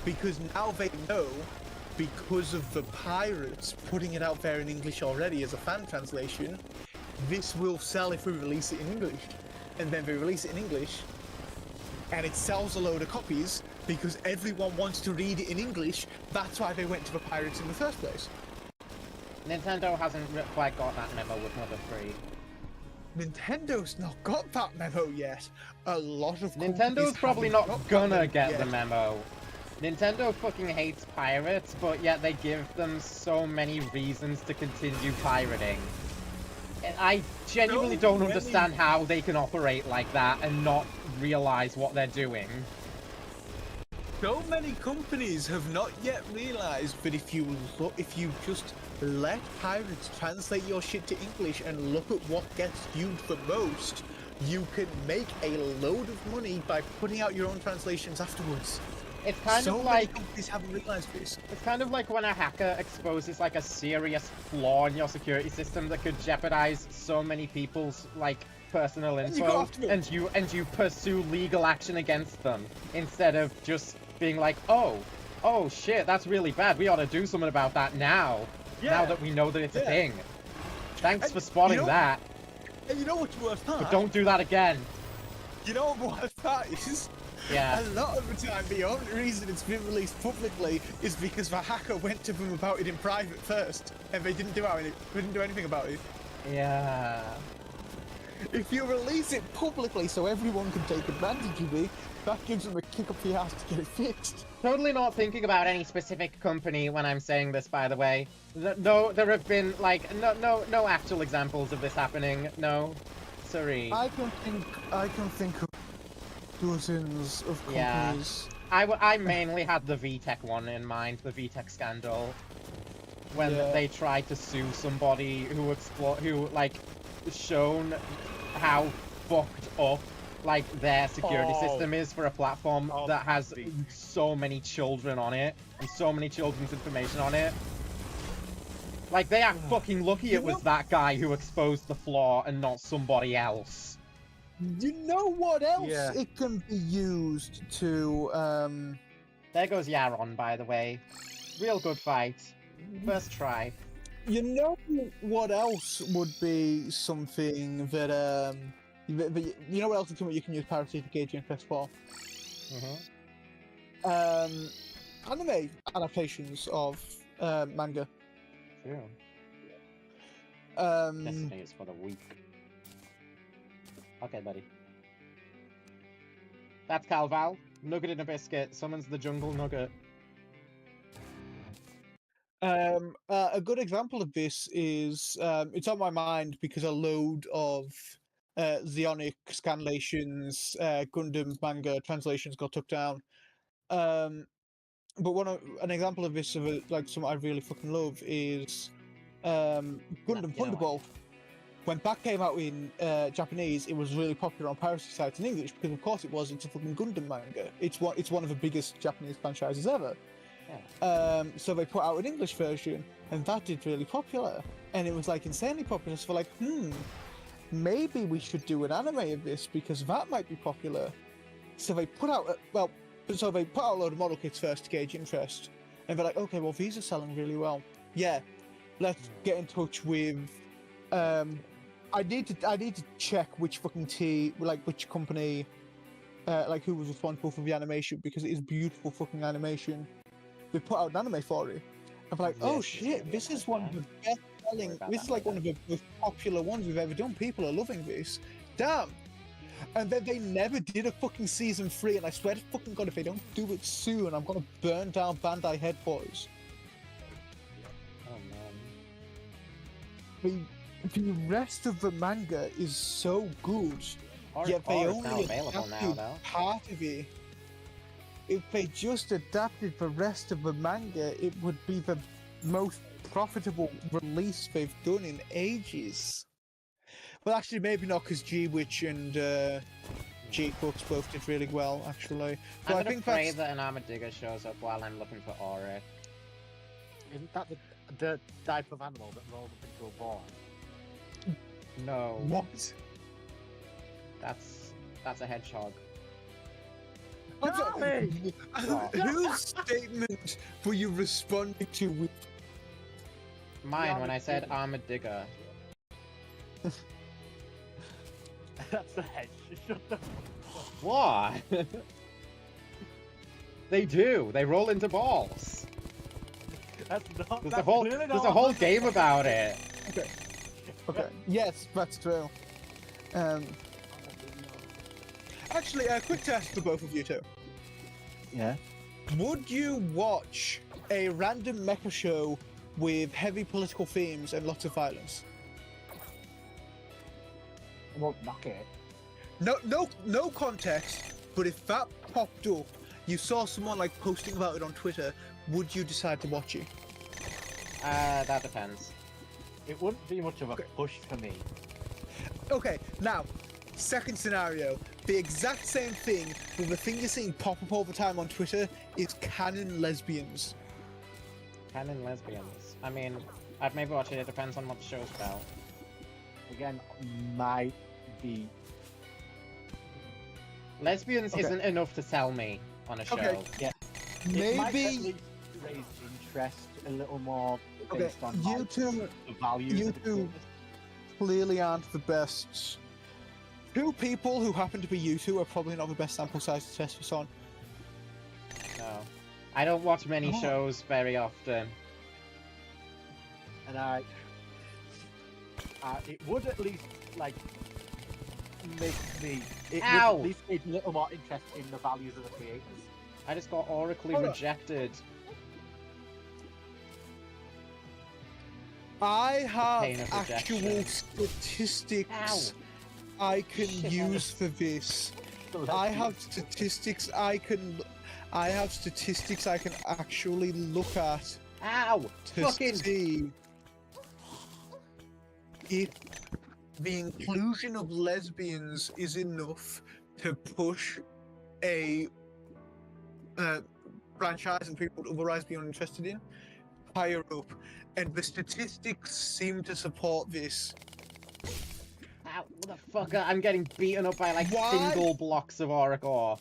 Because now they know because of the pirates putting it out there in English already as a fan translation, this will sell if we release it in English. And then they release it in English, and it sells a load of copies because everyone wants to read it in English. That's why they went to the pirates in the first place. Nintendo hasn't quite got that memo with Mother 3. Nintendo's not got that memo yet. A lot of companies Nintendo's probably not haven't got gonna that get yet. the memo. Nintendo fucking hates pirates, but yet they give them so many reasons to continue pirating. And I genuinely So don't many- understand how they can operate like that and not realize what they're doing. So many companies have not yet realized that if you just let pirates translate your shit to English and look at what gets viewed the most, you can make a load of money by putting out your own translations afterwards. It's kind So of many like companies haven't realized this. it's kind of like when a hacker exposes like a serious flaw in your security system that could jeopardize so many people's like personal And you go info, after them. and you pursue legal action against them instead of just being like, oh shit, that's really bad. We ought to do something about that now. Now that we know that it's a Yeah. thing. Thanks And for spotting you know- that, And you know what's worse part? but don't do that again. You know what worse part is? Yeah. A lot of the time, the only reason it's been released publicly is because the hacker went to them about it in private first, and they didn't do anything about it. Yeah. If you release it publicly so everyone can take advantage of it, that gives them a kick up the ass to get it fixed. Totally not thinking about any specific company when I'm saying this, by the way. No, there have been, like, no actual examples of this happening. No. Sorry. I can think of dozens of Yeah. companies. I mainly had the VTech one in mind, the VTech scandal. When Yeah. they tried to sue somebody who like, shown how fucked up, like, their security Oh. system is for a platform Oh, that has VTech. so many children on it, and so many children's information on it. Like, they are fucking lucky You it was know- that guy who exposed the flaw and not somebody else. You know what else Yeah. it can be used to? There goes Yaron, by the way. Real good fight. First try. You know what else would be something that you know what else you can use piracy to gauge interest for? Anime adaptations of manga. True. Um, Destiny is for the weak. Okay, buddy. That's Calval. Nugget in a biscuit. Summons the jungle nugget. a good example of this is it's on my mind because a load of Xeonic scanlations, Gundam manga translations got took down. But an example of this, like something I really fucking love, is Gundam you know Thunderbolt. When that came out in Japanese, it was really popular on piracy sites in English because, of course, it's a fucking Gundam manga. It's one of the biggest Japanese franchises ever. So they put out an English version, and that did really popular. And it was like insanely popular. So we're like, maybe we should do an anime of this because that might be popular. So they put out a load of model kits first to gauge interest, and they're like, okay, well these are selling really well. Yeah, let's get in touch with. I need to check which fucking which company, who was responsible for the animation because it is beautiful fucking animation. They put out an anime for it. I'm like, oh This is shit, gonna be this a is nice one of one. the best selling. about This that is like one of the most popular ones we've ever done. People are loving this. Damn. And then they never did a fucking season 3, and I swear to fucking god, if they don't do it soon, I'm gonna burn down Bandai headquarters. Oh man. The rest of the manga is so good, yet they Horror is now only available now, adapted though. part of it. If they just adapted the rest of the manga, it would be the most profitable release they've done in ages. Well, actually, maybe not, because G-Witch and G-Books both did really well, actually. So I'm I gonna think pray that's... that an Armadillo shows up while I'm looking for Auric. Isn't that the type of animal that rolls up into a ball? No, What? that's a hedgehog. I'm sorry. What? Whose statement were you responding to? Mine when I said armored digger. That's the hedge. Shut the. What? They do. They roll into balls. That's not. There's that's a whole clearly there's not a whole what- game about it. Okay. Yes, that's true. Actually, a quick test for both of you two. Yeah. Would you watch a random mecha show with heavy political themes and lots of violence? I won't knock it. No context. But if that popped up, you saw someone like posting about it on Twitter, would you decide to watch it? That depends. It wouldn't be much of a push for me. Okay, now, second scenario. The exact same thing, but the thing you're seeing pop up all the time on Twitter is canon lesbians. Canon lesbians. I mean, I'd maybe watch it. It depends on what the show's about. Again, might be. Lesbians Okay. isn't enough to sell me on a show. Okay. Yeah. It might at Maybe least raise interest a little more Okay, based on you like, two the values you of the two- creators. clearly aren't the best. Two people who happen to be you two are probably not the best sample size to test this on. No. I don't watch many Oh. shows very often. And it would at least like make me. It Ow! would at least make a little more interest in the values of the creators. I just got oracly Hold on. rejected. I pain have of actual rejection. statistics Ow. I can Shit. use for this. I have statistics I can actually look at Ow! to Fucking see if the inclusion of lesbians is enough to push a franchise and people would otherwise be uninterested in higher up, and the statistics seem to support this. Ow, motherfucker, I'm getting beaten up by like Why? single blocks of Oracle.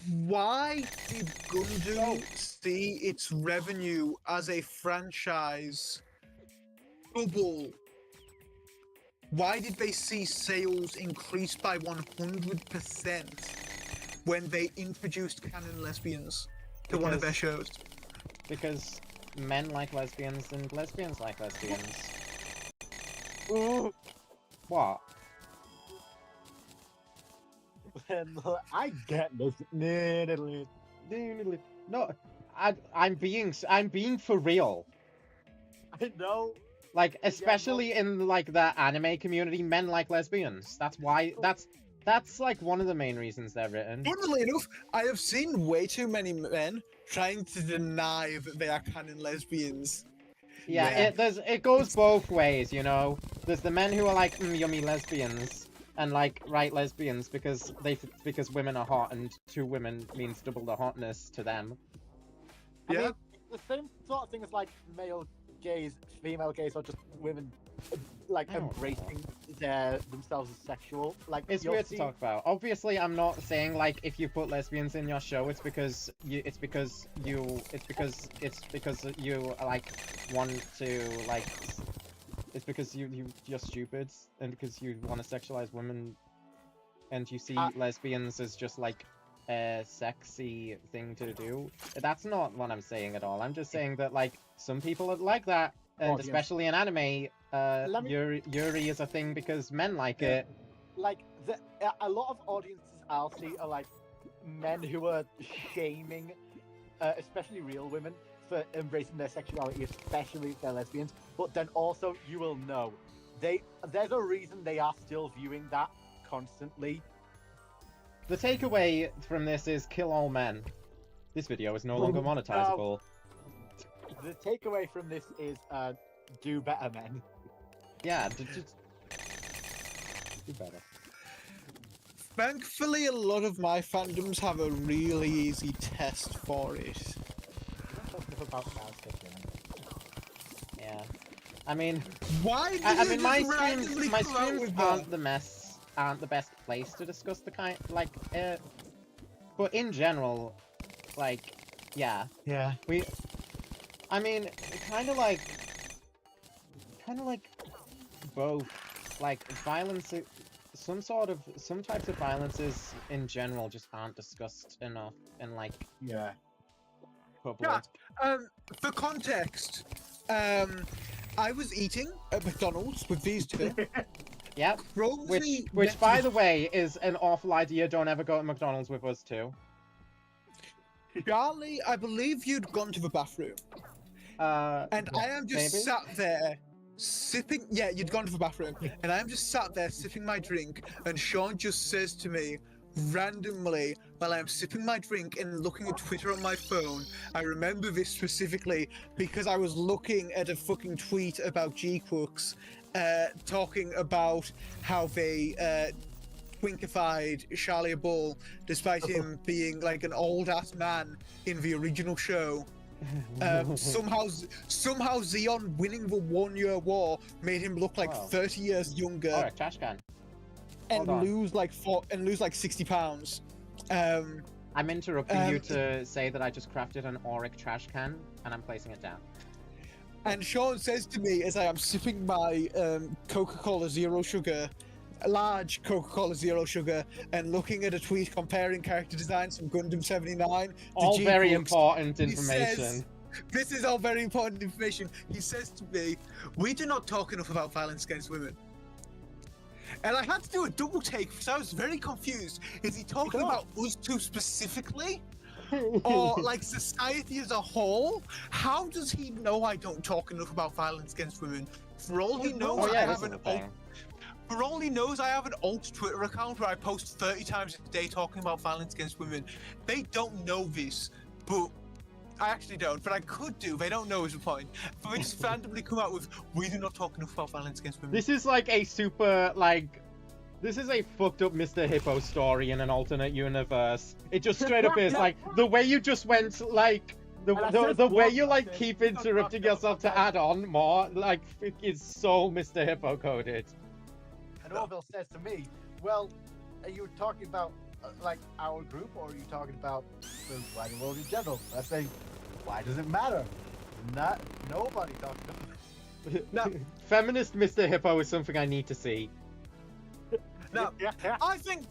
Why did Gundam see its revenue as a franchise double? Why did they see sales increase by 100% when they introduced canon lesbians to one of their shows? Because men like lesbians and lesbians like lesbians. Ooh, What? then I get this. No, I'm being for real. I know. Like, especially in like the anime community, men like lesbians. That's why. That's like one of the main reasons they're written. Funnily enough, I have seen way too many men trying to deny that they are canon lesbians. Yeah, Yeah. it goes both ways, you know. There's the men who are like yummy lesbians and like right lesbians because women are hot and two women means double the hotness to them. I Yeah. mean, the same sort of thing as like male gays, female gays, or just women like I don't embracing themselves as sexual. Like It's you'll weird see- to talk about. Obviously, I'm not saying like if you put lesbians in your show, it's because you like want to like it's because you're stupid and because you want to sexualize women and you see lesbians as just like a sexy thing to do. That's not what I'm saying at all. I'm just saying that like some people are like that, and Audience. especially in anime, Let me- Yuri is a thing because men like it. like a lot of audiences I'll see are like men who are shaming, especially real women, for embracing their sexuality, especially if they're lesbians. But then also you will know there's a reason they are still viewing that constantly. The takeaway from this is kill all men. This video is no longer monetizable. The takeaway from this is do better, men. Yeah, just do better. Thankfully, a lot of my fandoms have a really easy test for it. About now, Yeah. I mean, Why did I you mean, just my randomly streams come out with that? aren't the mess. aren't the best place to discuss the kind, like, but in general, like, yeah, Yeah. I mean, kind of like both, like, violence, some types of violences in general just aren't discussed enough in, like, Yeah. public. Yeah. For context, I was eating at McDonald's with these two. Yep. Rosie Which, went by to the way, is an awful idea. Don't ever go to McDonald's with us too. Charlie, I believe you'd gone to the bathroom. And I am just maybe? sat there sipping. Yeah, you'd gone to the bathroom, and I am just sat there sipping my drink. And Sean just says to me randomly while I'm sipping my drink and looking at Twitter on my phone. I remember this specifically because I was looking at a fucking tweet about G-Crooks, talking about how they twinkified Charlie Bull despite him being like an old ass man in the original show. Somehow Xeon winning the 1 year war made him look like Wow. 30 years younger Oh, a trash can. and hold on. lose like 60 pounds. I'm interrupting you to say that I just crafted an auric trash can, and I'm placing it down. And Sean says to me as I am sipping my Coca-Cola Zero Sugar, a large Coca-Cola Zero Sugar, and looking at a tweet comparing character designs from Gundam 79 to All very G-Crooks, important he information. says- This is all very important information. He says to me, "We do not talk enough about violence against women." And I had to do a double take because I was very confused. Is he talking about us two specifically? Or like society as a whole? How does he know I don't talk enough about violence against women? For all he knows, Oh I yeah, have this is an the thing. for all he knows, I have an alt Twitter account where I post 30 times a day talking about violence against women. They don't know this, but I actually don't. But I could do. They don't know is the point. But they just randomly come out with, "We do not talk enough about violence against women." This is like a super, like, this is a fucked up Mr. Hippo story in an alternate universe. It just straight up is, like, the way you just went, like, the way you, like, keep interrupting yourself to add on more, like, it is so Mr. Hippo coded. And Orville says to me, "Well, are you talking about like our group, or are you talking about the writing world in general?" I say, "Why does it matter? Nobody talking about." No. Feminist Mr. Hippo is something I need to see. Now, I think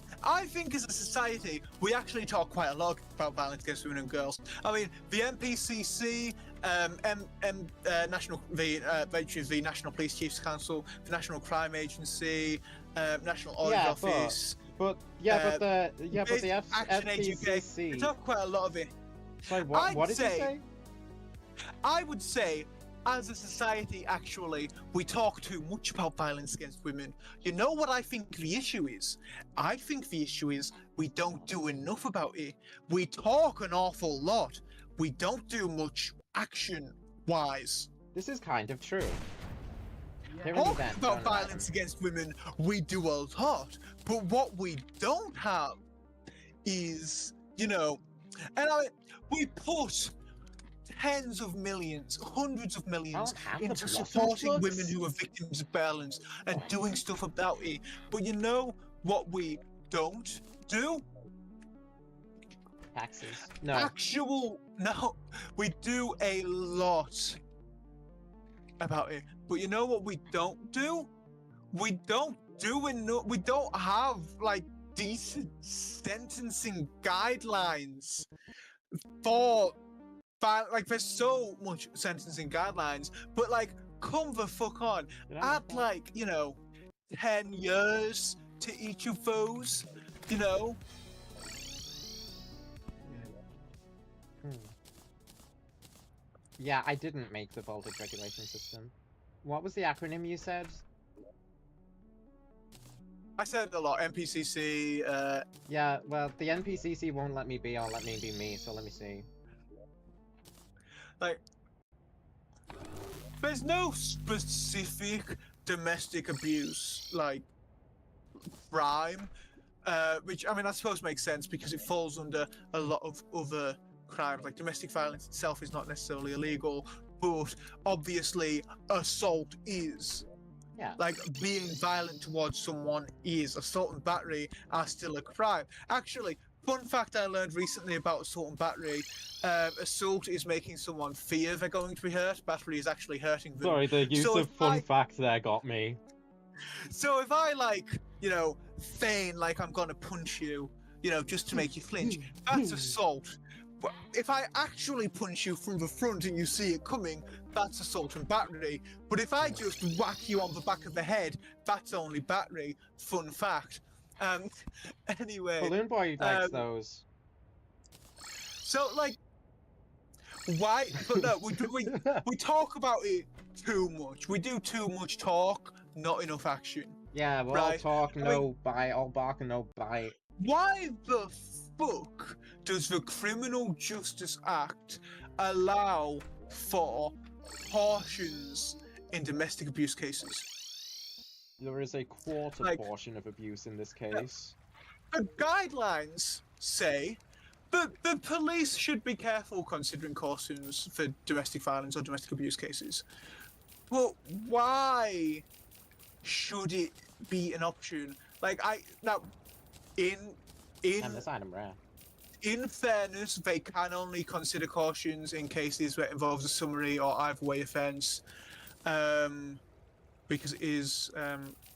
as a society, we actually talk quite a lot about violence against women and girls. I mean, the NPCC, the National Police Chiefs Council, the National Crime Agency, National Audit Yeah, Office, but the Action Age UK. We FCC. talk quite a lot of it. Sorry, I'd what did you say- say? I would say, as a society, actually, we talk too much about violence against women. You know what I think the issue is? I think the issue is we don't do enough about it. We talk an awful lot. We don't do much action-wise. This is kind of true. Here Talk is that, about John violence against women, we do a lot. But what we don't have is, and we put tens of millions, hundreds of millions have the into blossom supporting slugs. women who are victims of violence and doing stuff about it. But you know what we don't do? Taxes. No. No, we do a lot about it. But you know what we don't do? We don't do enough. We don't have like decent sentencing guidelines for like there's so much sentencing guidelines, but like come the fuck on. Add like 10 years to each of those, Yeah, I didn't make the voltage regulation system. What was the acronym you said? I said a lot. NPCC. Yeah, well, the NPCC won't let me be or let me be me, so let me see. Like, there's no specific domestic abuse like crime, which I mean I suppose makes sense because it falls under a lot of other crimes. Like domestic violence itself is not necessarily illegal, but obviously assault is. Yeah. like being violent towards someone is assault and battery are still a crime. Actually, fun fact I learned recently about assault and battery: assault is making someone fear they're going to be hurt. Battery is actually hurting them. Sorry, the use So of fun fact there got me. So if I feign like I'm gonna punch you, just to make you flinch, that's assault. But if I actually punch you from the front and you see it coming, that's assault and battery. But if I just whack you on the back of the head, that's only battery. Fun fact. Anyway. Balloon Boy likes those. So why? But no, we talk about it too much. We do too much talk, not enough action. Yeah, we'll all talk, no bite. All bark and no bite. Why the fuck does the Criminal Justice Act allow for cautions in domestic abuse cases? There is a quarter portion of abuse in this case. The guidelines say that the police should be careful considering cautions for domestic violence or domestic abuse cases. But why should it be an option? And this item rare. In fairness, they can only consider cautions in cases where it involves a summary or either way offence, because it is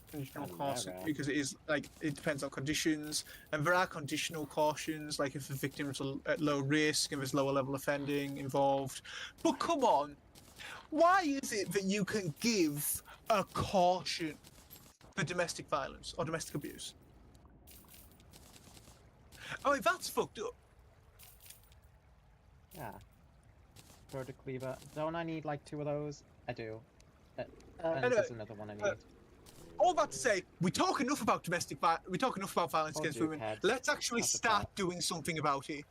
conditional caution. Because it is it depends on conditions, and there are conditional cautions, like if the victim's at low risk and there's lower level offending involved. But come on, why is it that you can give a caution for domestic violence or domestic abuse? I mean, that's fucked up. Yeah. Product cleaver. Don't I need like 2 of those? I do. And there's another one I need. All that to say, we talk enough about we talk enough about violence against women. Let's actually start doing something about it.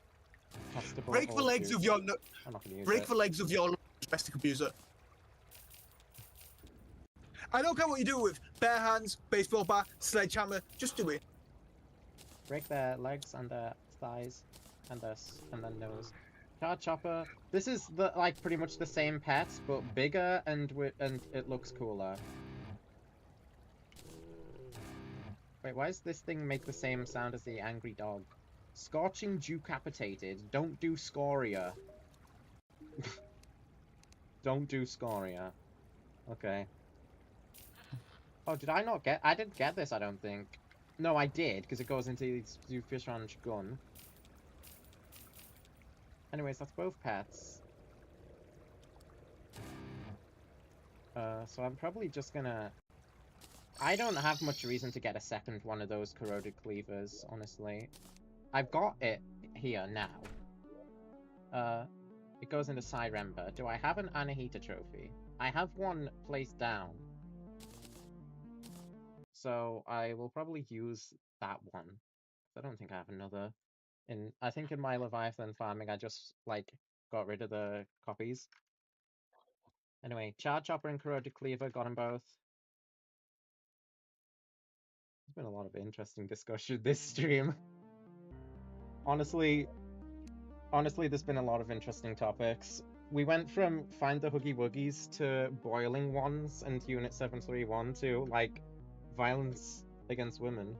Break the legs of your domestic abuser. I don't care what you do with bare hands, baseball bat, sledgehammer. Just do it. Break their legs and their thighs and their nose. Card chopper. This is pretty much the same pet, but bigger and it looks cooler. Wait, why does this thing make the same sound as the angry dog? Scorching decapitated. Don't do scoria. Don't do scoria. Okay. Oh, did I not get? I didn't get this, I don't think. No, I did, because it goes into the fish ranch gun. Anyways, that's both pets. So I'm probably just gonna... I don't have much reason to get a second one of those corroded cleavers, honestly. I've got it here now. It goes into Siremba. Do I have an Anahita trophy? I have one placed down. So I will probably use that one. I don't think I have another. I think in my Leviathan farming, I just, got rid of the copies. Anyway, Charge Chopper and Corroded Cleaver, got them both. There's been a lot of interesting discussion this stream. Honestly, there's been a lot of interesting topics. We went from Find the Huggy Wuggies to Boiling Ones and Unit 731 to, violence against women.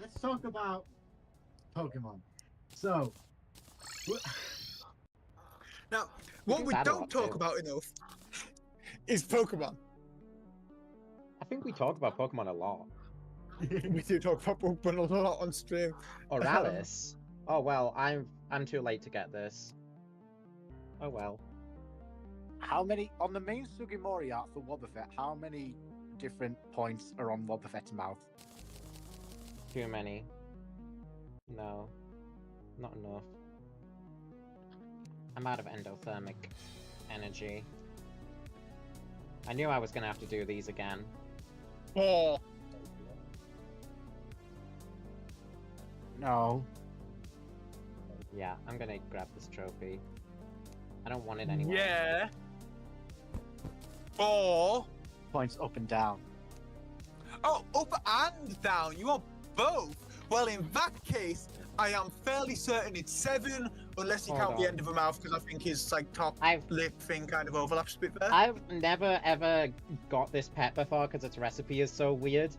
Let's talk about Pokemon. So, now, what we don't talk about enough is Pokemon. I think we talk about Pokemon a lot. We do talk about Pokemon a lot on stream. Or Alice. Oh well, I'm too late to get this. Oh well. how many on the main Sugimori art for Wobbuffet? How many different points are on Wobbuffet's mouth? Too many. No, not enough. I'm out of endothermic energy. I knew I was gonna have to do these again. Oh. No. Yeah, I'm gonna grab this trophy. I don't want it anymore. Yeah. 4 Points up and down. Oh, up and down. You want both? Well, in that case, I am fairly certain it's 7, unless you Hold count the on. end of a mouth, because I think his like top I've lip thing kind of overlaps a bit there. I've never ever got this pet before because its recipe is so weird.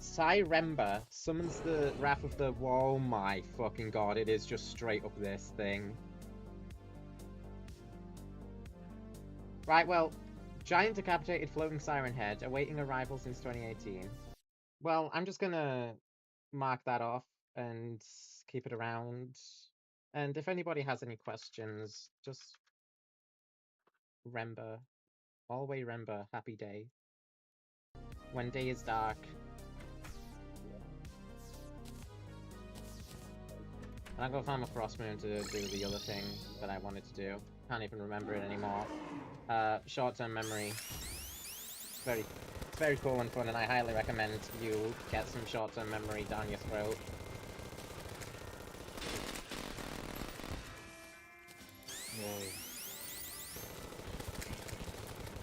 Cyremba summons the Wrath of the... Whoa my fucking god, it is just straight up this thing. Right, well, giant decapitated floating siren head, awaiting arrival since 2018. Well, I'm just gonna mark that off and keep it around. And if anybody has any questions, just remember, always remember, happy day. When day is dark. And I'll go find my Frost Moon to do the other thing that I wanted to do. Can't even remember it anymore. Short-term memory. It's very cool and fun, and I highly recommend you get some short-term memory down your throat.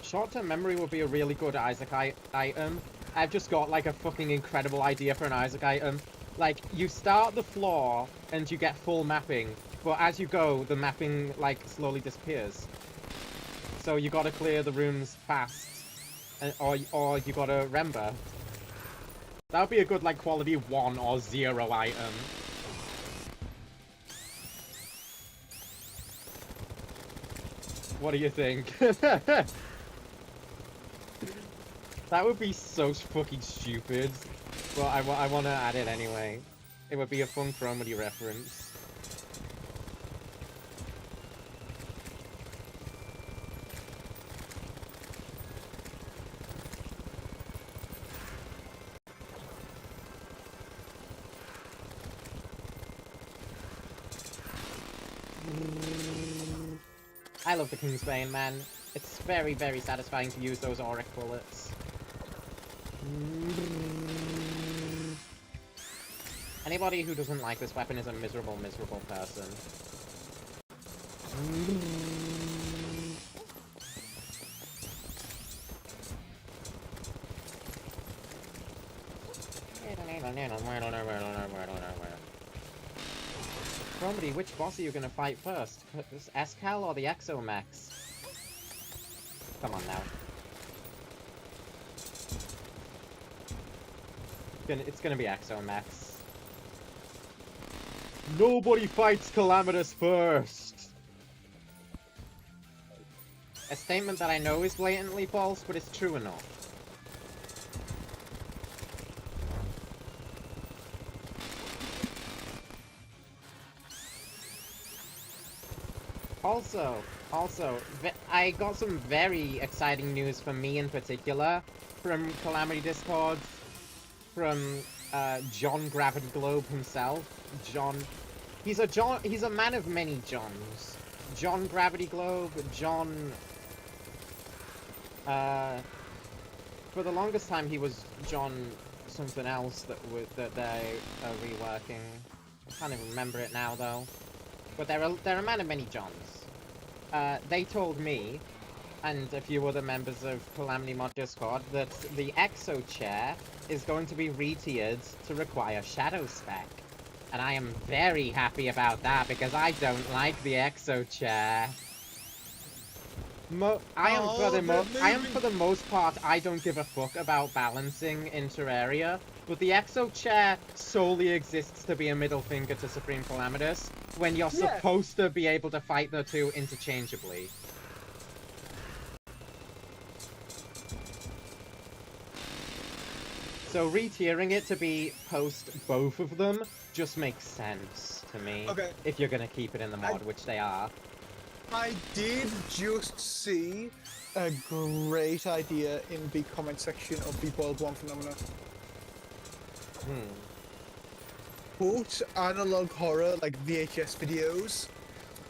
Short-term memory would be a really good Isaac item. I've just got like a fucking incredible idea for an Isaac item. Like, you start the floor and you get full mapping, but as you go, the mapping like slowly disappears. So you gotta clear the rooms fast, or you gotta remember. That would be a good like quality 1 or 0 item. What do you think? That would be so fucking stupid, but I want to add it anyway. It would be a fun Chromedy reference. I love the Kingsbane, man. It's very, very satisfying to use those auric bullets. Anybody who doesn't like this weapon is a miserable, miserable person. Chromedy, which boss are you gonna fight first? Escal or the Exomax? Come on now. It's gonna be Exomax. Nobody fights Calamitous first! A statement that I know is blatantly false, but it's true enough. Also, I got some very exciting news for me in particular from Calamity Discord, from John Gravity Globe himself. He's a man of many Johns. John Gravity Globe, John. For the longest time he was John something else that they are reworking. I can't even remember it now though. But they're a man of many Johns. They told me, and a few other members of Calamity Mod Discord, that the Exo Chair is going to be re-tiered to require Shadow Spec. And I am very happy about that, because I don't like the Exo Chair. I am for the most part, I don't give a fuck about balancing in Terraria, but the Exo Chair solely exists to be a middle finger to Supreme Calamitous, when you're supposed to be able to fight the two interchangeably. So re-tiering it to be post both of them just makes sense to me. Okay. If you're gonna keep it in the mod, which they are. I did just see a great idea in the comment section of the Boiled One Phenomena. Put analog horror, like VHS videos,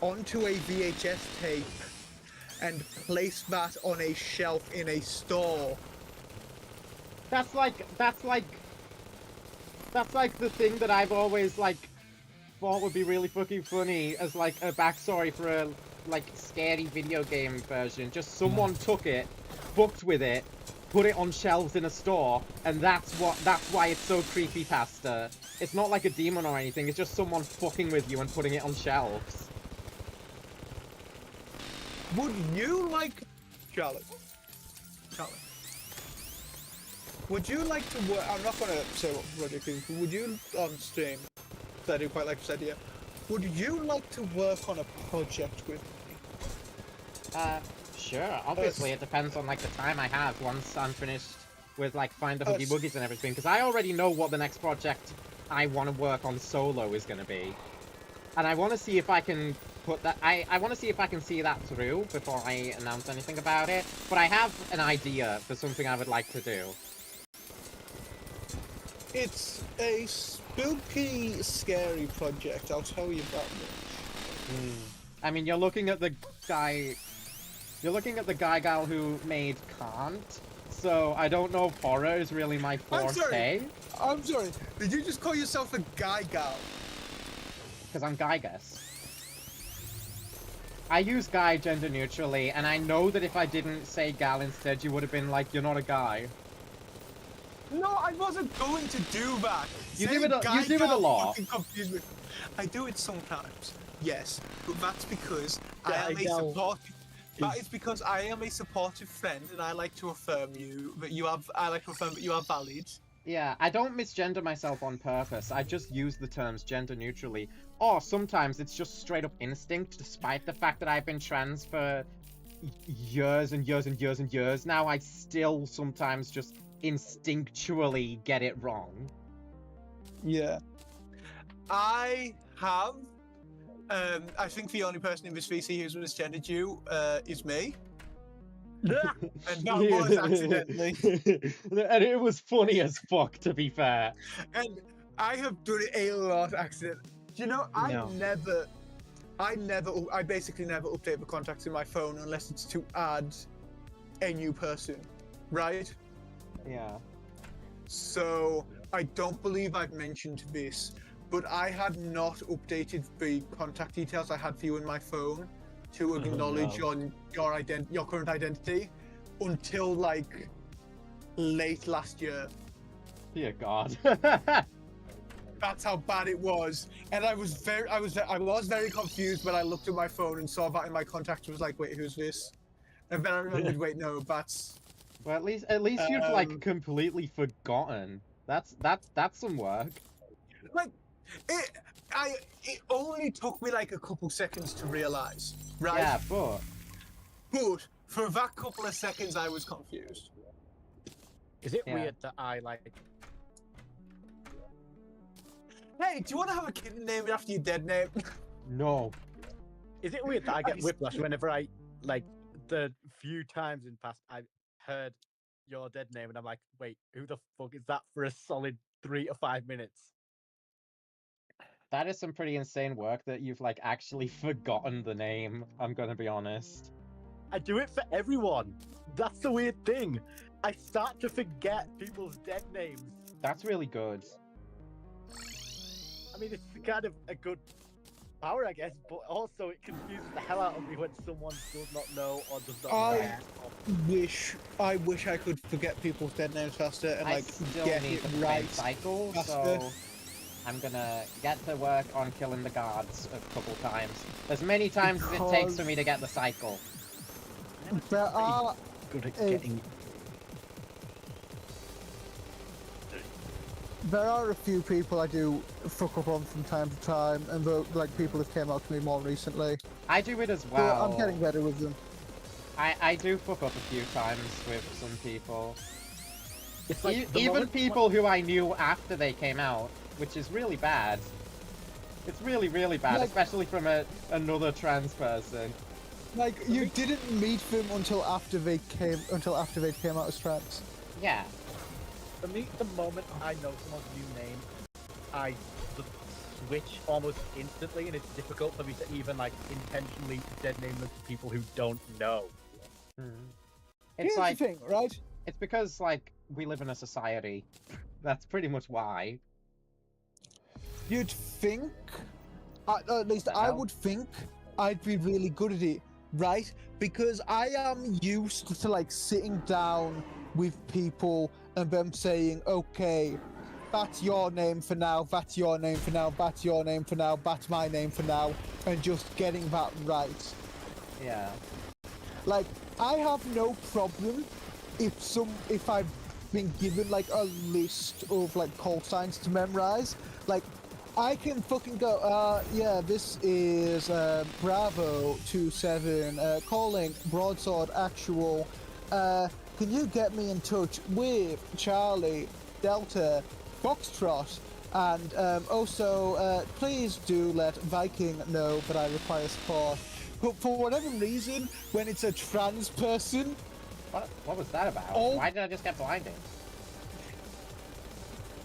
onto a VHS tape and place that on a shelf in a store. That's like the thing that I've always thought would be really fucking funny as like a backstory for a scary video game version. Just someone took it, fucked with it, put it on shelves in a store, and that's why it's so creepypasta. It's not like a demon or anything, it's just someone fucking with you and putting it on shelves. Would you like, Charlotte? Would you like to work? I'm not gonna say what project it is, but would you on stream? Because I do quite like this idea. Would you like to work on a project with me? Sure. Obviously, it depends on like the time I have once I'm finished with like Find the Huggy Boogies and everything, because I already know what the next project I want to work on solo is gonna be, and I want to see if I can put that. I want to see if I can see that through before I announce anything about it. But I have an idea for something I would like to do. It's a spooky, scary project. I'll tell you that much. I mean, you're looking at the guy. You're looking at the guy gal who made Can't. So I don't know if horror is really my forte. I'm sorry. Did you just call yourself a guy gal? Because I'm Gygus. I use guy gender neutrally, and I know that if I didn't say gal instead, you would have been like, you're not a guy. No, I wasn't going to do that. You do it a lot. Confuse me. I do it sometimes. Yes, but that's because That is because I am a supportive friend, and I like to affirm you that you have. I like to affirm that you are valid. Yeah, I don't misgender myself on purpose. I just use the terms gender neutrally. Or sometimes it's just straight up instinct, despite the fact that I've been trans for years and years and years and years now. I still sometimes just instinctually get it wrong. Yeah. I have. I think the only person in this VC who's misgendered you is me. And that was accidentally. And it was funny as fuck, to be fair. And I have done it a lot accidentally. Do you know, I basically never update the contacts in my phone unless it's to add a new person, right? Yeah. So I don't believe I've mentioned this, but I had not updated the contact details I had for you in my phone to acknowledge your current identity until like late last year. Dear God. That's how bad it was, and I was very confused when I looked at my phone and saw that in my contacts. Was like, wait, who's this? And then I remembered, wait, no, that's. Well, at least you've like completely forgotten. That's some work. Like, it only took me like a couple seconds to realize, right? Yeah, but for that couple of seconds, I was confused. Is it weird that I like? Hey, do you want to have a kitten named after your dead name? no. Is it weird that I get whiplash whenever I like the few times in past I've heard your dead name and I'm like, wait, who the fuck is that for a solid 3 to 5 minutes? That is some pretty insane work that you've like actually forgotten the name, I'm gonna be honest. I do it for everyone. That's the weird thing. I start to forget people's dead names. That's really good. I mean, it's kind of a good power, I guess, but also it confuses the hell out of me when someone does not know or does not know. I wish I could forget people's dead names faster and I still get need it the right cycle, faster. so I'm gonna get to work on killing the guards a couple times. As many times as it takes for me to get the cycle. There are Good at getting. There are a few people I do fuck up on from time to time, and like people have came out to me more recently. I do it as But well. I'm getting better with them. I do fuck up a few times with some people. It's like the Even moment people who I knew after they came out, which is really bad. It's really, really bad, Like- especially from another trans person. Like you didn't meet them until after they came out as trans. Yeah. For me, the moment I know someone's new name, I just switch almost instantly, and it's difficult for me to even like intentionally dead name them to people who don't know. It's Here's like the thing, right? it's because like we live in a society. That's pretty much why. You'd think, at least I hell? would think, I'd be really good at it, right? Because I am used to like sitting down with people and them saying, okay, that's your name for now, that's your name for now, that's your name for now, that's my name for now, and just getting that right. Yeah. Like, I have no problem if I've been given like a list of like call signs to memorize. Like, I can fucking go, yeah, this is Bravo 27 calling Broadsword Actual. Can you get me in touch with Charlie Delta Foxtrot? And also, please do let Viking know that I require support. But for whatever reason, when it's a trans person, What was that about? Oh. Why did I just get blinded?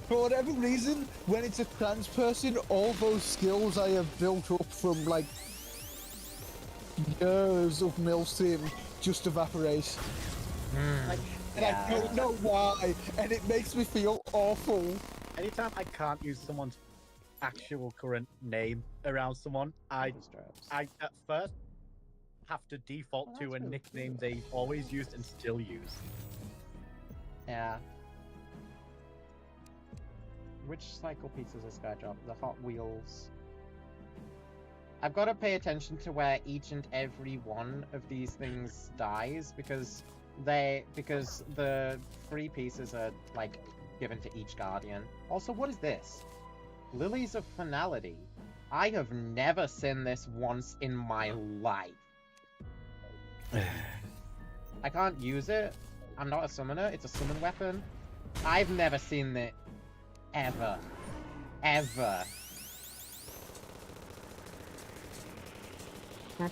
for whatever reason, when it's a trans person, all those skills I have built up from like years of milsim just evaporate. Like, and I don't know why, and it makes me feel awful. Anytime I can't use someone's actual current name around someone, I at first have to default Well, to a that's really nickname cute. they've always used and still use. Yeah. Which cycle pieces is Sky Drop? The Hot Wheels. I've got to pay attention to where each and every one of these things dies because the free pieces are like given to each guardian. Also, what is this? Lilies of Finality. I have never seen this once in my life. I can't use it. I'm not a summoner. It's a summon weapon. I've never seen it ever. Ever. I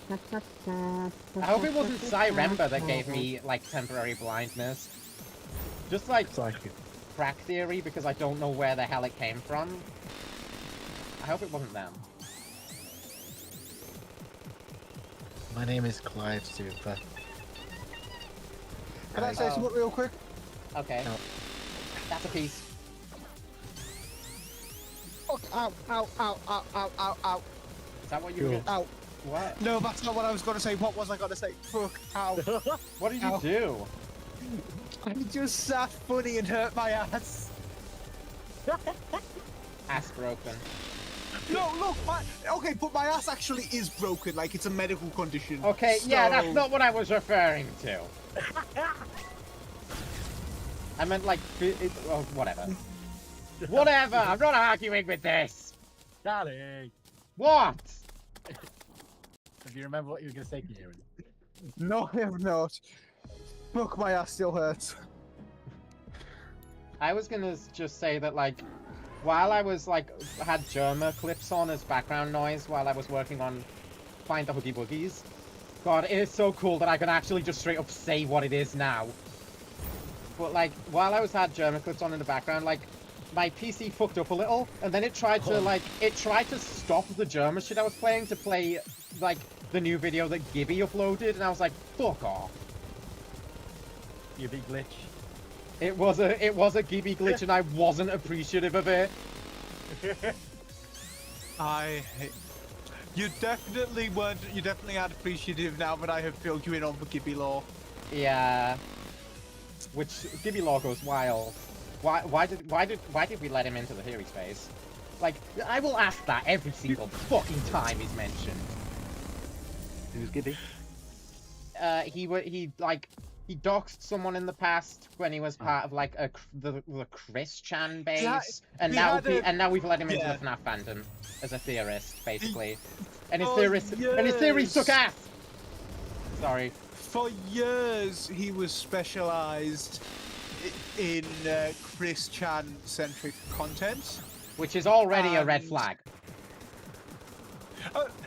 hope it wasn't Cyremba that gave me, like, temporary blindness. Just, like, crack theory, because I don't know where the hell it came from. I hope it wasn't them. My name is Clive Super. Can I say something real quick? Okay. No. That's a piece. Fuck, ow, ow, ow, ow, ow, ow, ow, Is that what you were ow. What? No, that's not what I was going to say. What was I going to say? Fuck, ow. What did you Ow. do? I just sat funny and hurt my ass. Ass broken. No, look, okay, but my ass actually is broken, like it's a medical condition. Okay, yeah, that's So- not what I was referring to. I meant like, oh, whatever. Whatever, I'm not arguing with this. Charlie! What? If you remember what you were going to say, Kieran. No, I have not. Fuck, my ass still hurts. I was gonna just say that, like, while I was, like, had Germa clips on as background noise while I was working on Find the Hoogie Boogies. God, it is so cool that I can actually just straight up say what it is now. But, like, while I had Germa clips on in the background, like, my PC fucked up a little, and then it tried to, like, it tried to stop the Germa shit I was playing to play, like, the new video that Gibby uploaded, and I was like, fuck off. You big glitch. It was a Gibby glitch, and I wasn't appreciative of it. You definitely weren't. You definitely aren't appreciative now that I have filled you in on the Gibby law. Yeah. Which Gibby Law goes wild. Why did we let him into the theory space? Like, I will ask that every single fucking time he's mentioned. Who's Gibby? He doxed someone in the past when he was part of like the Chris Chan base, and now we've let him into the FNAF fandom as a theorist, basically. And his theories suck ass. Sorry. For years, he was specialized in Chris Chan-centric content. Which is already a red flag.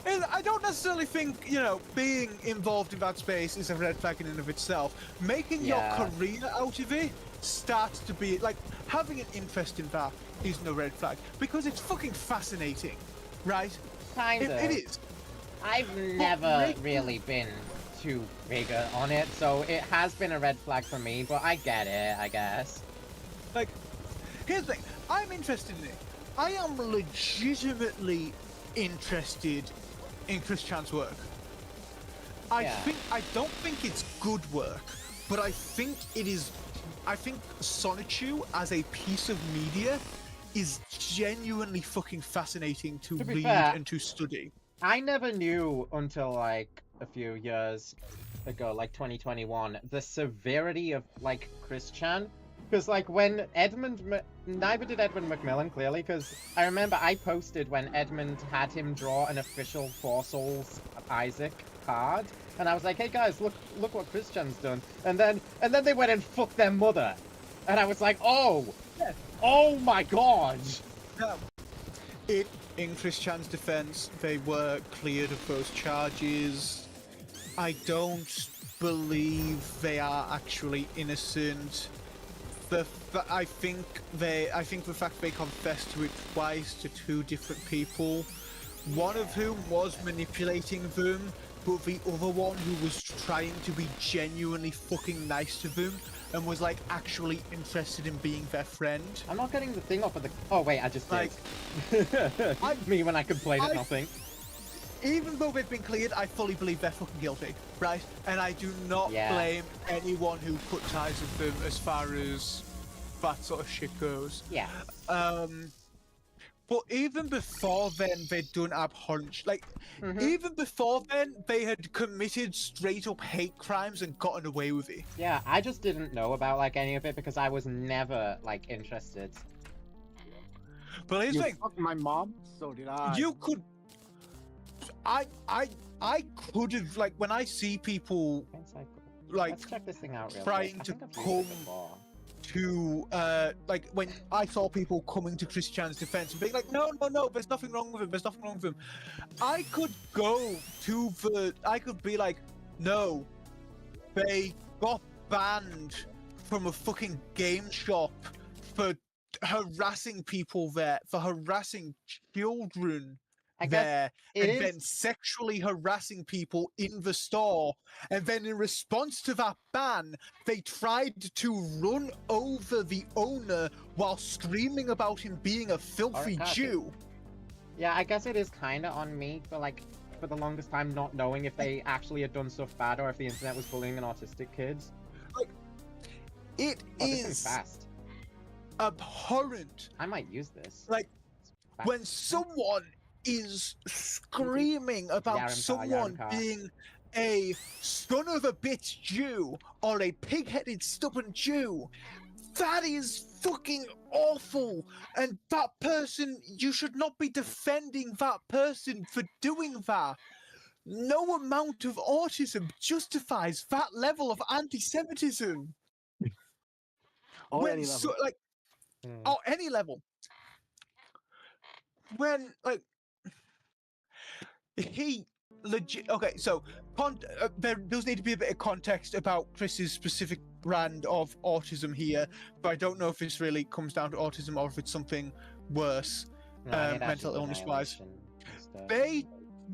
And I don't necessarily think, being involved in that space is a red flag in and of itself. Making your career out of it starts to be, like, having an interest in that is no red flag. Because it's fucking fascinating, right? Kinda. It is. I've never really been too big on it, so it has been a red flag for me, but I get it, I guess. Like, here's the thing. I'm interested in it. I am legitimately interested in Chris Chan's work. I don't think it's good work, but I think it is I think Sonichu as a piece of media is genuinely fucking fascinating to To be read fair, and to study. I never knew until like a few years ago, like 2021, the severity of like Chris Chan. Because like when neither did Edmund Macmillan clearly. Because I remember I posted when Edmund had him draw an official Four Souls Isaac card, and I was like, "Hey guys, look what Chris Chan's done." And then they went and fucked their mother, and I was like, "Oh, oh my god!" No. In Chris Chan's defense, they were cleared of those charges. I don't believe they are actually innocent. I think the fact they confessed to it twice to two different people, one of whom was manipulating them, but the other one who was trying to be genuinely fucking nice to them and was like actually interested in being their friend. I'm not getting the thing off of the. Oh wait, I just did. Like, Me when I complain at nothing. Even though they've been cleared, I fully believe they're fucking guilty, right? And I do not blame anyone who put ties with them as far as that sort of shit goes. Yeah. But even before then, they'd done abhorrent, even before then, they had committed straight up hate crimes and gotten away with it. Yeah, I just didn't know about like any of it because I was never like interested. But here's You the thing, fucked my mom, so did I. you could. I could have, like, when I see people like Let's check this thing out real trying quick. to I think I've used it come before. to like when I saw people coming to Chris Chan's defense and being like, no, there's nothing wrong with him, I could go to I could be like, no, they got banned from a fucking game shop for harassing people there, for harassing children there, and then sexually harassing people in the store. And then in response to that ban, they tried to run over the owner while screaming about him being a filthy Jew. Yeah, I guess it is kind of on me for the longest time not knowing if they actually had done stuff bad or if the internet was bullying an autistic kid. Like, it is fast. Abhorrent. I might use this. Like, when someone is screaming about someone being a son of a bitch Jew or a pig-headed stubborn Jew, that is fucking awful. And that person, you should not be defending that person for doing that. No amount of autism justifies that level of anti-Semitism. Or any level. Or any level. When, like, he legit. Okay, so there does need to be a bit of context about Chris's specific brand of autism here, but I don't know if this really comes down to autism or if it's something worse, mental illness-wise. They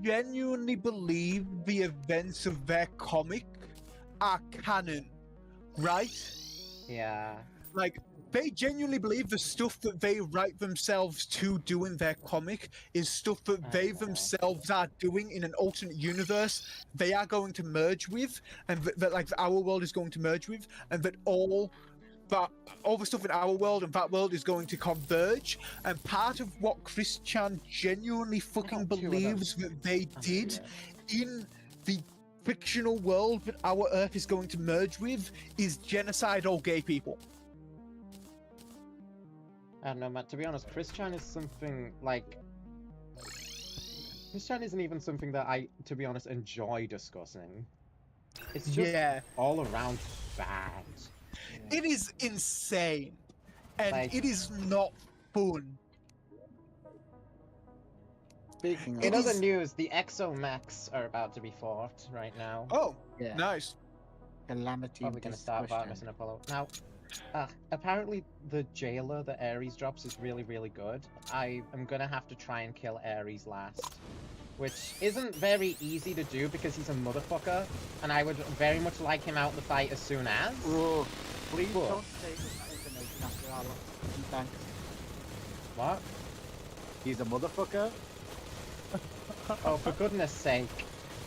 genuinely believe the events of their comic are canon, right? Yeah. Like, they genuinely believe the stuff that they write themselves to do in their comic is stuff that they themselves are doing in an alternate universe they are going to merge with, and that like our world is going to merge with, and that all the stuff in our world and that world is going to converge. And part of what Chris Chan genuinely fucking believes that they did in the fictional world that our Earth is going to merge with is genocide all gay people. I don't know, Matt. To be honest, Chris Chan is something like. Chris Chan isn't even something that I, to be honest, enjoy discussing. It's just all around bad. It is insane, and Like, it is not fun. Speaking of in other news, the Exomechs are about to be fought right now. Oh, yeah. Nice. Calamity. Probably going to start about missing Apollo. Now, apparently the jailer that Ares drops is really, really good. I am going to have to try and kill Ares last. Which isn't very easy to do because he's a motherfucker, and I would very much like him out the fight as soon as. Whoa. Please don't say that information after our thanks. What? He's a motherfucker? Oh, for goodness sake.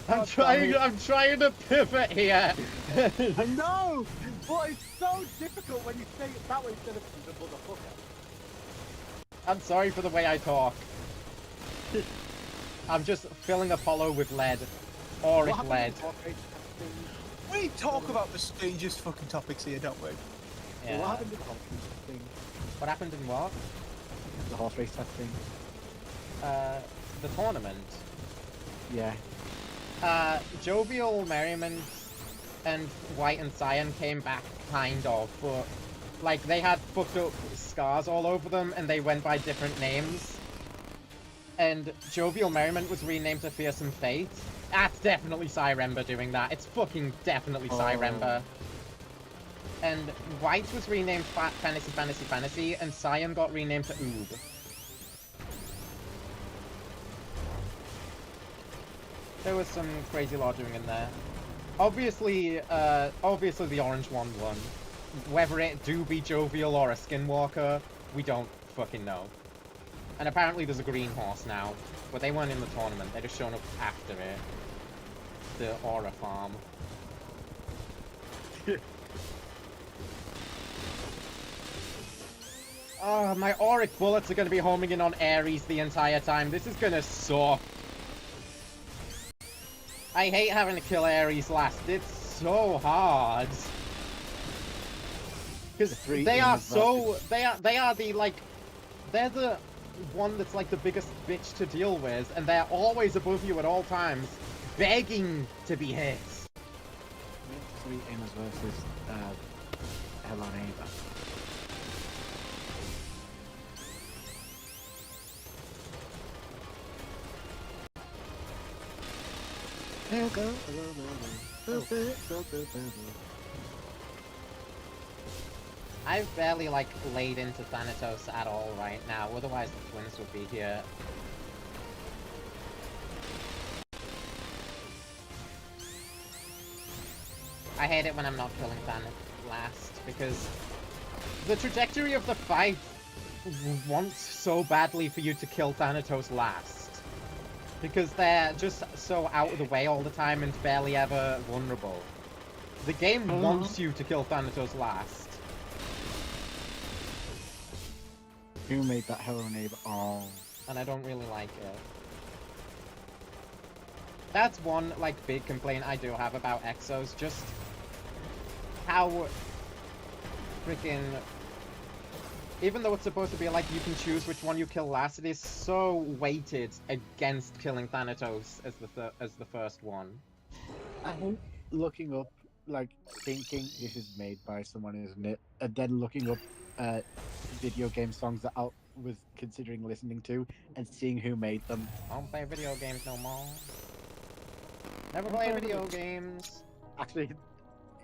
I'm trying to pivot here. I know! But it's so difficult when you say it that way instead of the motherfucker. I'm sorry for the way I talk. I'm just filling Apollo with lead. Auric What lead. happened in Warface thing? We talk about the strangest fucking topics here, don't we? Yeah. What happened in the horse race thing? What happened in what? The horse race thing. The tournament. Yeah. Jovial, Merriment, and White and Cyan came back, kind of, but, like, they had fucked up scars all over them, and they went by different names. And Jovial Merriment was renamed to Fearsome Fate. That's definitely Cyrember doing that. It's fucking definitely Cyrember. And White was renamed Fantasy, and Cyan got renamed to Oob. There was some crazy logic in there. Obviously the orange one won. Whether it do be Jovial or a Skinwalker, we don't fucking know. And apparently there's a green horse now, but they weren't in the tournament, they just shown up after it. The Aura Farm. Oh, my Auric bullets are gonna be homing in on Ares the entire time. This is gonna suck. I hate having to kill Ares last. It's so hard. Because they are so... They are the, like... They're the one that's, like, the biggest bitch to deal with, and they're always above you at all times, begging to be hit. Three Amos versus Hello Neighbor. I've barely, like, laid into Thanatos at all right now, otherwise the twins would be here. I hate it when I'm not killing Thanatos last, because the trajectory of the fight wants so badly for you to kill Thanatos last. Because they're just so out of the way all the time and barely ever vulnerable. The game wants you to kill Thanatos last. Who made that Hello Neighbor? Oh. And I don't really like it. That's one, like, big complaint I do have about Exos, just how freaking... Even though it's supposed to be like you can choose which one you kill last, it is so weighted against killing Thanatos as the first one. I hate looking up, like, thinking this is made by someone, isn't it? And then looking up video game songs that I was considering listening to and seeing who made them. I don't play video games no more. Never play video games. Actually,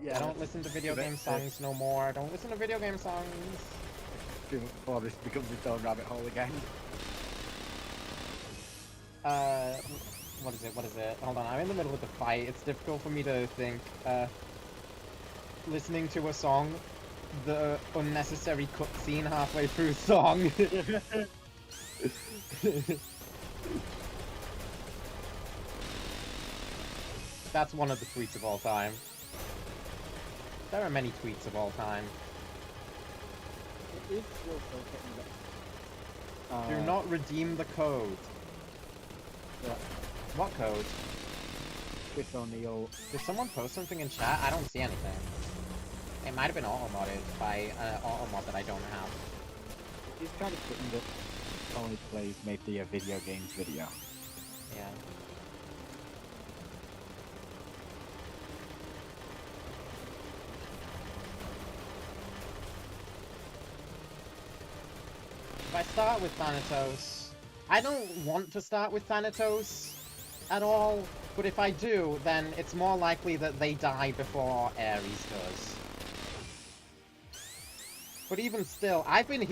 yeah. I don't listen to video game songs no more. I don't listen to video game songs. Before this becomes its own rabbit hole again. What is it? Hold on, I'm in the middle of the fight. It's difficult for me to think. Listening to a song, the unnecessary cutscene halfway through the song. That's one of the tweets of all time. There are many tweets of all time. It is still so Do not redeem the code. Yeah. What code? Chris O'Neill. Did someone post something in chat? I don't see anything. It might have been auto-modded by an auto-mod that I don't have. He's kind of putting that Only Plays made the video games video. Yeah. If I start with Thanatos, I don't want to start with Thanatos at all, but if I do, then it's more likely that they die before Ares does. But even still, I've been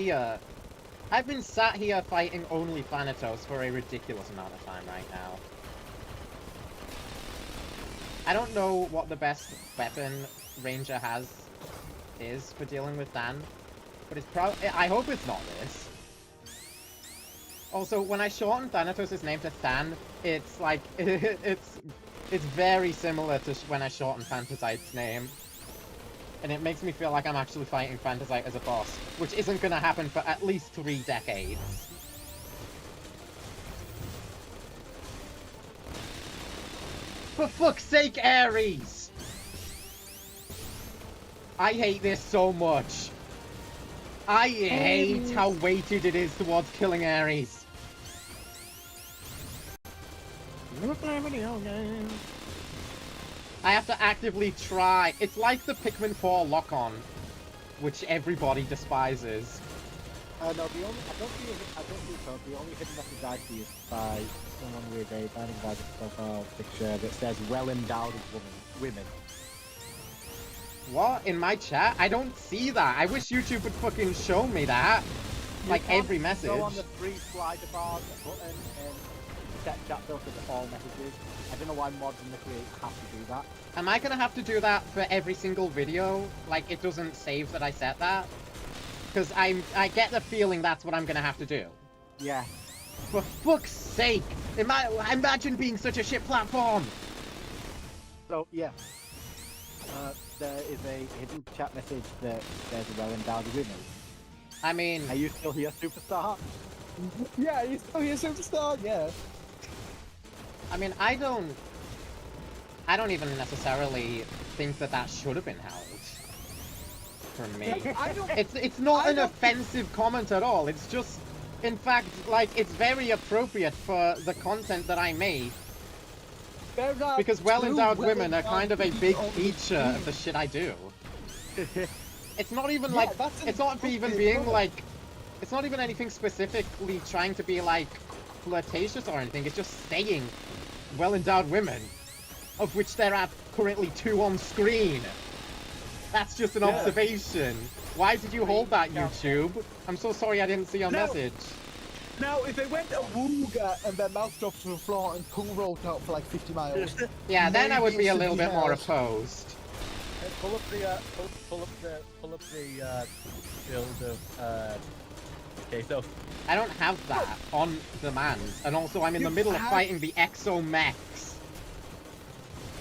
sat here fighting only Thanatos for a ridiculous amount of time right now. I don't know what the best weapon Ranger is for dealing with Than, but it's probably, I hope it's not this. Also, when I shorten Thanatos' name to Than, it's like, it's very similar to when I shortened Fantasite's name. And it makes me feel like I'm actually fighting Fantasite as a boss, which isn't gonna happen for at least 3 decades. For fuck's sake, Ares! I hate this so much. I hate how weighted it is towards killing Ares. I have to actively try. It's like the Pikmin 4 lock-on, which everybody despises. No, the only I don't think so. The only hidden message I see is by someone with a Binding of Isaac profile picture that says "well endowed women." What? In my chat? I don't see that. I wish YouTube would fucking show me that. Like every message. Go on the free slider bar button and set chat filter to all messages. I don't know why mods in the create have to do that. Am I gonna have to do that for every single video? Like, it doesn't save that I set that? Because I get the feeling that's what I'm gonna have to do. Yeah. For fuck's sake! Imagine being such a shit platform! So, yeah. There is a hidden chat message that says well endowed women. I mean... Are you still here, superstar? Yeah, you still here, superstar? Yeah. I mean, I don't even necessarily think that that should have been held. For me. It's not an offensive comment at all. It's just, in fact, like, it's very appropriate for the content that I make. Because well-endowed women are kind of a big feature of the shit I do. It's not even like, it's not even being like, it's not even anything specifically trying to be like flirtatious or anything. It's just saying well-endowed women, of which there are currently 2 on screen. That's just an observation. Why did you hold that, YouTube? I'm so sorry I didn't see your message. Now, if they went awooga and their mouth dropped to the floor and tongue rolled out for like 50 miles. Yeah, then I would be a little bit more held. opposed. Pull up the build of okay, so I don't have that on demand, and also I'm in the middle of fighting the Exo Mechs.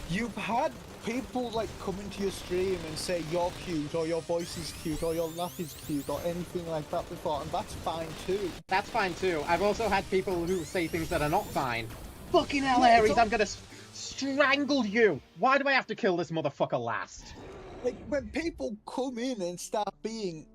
You've had people like come into your stream and say you're cute, or your voice is cute, or your laugh is cute, or anything like that before, and that's fine too. That's fine too. I've also had people who say things that are not fine. Fucking hell, Ares, I'm gonna strangle you! Why do I have to kill this motherfucker last? Like, when people come in and start being,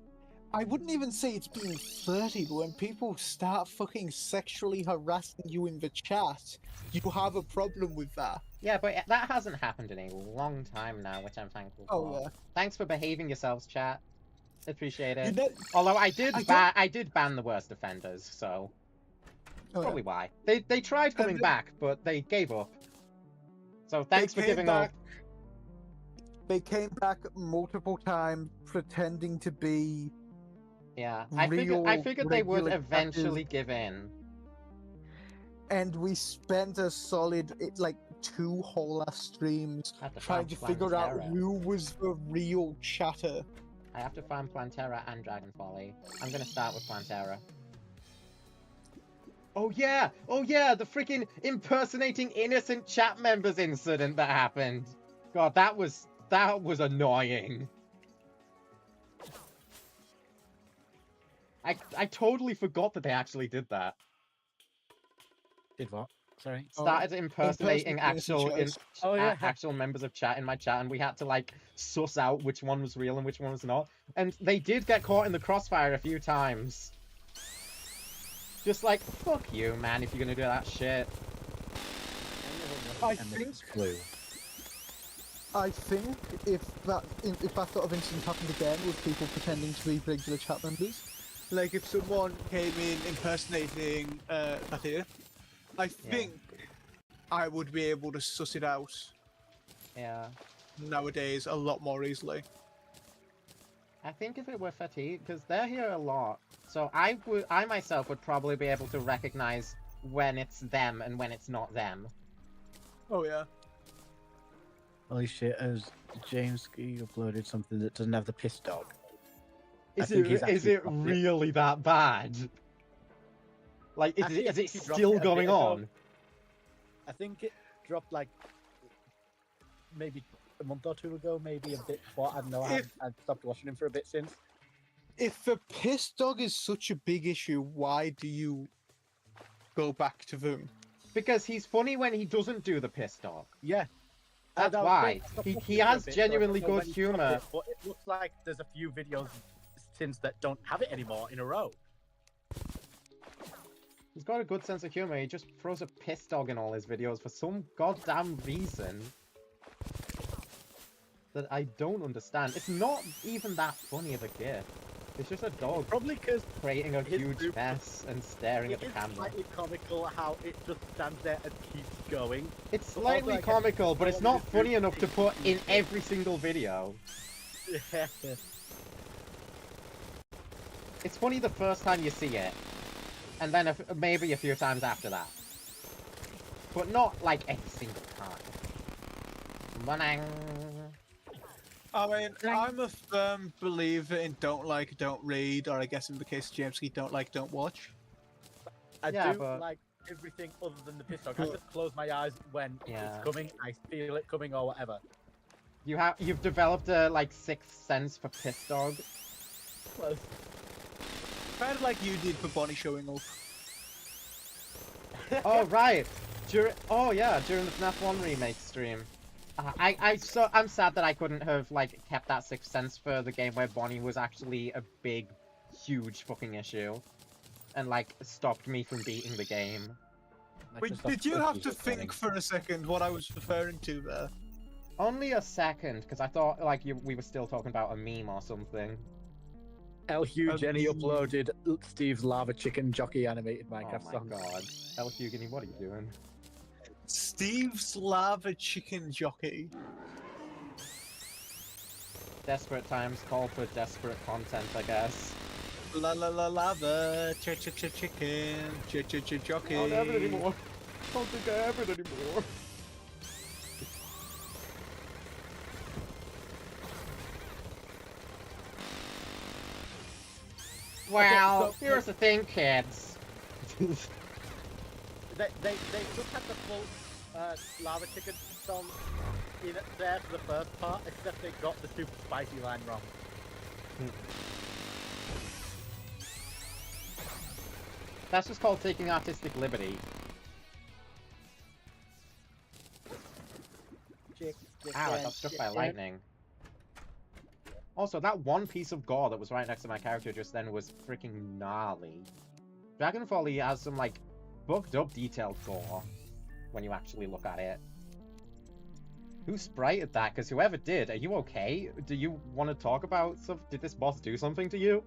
I wouldn't even say it's being flirty, but when people start fucking sexually harassing you in the chat, you have a problem with that. Yeah, but that hasn't happened in a long time now, which I'm thankful for. Oh, yeah. Thanks for behaving yourselves, chat. Appreciate it. You know, Although I did ban the worst offenders, so probably why. They tried coming back, but they gave up. So thanks for giving up. They came back multiple times pretending to be. Yeah, I figured they would eventually give in. And we spent a solid, like, 2 whole ass streams trying to figure out who was the real chatter. I have to find Plantera and Dragon Folly. I'm gonna start with Plantera. Oh yeah, the freaking impersonating innocent chat members incident that happened. God, that was annoying. I totally forgot that they actually did that. did what? Sorry. Started impersonating actual yeah. members of chat in my chat, and we had to like suss out which one was real and which one was not. And they did get caught in the crossfire a few times. Just like, fuck you, man, if you're gonna do that shit. I think if that sort of incident happened again with people pretending to be regular chat members, like if someone came in impersonating Fatir, I think I would be able to suss it out. Yeah. Nowadays, a lot more easily. I think if it were Fatigue, because they're here a lot, so I myself would probably be able to recognize when it's them and when it's not them. Oh yeah. Holy shit! As James uploaded something that doesn't have the piss dog. Is it really that bad? Like, is it still going on? I think it dropped like maybe a month or two ago, maybe a bit before. I don't know. I've stopped watching him for a bit since. If the piss dog is such a big issue, why do you go back to them? Because he's funny when he doesn't do the piss dog. Yeah. That's I was why. saying, I stopped He watching has it for a bit, so I don't genuinely know good when he stopped humor. it, but it looks like there's a few videos since that don't have it anymore in a row. He's got a good sense of humor. He just throws a piss dog in all his videos for some goddamn reason that I don't understand. It's not even that funny of a gif. It's just a dog Probably because creating a his huge group- mess and staring at it the is camera. slightly comical how it just stands there and keeps going. It's But also, slightly I guess comical, but no it's one not would do funny enough to things put in equal. every single video. Yeah. It's funny the first time you see it, and then maybe a few times after that. But not like every single time. Running. I mean, I'm a firm believer in don't like, don't read, or I guess in the case of Jameski, don't like, don't watch. I Yeah, do but- like everything other than the piss dog. I just close my eyes when Yeah. it's coming. I feel it coming or whatever. You've developed a like sixth sense for piss dog. Close. Kind of like you did for Bonnie showing up. Oh right. During the FNAF 1 remake stream. I'm sad that I couldn't have like kept that sixth sense for the game where Bonnie was actually a big, huge fucking issue, and like stopped me from beating the game. Wait, did you have to think for a second what I was referring to there? Only a second, because I thought like we were still talking about a meme or something. LHU Jenny uploaded Steve's lava chicken jockey animated Minecraft Oh my song. god. Elfugany, what are you doing? Steve's lava chicken jockey. Desperate times call for desperate content, I guess. La la la lava chicken jockey. I don't have it anymore. I don't think I have it anymore. Well, so- here's the thing, kids. They just had the full lava chicken song in there for the first part, except they got the super spicy line wrong. That's just called taking artistic liberty. Ow, I got struck by lightning. Also, that one piece of gore that was right next to my character just then was freaking gnarly. Dragonfall has some, like, bugged up detailed gore when you actually look at it. Who sprited that? Because whoever did, are you okay? Do you want to talk about stuff? Did this boss do something to you?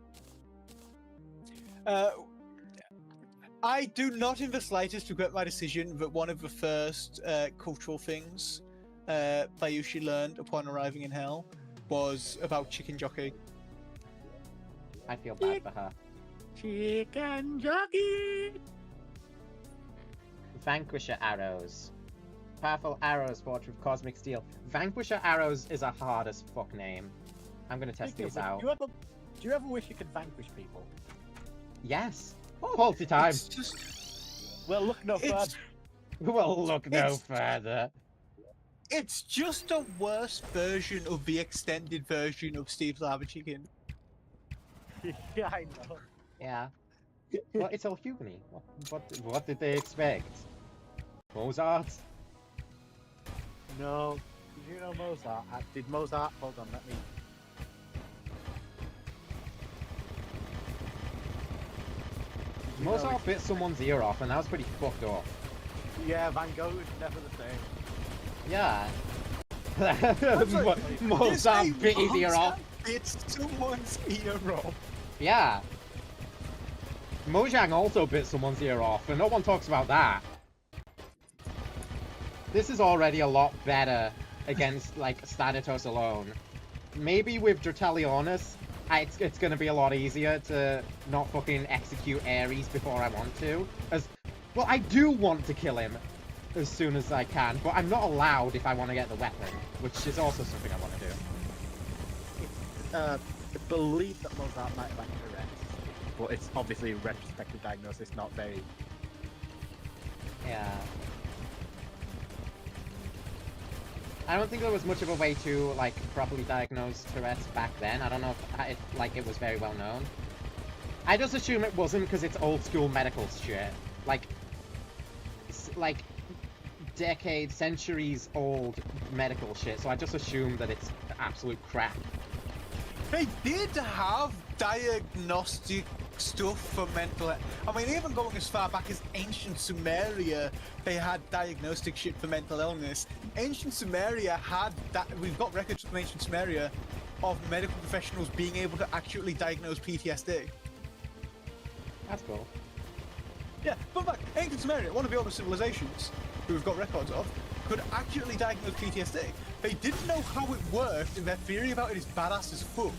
I do not in the slightest regret my decision that one of the first cultural things Bayushi learned upon arriving in Hell was about chicken jockey. I feel bad for her. Chicken jockey! Vanquisher arrows. Powerful arrows forged with cosmic steel. Vanquisher arrows is a hard as fuck name. I'm gonna test these out. Do you ever wish you could vanquish people? Yes. All the time. It's just, Well, look no further. Well, look no It's- further. it's just a worse version of the extended version of Steve's Lava Chicken. Yeah, I know. Yeah. Well, it's Elfugany. What did they expect? Mozart? No. Did you know Mozart? Did Mozart? Hold on, let me. You know Mozart bit someone's ear off, and that was pretty fucked up. Yeah, Van Gogh is never the same. Yeah. sorry, Mozart bit his ear off. It's someone's ear off. Yeah. Mojang also bit someone's ear off, and no one talks about that. This is already a lot better against, like, Stanitos alone. Maybe with Dratelionis, it's gonna be a lot easier to not fucking execute Ares before I want to. Well, I do want to kill him as soon as I can, but I'm not allowed if I want to get the weapon, which is also something I want to do. I believe that Mozart might have been correct, but it's obviously a retrospective diagnosis, not very. Yeah. I don't think there was much of a way to like properly diagnose Tourette's back then. I don't know if it was very well known. I just assume it wasn't because it's old school medical shit. Like decades, centuries old medical shit. So I just assume that it's absolute crap. They did have diagnostic stuff for mental. I mean, even going as far back as ancient Sumeria, they had diagnostic shit for mental illness. Ancient Sumeria had that. We've got records from ancient Sumeria of medical professionals being able to accurately diagnose PTSD. That's cool. Yeah, but back ancient Sumeria, one of the oldest civilizations who we've got records of, could accurately diagnose PTSD. They didn't know how it worked, and their theory about it is badass as fuck.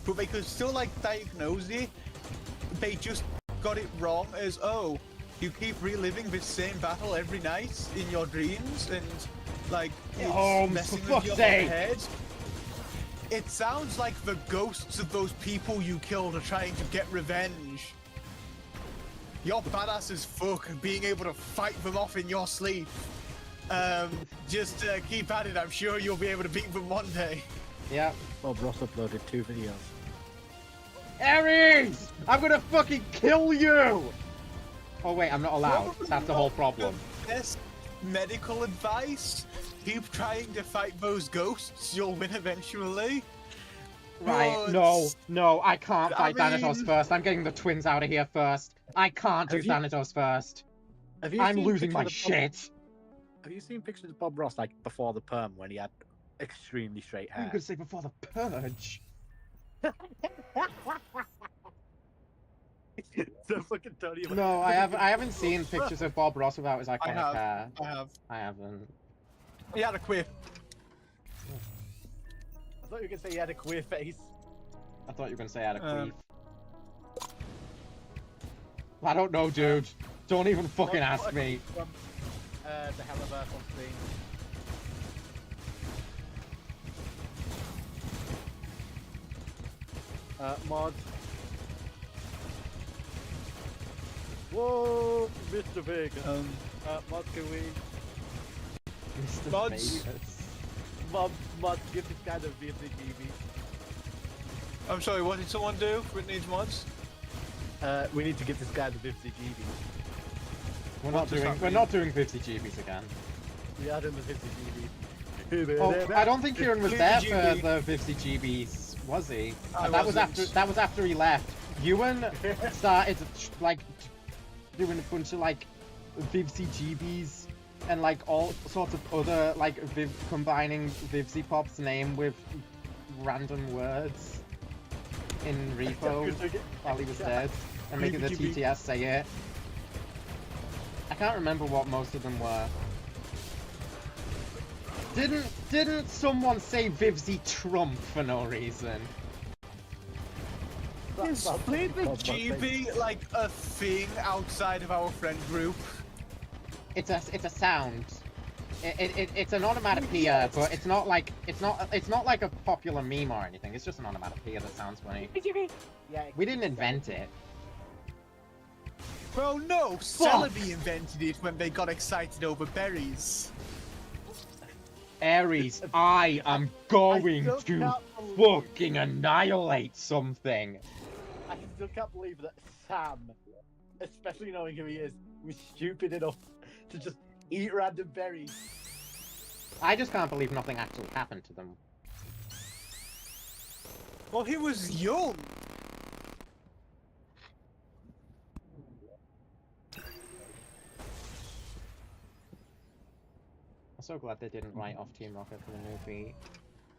But they could still like diagnose it. They just got it wrong as, oh, you keep reliving this same battle every night in your dreams, and like it's messing with your head. It sounds like the ghosts of those people you killed are trying to get revenge. You're badass as fuck, being able to fight them off in your sleep. Just keep at it. I'm sure you'll be able to beat them one day. Yeah. Bob Ross uploaded 2 videos. Ares! I'm gonna fucking kill you! Oh wait, I'm not allowed. Probably That's the whole not problem. the best medical advice. Keep trying to fight those ghosts. You'll win eventually. Right, But- no, I can't fight I Thanatos mean- first. I'm getting the twins out of here first. I can't do Have you- Thanatos first. Have you I'm seen losing pictures my of Bob- shit. Have you seen pictures of Bob Ross like before the perm when he had extremely straight I'm hair? gonna say before the purge. So fucking Tony. No, I haven't seen pictures of Bob Ross without his iconic have. hair. I have. I haven't. He had a quip. I thought you were gonna say he had a queer face. I thought you were gonna say I had a Um, queef. I don't know, dude. Don't even fucking ask me. From the Helliverse on Steam. Mod. Whoa, Mr. Vega. Mod, can we... Mr. Mods. Vegas. Mod, give this guy the VCGB. I'm sorry, what did someone do? It needs mods? We need to give this guy the VCGB. We're not doing 50 GBs again. We are doing the VCGB. Oh, I don't think Kieran was there for 50 the 50 GBs, was he? I That was wasn't. after he left. Ewan started like doing a bunch of like 50 GBs and like all sorts of other like combining Vivzy Pop's name with random words in repo while he was dead and making the TTS say it. I can't remember what most of them were. Didn't someone say Vivzy Trump for no reason? Is Flip the GB like a thing outside of our friend group? It's a sound. It's an onomatopoeia, but it's not like a popular meme or anything. It's just an onomatopoeia that sounds funny. Yeah, We didn't invent it. Well, no, Celebi invented it when they got excited over berries. Ares, I am going still to can't believe- fucking annihilate something. I still can't believe that Sam, especially knowing who he is, was stupid enough to just eat random berries. I just can't believe nothing actually happened to them. Well, he was young. I'm so glad they didn't write off Team Rocket for the movie.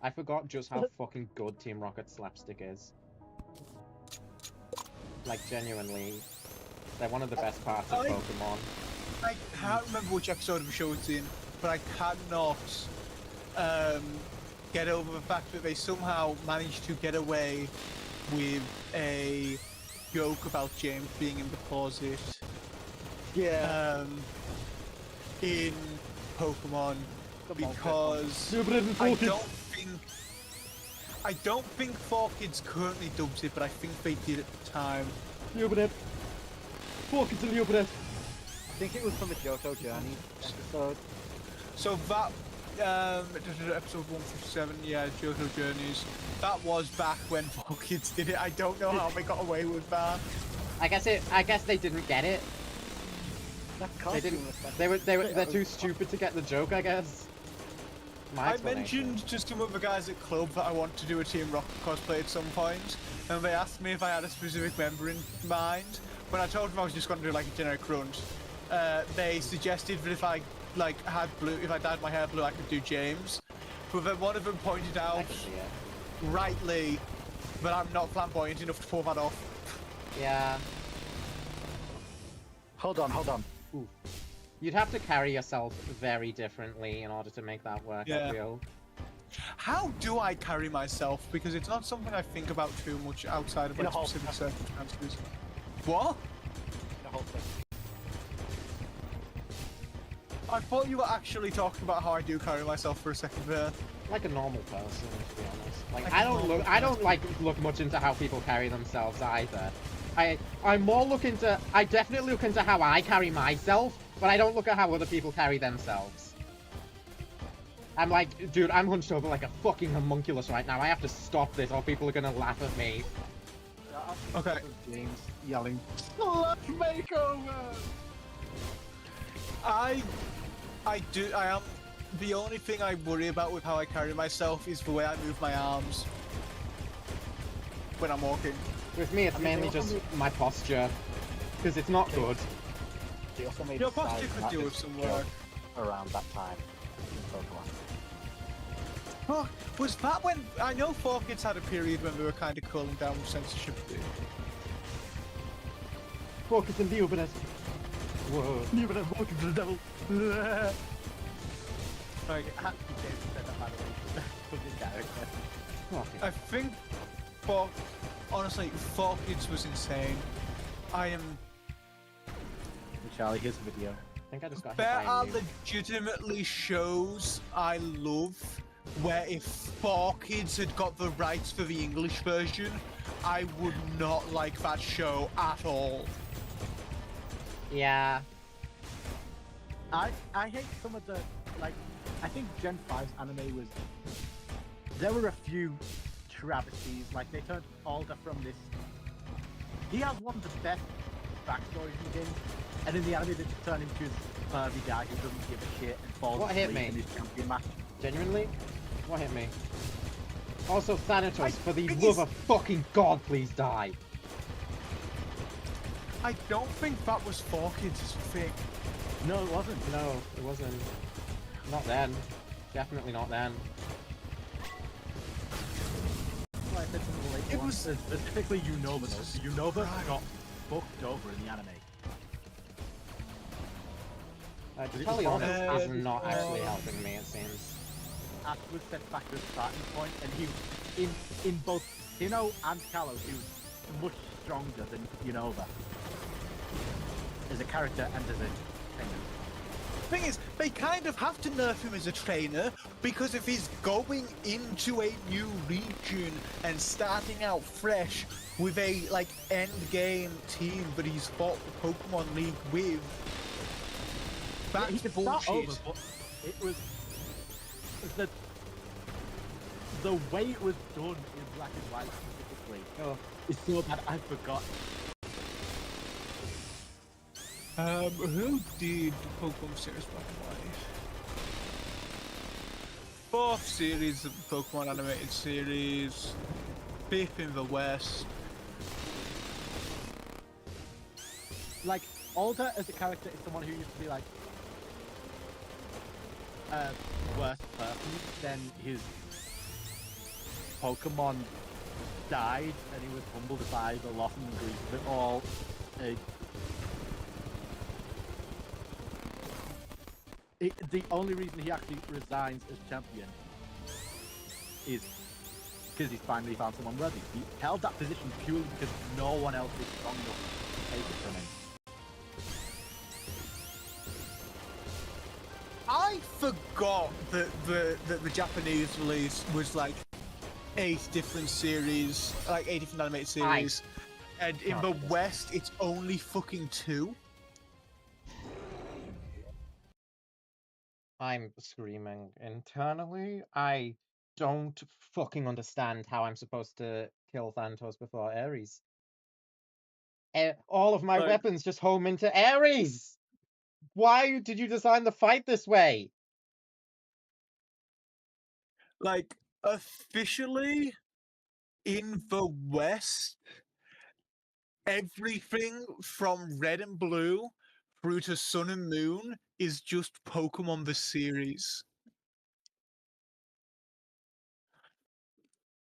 I forgot just how fucking good Team Rocket slapstick is. Like, genuinely. They're one of the best parts of Pokemon. I can't remember which episode of the show it's in, but I cannot get over the fact that they somehow managed to get away with a joke about James being in the closet. Yeah. In Pokemon, because I don't think 4Kids currently dubs it, but I think they did at the time. I think it was from the Johto Journey episode. So that Episode 157, yeah, JoJo Journeys. That was back when 4Kids did it. I don't know how they got away with that. I guess they didn't get it. That They costume didn't. was fantastic. They're too stupid to get the joke, I guess. My I explanation. mentioned to some of the guys at club that I want to do a Team Rocket cosplay at some point, and they asked me if I had a specific member in mind. When I told them I was just going to do like a generic grunt, they suggested that if I had blue, if I dyed my hair blue, I could do James. But then one of them pointed I out, can see it. rightly, that I'm not flamboyant enough to pull that off. Yeah. Hold on. You'd have to carry yourself very differently in order to make that work Yeah. at real. How do I carry myself? Because it's not something I think about too much outside of In like a specific holster. circumstances. What? The whole thing. I thought you were actually talking about how I do carry myself for a second there. Like a normal person, to be honest. Like Like I a don't normal look. I don't like look much into how people carry themselves either. I'm more look into. I definitely look into how I carry myself, but I don't look at how other people carry themselves. I'm like, dude, I'm hunched over like a fucking homunculus right now. I have to stop this, or people are gonna laugh at me. Okay. James yelling, "Slut makeover!" I am. The only thing I worry about with how I carry myself is the way I move my arms when I'm walking. With me, it's mainly just my posture, because it's not good. They also made Your a side posture could do with some work. around that time in Pokemon. Oh, was that when I know 4Kids had a period when they were kind of cooling down with censorship? Focus and deal, but whoa. Welcome to the devil. Like, James said that, by the way. From his character. I think honestly, 4Kids was insane. I am. Charlie, here's the video. I think I just got hit There by a are nuke. legitimately shows I love where if 4Kids had got the rights for the English version, I would not like that show at all. Yeah. I hate some of the, like, I think Gen 5's anime was, there were a few travesties, like they turned Alder from this, he has one of the best backstories in games, and in the anime they just turn him into this pervy guy who doesn't give a shit and falls What hit asleep me? in his champion match. Genuinely? What hit me? Also, Thanatos, for the thing love is- of fucking God, please die. I don't think that was 4Kids' thing. No, it wasn't. No, it wasn't. Not then. Definitely not then. That's why I said some of the later It ones. was- Specifically Unova though. Jesus Unova Christ. got fucked over in the anime. Teleonis is not actually helping me, it seems. Ash was set back to the starting point, and he, in both Sinnoh and Kalos, he was much stronger than Unova. As a character and as a trainer. Thing is, they kind of have to nerf him as a trainer because if he's going into a new region and starting out fresh with a like end game team that he's fought the Pokemon League with, that's he could bullshit. start over, but it was the way it was done in Black and White specifically. Oh. Is so bad I forgot. Who did Pokemon series Black and White? Fourth series of the Pokemon animated series, fifth in the West. Like, Alder as a character is someone who used to be like a worse person than his Pokemon died, and he was humbled by the loss and grief of it all. The only reason he actually resigns as champion is because he's finally found someone worthy. He held that position purely because no one else was strong enough to take it from him. I forgot that the Japanese release was like 8 different series, like 8 different animated series, and in the West it's only fucking 2. I'm screaming internally. I don't fucking understand how I'm supposed to kill Thanatos before Ares. All of my Like- weapons just home into Ares! Why did you design the fight this way? Like, officially, in the West, everything from Red and Blue through to Sun and Moon is just Pokemon the series.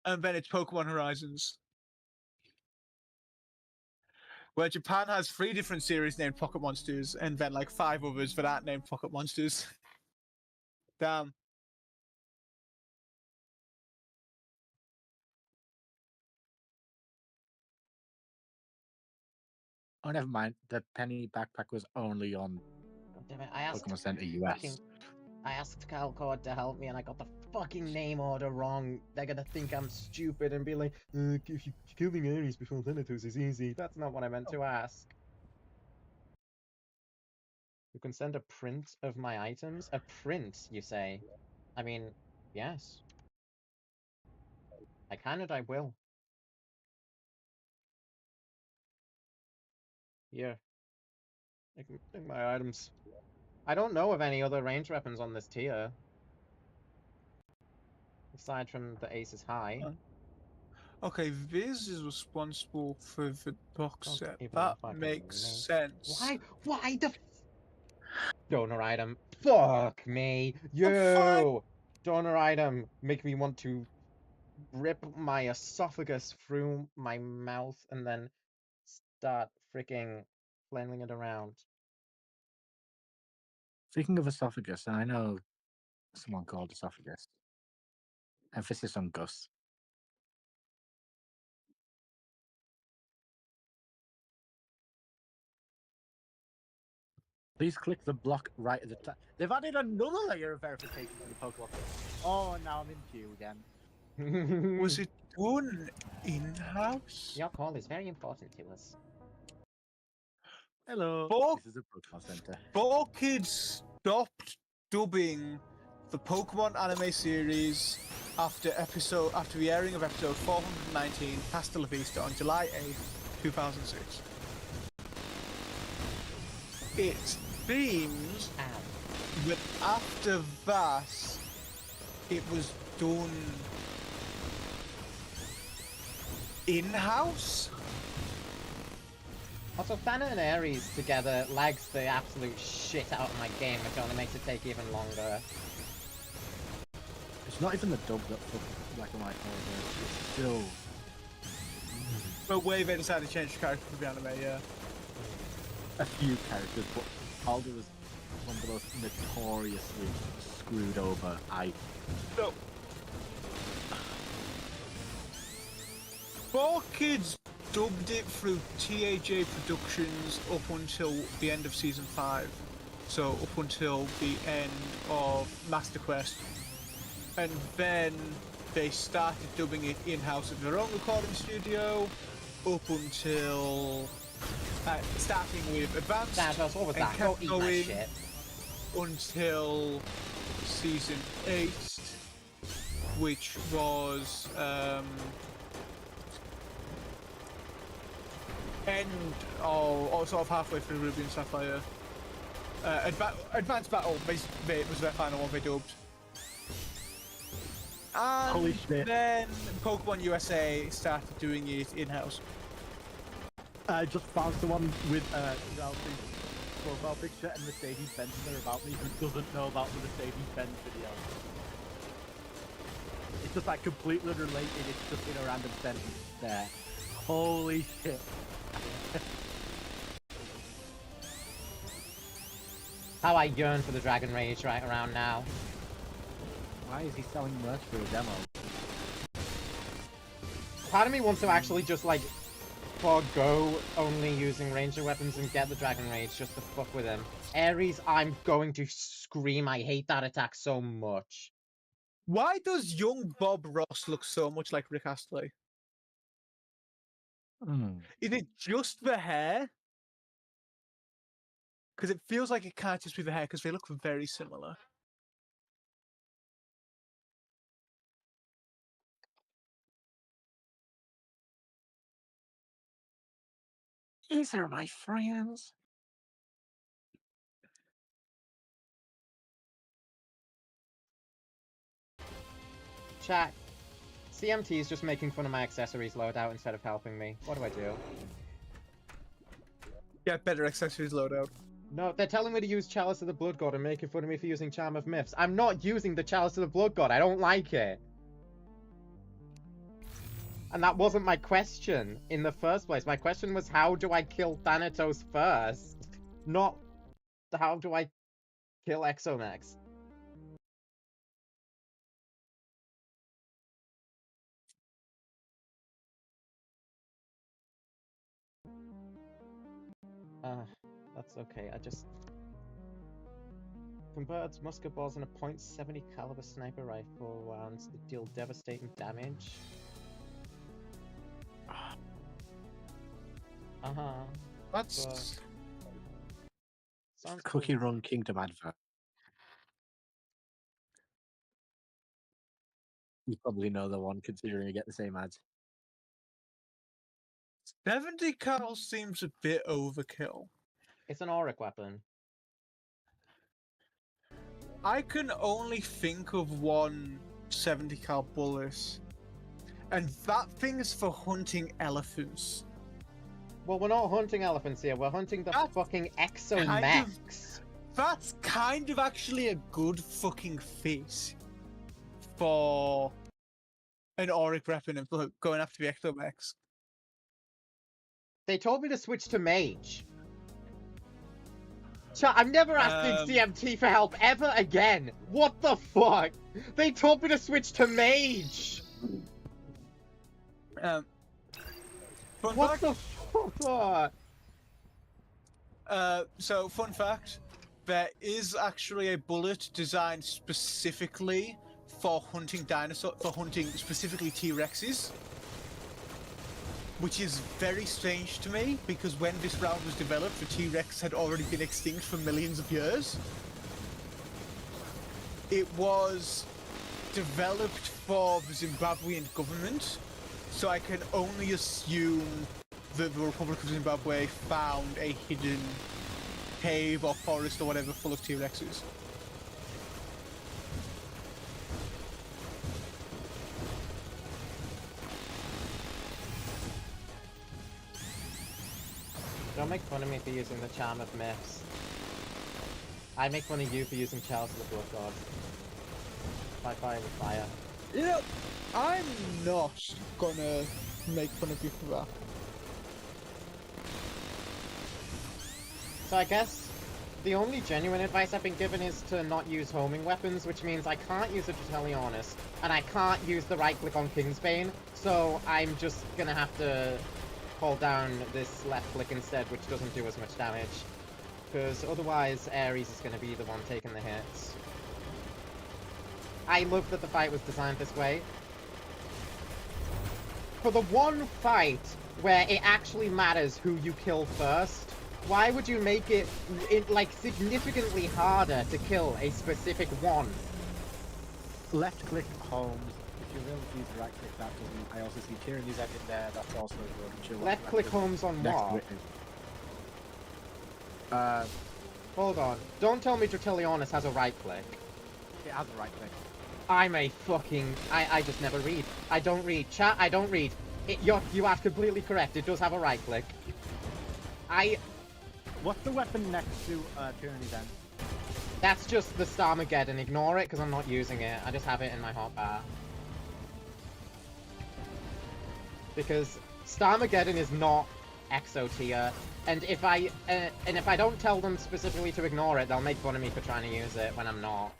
And then it's Pokemon Horizons. Where Japan has 3 different series named Pocket Monsters, and then like 5 others that aren't named Pocket Monsters. Damn. Oh, never mind. The penny backpack was only on God damn it, I asked Pokemon Center US. fucking I asked Calcord to help me and I got the fucking name order wrong. They're gonna think I'm stupid and be like, if you killing Ares before Thanatos is easy. That's not what I meant to ask. You can send a print of my items? A print, you say? I mean, yes. I can and I will. Here. Take my items. I don't know of any other range weapons on this tier. Aside from the Aces High. Okay, Viz is responsible for the box Don't set. even That fucking makes me. sense. Why the donor item? Fuck me. fuck? You! Donor item make me want to rip my esophagus through my mouth and then start freaking flailing it around. Speaking of esophagus, I know someone called esophagus. Emphasis on Gus. Please click the block right at the top. They've added another layer of verification to the Pokemon. Oh, now I'm in queue again. Was it done in-house? Your call is very important to us. Hello. Fuck. This is a Pokemon Center. 4Kids stopped dubbing the Pokemon anime series after the airing of episode 419, Hasta La Vista, on July 8th, 2006. It seems Ow. that after that, it was done in-house. Also, Thana and Ares together lags the absolute shit out of my game, which only makes it take even longer. It's not even the dub that fucking black and white over. It's still. The way they decided to change the character for the anime, yeah. A few characters, but Alder was one of the most notoriously screwed over. No. 4Kids dubbed it through TAJ Productions up until the end of season 5. So up until the end of Master Quest. And then they started dubbing it in-house at their own recording studio up until starting with Advanced. Thanatos, what was and that? Go kept eat my going shit. until season 8, which was end or sort of halfway through Ruby and Sapphire. Advanced Battle was their final one they dubbed. And Holy shit. then Pokemon USA started doing it in-house. I just found someone with Ralphie's profile picture and Mercedes-Benz in there about me who doesn't know about the Mercedes-Benz video. It's just like completely unrelated, it's just in a random sentence there. Holy shit. How I yearn for the Dragon Rage right around now. Why is he selling merch for a demo? Part of me wants to actually just, like, forgo only using ranger weapons and get the Dragon Rage just to fuck with him. Ares, I'm going to scream. I hate that attack so much. Why does young Bob Ross look so much like Rick Astley? Is it just the hair? Because it feels like it can't just be the hair, because they look very similar. These are my friends. Chat. CMT is just making fun of my accessories loadout instead of helping me. What do I do? Get better accessories loadout. No, they're telling me to use Chalice of the Blood God and making fun of me for using Charm of Myths. I'm not using the Chalice of the Blood God. I don't like it. And that wasn't my question in the first place. My question was, how do I kill Thanatos first? Not, how do I kill Exomex? That's okay. I just... Converts musket balls in a .70 caliber sniper rifle rounds that deal devastating damage. Uh-huh. That's... Sounds Cookie cool. Run Kingdom advert. You probably know the one, considering you get the same ads. 70 cal seems a bit overkill. It's an auric weapon. I can only think of one 70 cal bullet, and that thing is for hunting elephants. Well, we're not hunting elephants here. We're hunting the That's fucking kind Exomex. That's kind of actually a good fucking fit for an auric weapon of going after the Ectomex. They told me to switch to mage. I'm never asking CMT for help ever again. What the fuck? They told me to switch to mage. What the fuck? So, fun fact, there is actually a bullet designed specifically for hunting specifically T-Rexes. Which is very strange to me, because when this round was developed, the T-Rex had already been extinct for millions of years. It was developed for the Zimbabwean government, so I can only assume that the Republic of Zimbabwe found a hidden cave or forest or whatever full of T-Rexes. Don't make fun of me for using the Charm of Myths. I make fun of you for using Chalice of the Blood God. By fire and fire. Yeah, I'm not gonna make fun of you for that. So I guess the only genuine advice I've been given is to not use homing weapons, which means I can't use a Drutellionus, and I can't use the right click on Kingsbane, so I'm just gonna have to hold down this left click instead, which doesn't do as much damage. Because otherwise, Ares is going to be the one taking the hits. I love that the fight was designed this way. For the one fight where it actually matters who you kill first, why would you make it, like, significantly harder to kill a specific one? Left click homes. If you will use right click, that doesn't. I also see Tyranny's head in there. That's also good. Left click homes on what? Hold on. Don't tell me Drutellionus has a right click. It has a right click. I'm a fucking... I just never read. I don't read. Chat, I don't read. You are completely correct. It does have a right click. What's the weapon next to Tyranny's end? That's just the Starmageddon. Ignore it, because I'm not using it. I just have it in my hotbar. Because Starmageddon is not Exo tier, and if I don't tell them specifically to ignore it, they'll make fun of me for trying to use it when I'm not.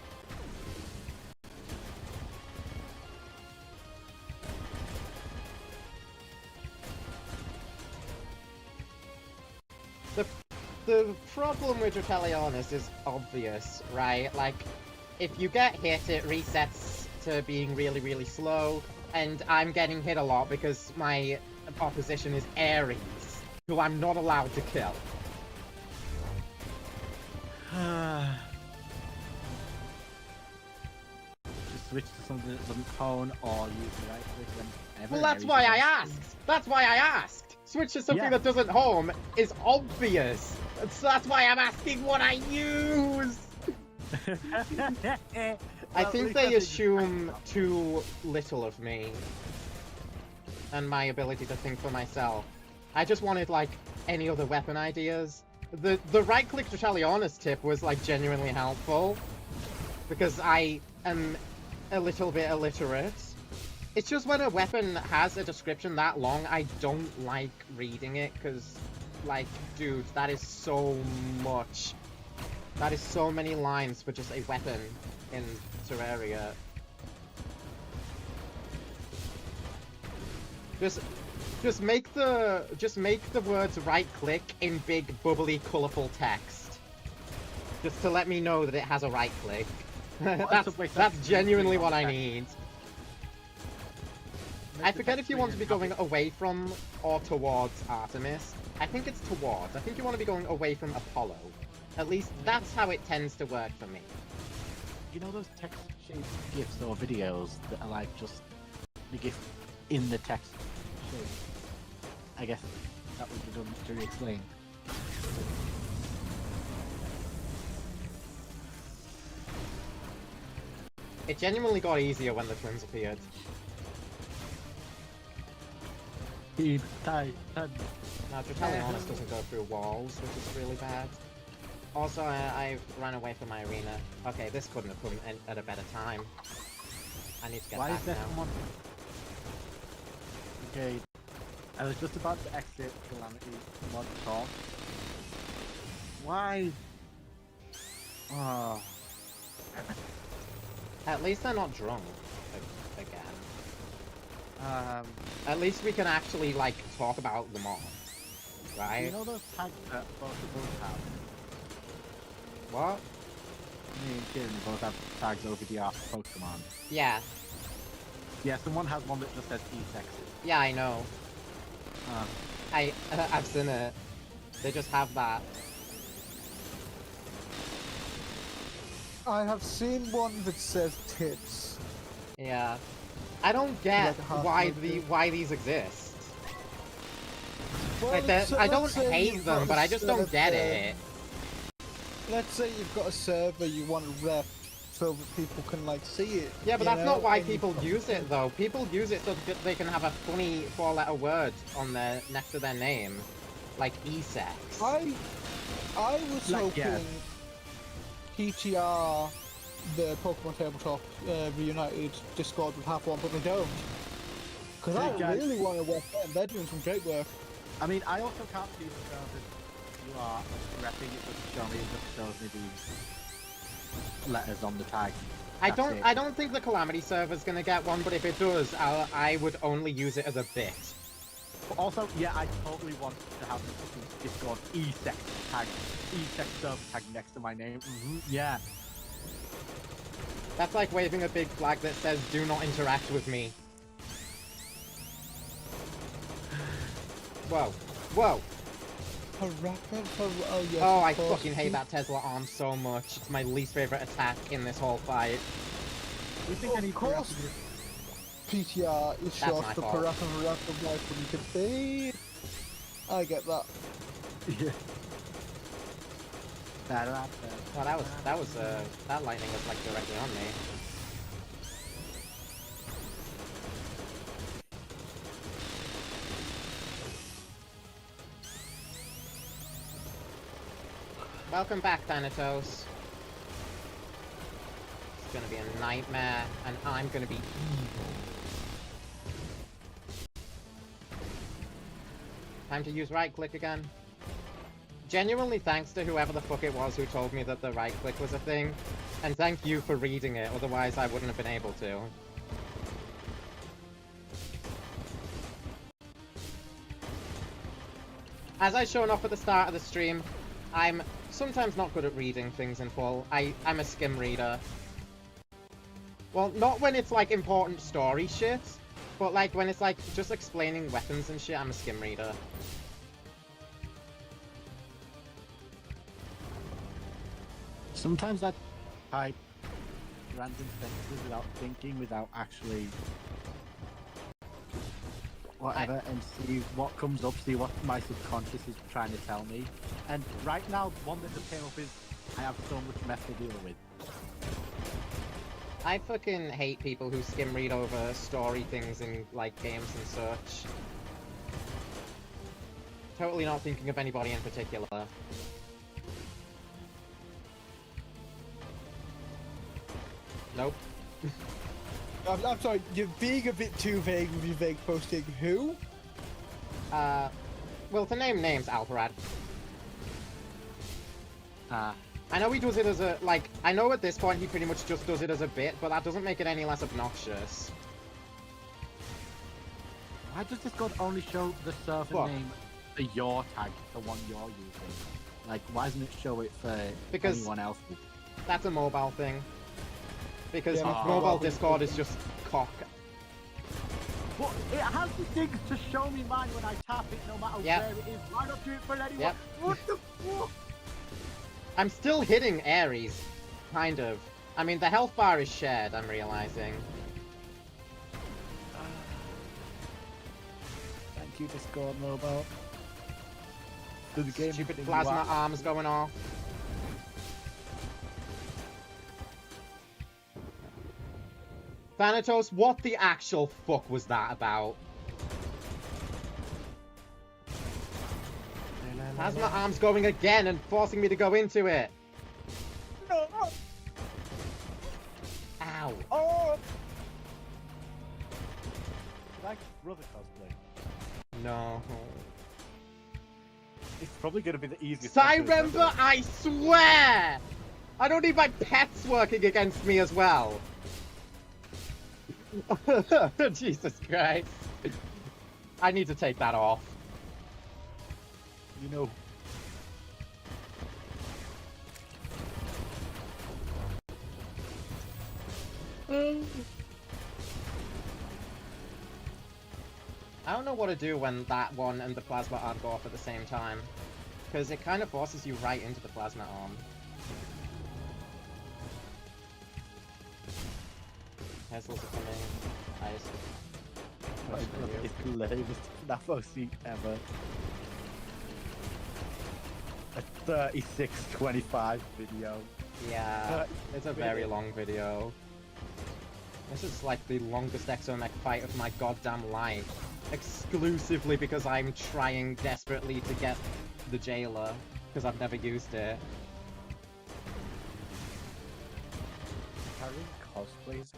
The problem with Drutellionus is obvious, right? Like, if you get hit, it resets to being really, really slow, and I'm getting hit a lot because my opposition is Ares, who I'm not allowed to kill. Just switch to something that doesn't hone or use the right click whenever. Well, that's why I asked! That's why I asked! switch to something Yeah. that doesn't home is obvious. So that's why I'm asking what I use. I think they assume too little of me and my ability to think for myself. I just wanted like any other weapon ideas. The right-click Tritellianus tip was like genuinely helpful because I am a little bit illiterate. It's just when a weapon has a description that long, I don't like reading it because, like, dude, that is so much. That is so many lines for just a weapon in Terraria. Just make the words right-click in big, bubbly, colourful text. Just to let me know that it has a right-click. That's genuinely what I need. I forget if you want to be going away from or towards Artemis. I think it's towards. I think you want to be going away from Apollo. At least that's how it tends to work for me. You know those text-shaped GIFs or videos that are like just the GIF in the text shape? I guess that would be done to re-explain. It genuinely got easier when the twins appeared. Now, Tritellianus doesn't go through walls, which is really bad. Also, I've run away from my arena. Okay, this couldn't have come at a better time. I need to get why back is there now. someone? Okay, I was just about to exit Calamity mod talk. Why? Oh. At least they're not drunk again. At least we can actually, like, talk about the mod, right? You know those tags that both of us have? What? Me and Kieran both have tags OVDR Pokemon. Yeah. Yeah, someone has one that just says E-sexy. Yeah, I know. Uh, I've seen it. They just have that. I have seen one that says tits. Yeah. I don't get Like a half why monkey. why these exist. Well, Like, I let's don't say hate you've them, got but a I just don't get server- it. Let's say you've got a server you want to rep so that people can like see it. Yeah, but you that's know, not why and you've people got- use it, though. People use it so that they can have a funny four-letter word on their next to their name, like E-sex. I was Like, hoping yeah. PTR, the Pokemon Tabletop Reunited Discord would have one, but they don't. Because I Hey, guys. really want to work them. They're doing some great work. I mean, I also can't see the servers you are repping. It doesn't show me. It just shows me the letters on the tag. I That's don't. it. I don't think the Calamity server's gonna get one, but if it does, I would only use it as a bit. But also, yeah, I totally want to have the fucking Discord E-sex tag, E-sex server tag next to my name. Yeah. That's like waving a big flag that says "Do not interact with me." Whoa, whoa! Oh, yes, Oh, of I course. fucking hate that Tesla arm so much. It's my least favorite attack in this whole fight. We think I Of need to course. PTR is That's short my for fault. Parappa of Life when you can be. I get that. Yeah. Well, that lightning was like directly on me. Welcome back, Thanatos. It's gonna be a nightmare, and I'm gonna be evil. Time to use right-click again. Genuinely thanks to whoever the fuck it was who told me that the right-click was a thing. And thank you for reading it, otherwise I wouldn't have been able to. As I shown off at the start of the stream, I'm sometimes not good at reading things in full. I'm a skim reader. Well, not when it's like important story shit, but like when it's like just explaining weapons and shit, I'm a skim reader. Sometimes I type random sentences without thinking, without actually whatever and see what comes up, see what my subconscious is trying to tell me. And right now, one that just came up is I have so much mess to deal with. I fucking hate people who skim read over story things in like games and such. Totally not thinking of anybody in particular. Nope. I'm sorry, you're being a bit too vague with your vague posting. Who? Well, to name names, Alparad. Ah, I know he does it as a, like, I know at this point he pretty much just does it as a bit, but that doesn't make it any less obnoxious. why does Discord only show the server What? name, the your tag, the one you're using? Like, why doesn't it show it for Because- anyone else's? That's a mobile thing. Because Yeah, mobile mobile Discord is just cock. But it has the things to show me mine when I tap it, no matter Yep. where it is. Why not do it for anyone? Yep. What the fuck? I'm still hitting Ares. Kind of. I mean, the health bar is shared, I'm realizing. Thank you, Discord Mobile. Does the game Stupid think plasma you are- arms going off. Thanatos, what the actual fuck was that about? Plasma arms going again and forcing me to go into it. No. Ow. Oh. Like brother cosplay. No. It's probably going to be the easiest. one to remember. Cyrember, I swear! I don't need my pets working against me as well. Jesus Christ. I need to take that off. You know. I don't know what to do when that one and the plasma arm go off at the same time. Because it kind of forces you right into the plasma arm. Teslas are coming. I just... push through you. It's the lamest FNAF seat ever. A 36:25 video. Yeah, it's a very long video. This is like the longest exomech fight of my goddamn life. Exclusively because I'm trying desperately to get the jailer, because I've never used it. Karen cosplays.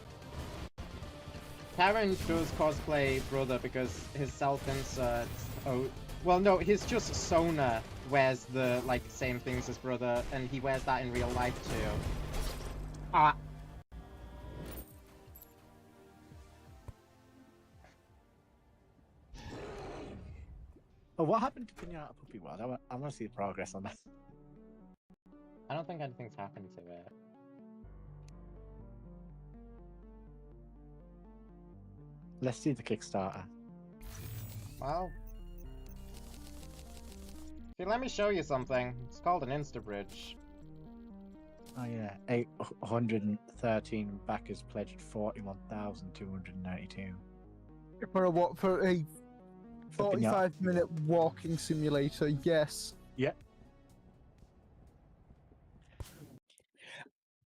Karen does cosplay Brother because his self-insert... Oh, well no, he's just Sona wears the, like, same things as Brother, and he wears that in real life too. Ah. Oh, what happened to Pinata Puppy World? I want to see the progress on that. I don't think anything's happened to it. Let's see the Kickstarter. Well... See, let me show you something. It's called an Instabridge. Oh yeah, 813 backers pledged 41,292. For a what? For a 45-minute walking simulator? Yes. Yeah.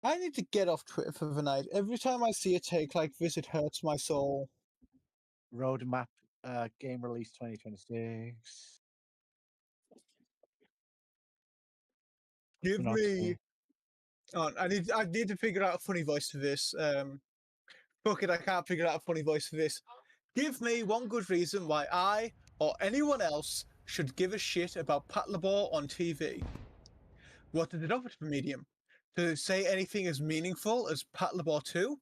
I need to get off Twitter for the night. Every time I see a take like this, it hurts my soul. Roadmap, game release 2026. Give Not me. Oh, I need to figure out a funny voice for this. Fuck it, I can't figure out a funny voice for this. Give me one good reason why I or anyone else should give a shit about Pat Labor on TV. What did it offer to the medium? To say anything as meaningful as Pat Labor 2?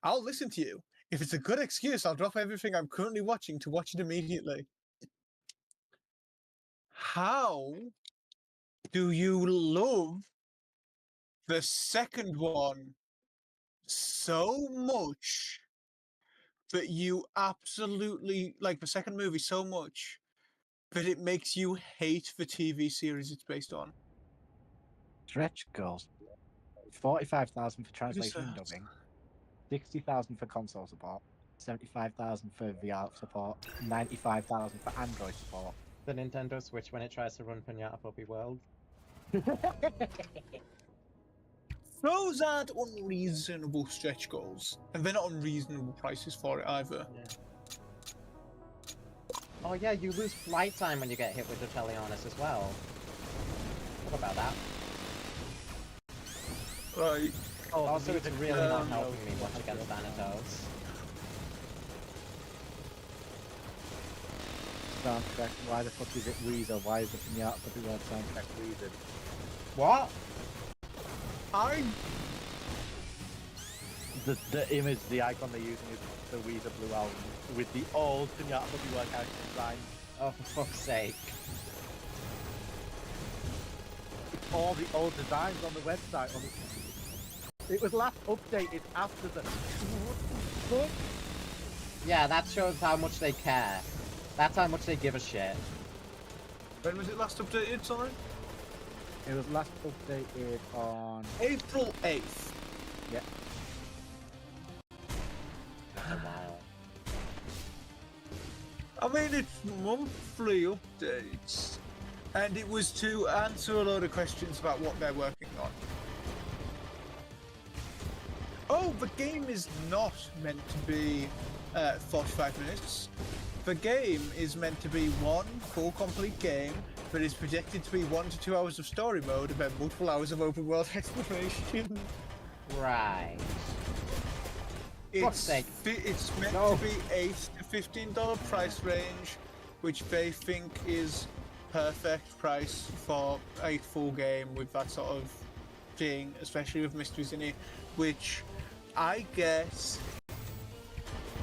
I'll listen to you. If it's a good excuse, I'll drop everything I'm currently watching to watch it immediately. How do you love the second one so much that you absolutely like the second movie so much that it makes you hate the TV series it's based on? Stretch goals. 45,000 for What is translation and that? dubbing. 60,000 for console support. 75,000 for VR support, 95,000 for Android support. The Nintendo Switch when it tries to run Pinata Puppy World. Those aren't unreasonable stretch goals, and they're not unreasonable prices for it either. Oh yeah, you lose flight time when you get hit with the Teleonis as well. What about that? Right. Also, it's really not helping me much against Thanatos. Soundtrack, why the fuck is it Weezer? Why is the Pinata Puppy World soundtrack Weezer? What? The image, the icon they're using is the Weezer Blue album with the old Pinata Puppy World character design. Oh, for fuck's sake. All the old designs on the website. It was last updated after the... What? Yeah, that shows how much they care. That's how much they give a shit. When was it last updated, sorry? It was last updated on... April 8th. Yeah. That's a while. I mean, it's monthly updates. And it was to answer a load of questions about what they're working on. Oh, the game is not meant to be 45 minutes. The game is meant to be one full complete game, but is projected to be 1 to 2 hours of story mode and then multiple hours of open world exploration. Right. Fuck's sake. It's meant to be $8 to $15 price range, which they think is perfect price for a full game with that sort of thing, especially with mysteries in it, which I guess...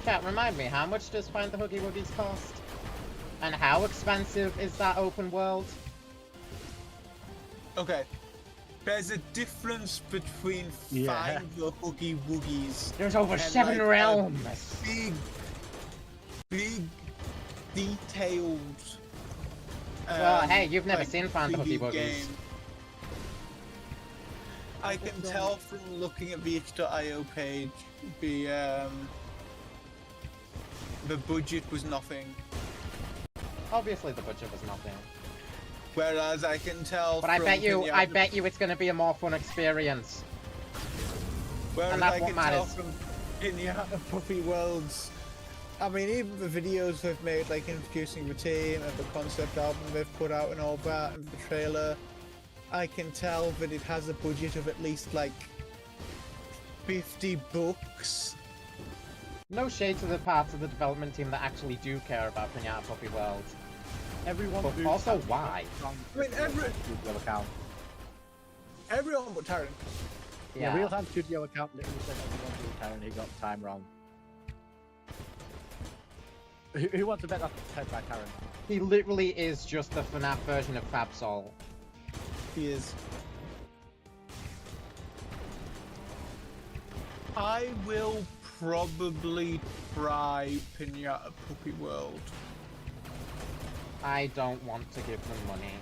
Chat, remind me, how much does Find the Huggy Wuggies cost? And how expensive is that open world? Okay. There's a difference between Find the Huggy Wuggies. There's over and 7 like realms! Big, detailed... Well, hey, you've never like, seen Find the Huggy 3D Wuggies. game. I can tell from looking at the itch.io page, the budget was nothing. Obviously the budget was nothing. Whereas I can tell But I from bet you it's gonna be a more fun experience. Whereas and that's I what can tell matters. from Pinata Puppy Worlds, I mean, even the videos they've made, like introducing the team and the concept album they've put out and all that, and the trailer, I can tell that it has a budget of at least like $50. No shade to the parts of the development team that actually do care about Pinata Puppy World. Everyone But also, why? I mean, everyone but Taran. Yeah, Real Time Studio account literally said everyone but Taran, he got the time wrong. Who wants to bet that's said by Taran? He literally is just the FNAF version of Fab Soul. He is. I will probably try Pinata Puppy World. I don't want to give them money.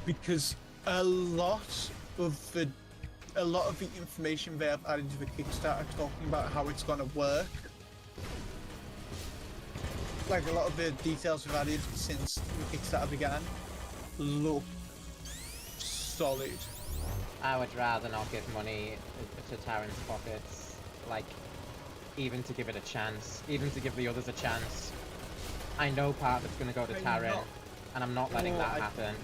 Because a lot of the information they have added to the Kickstarter talking about how it's gonna work. Like a lot of the details we've added since the Kickstarter began look solid. I would rather not give money to Taran's pockets. Like, even to give it a chance. Even to give the others a chance. I know part of it's gonna go to Taran, and I'm not letting that happen.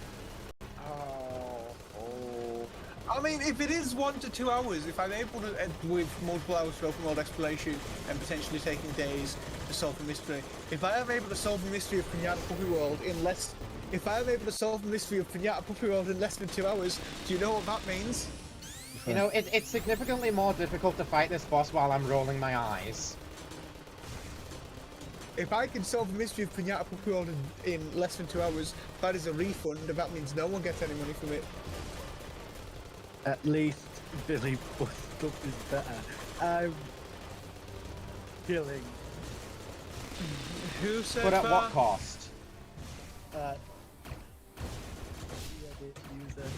I mean, if it is 1 to 2 hours, if I'm able to end with multiple hours of open world exploration and potentially taking days to solve the mystery, if I am able to solve the mystery of Pinata Puppy World in less, if I am able to solve the mystery of Pinata Puppy World in less than 2 hours, do you know what that means? You know, it's significantly more difficult to fight this boss while I'm rolling my eyes. If I can solve the mystery of Pinata Puppy World in less than 2 hours, that is a refund, and that means no one gets any money from it. At least Billy Butt stuff is better. I'm killing. Who said But at that? what cost? User.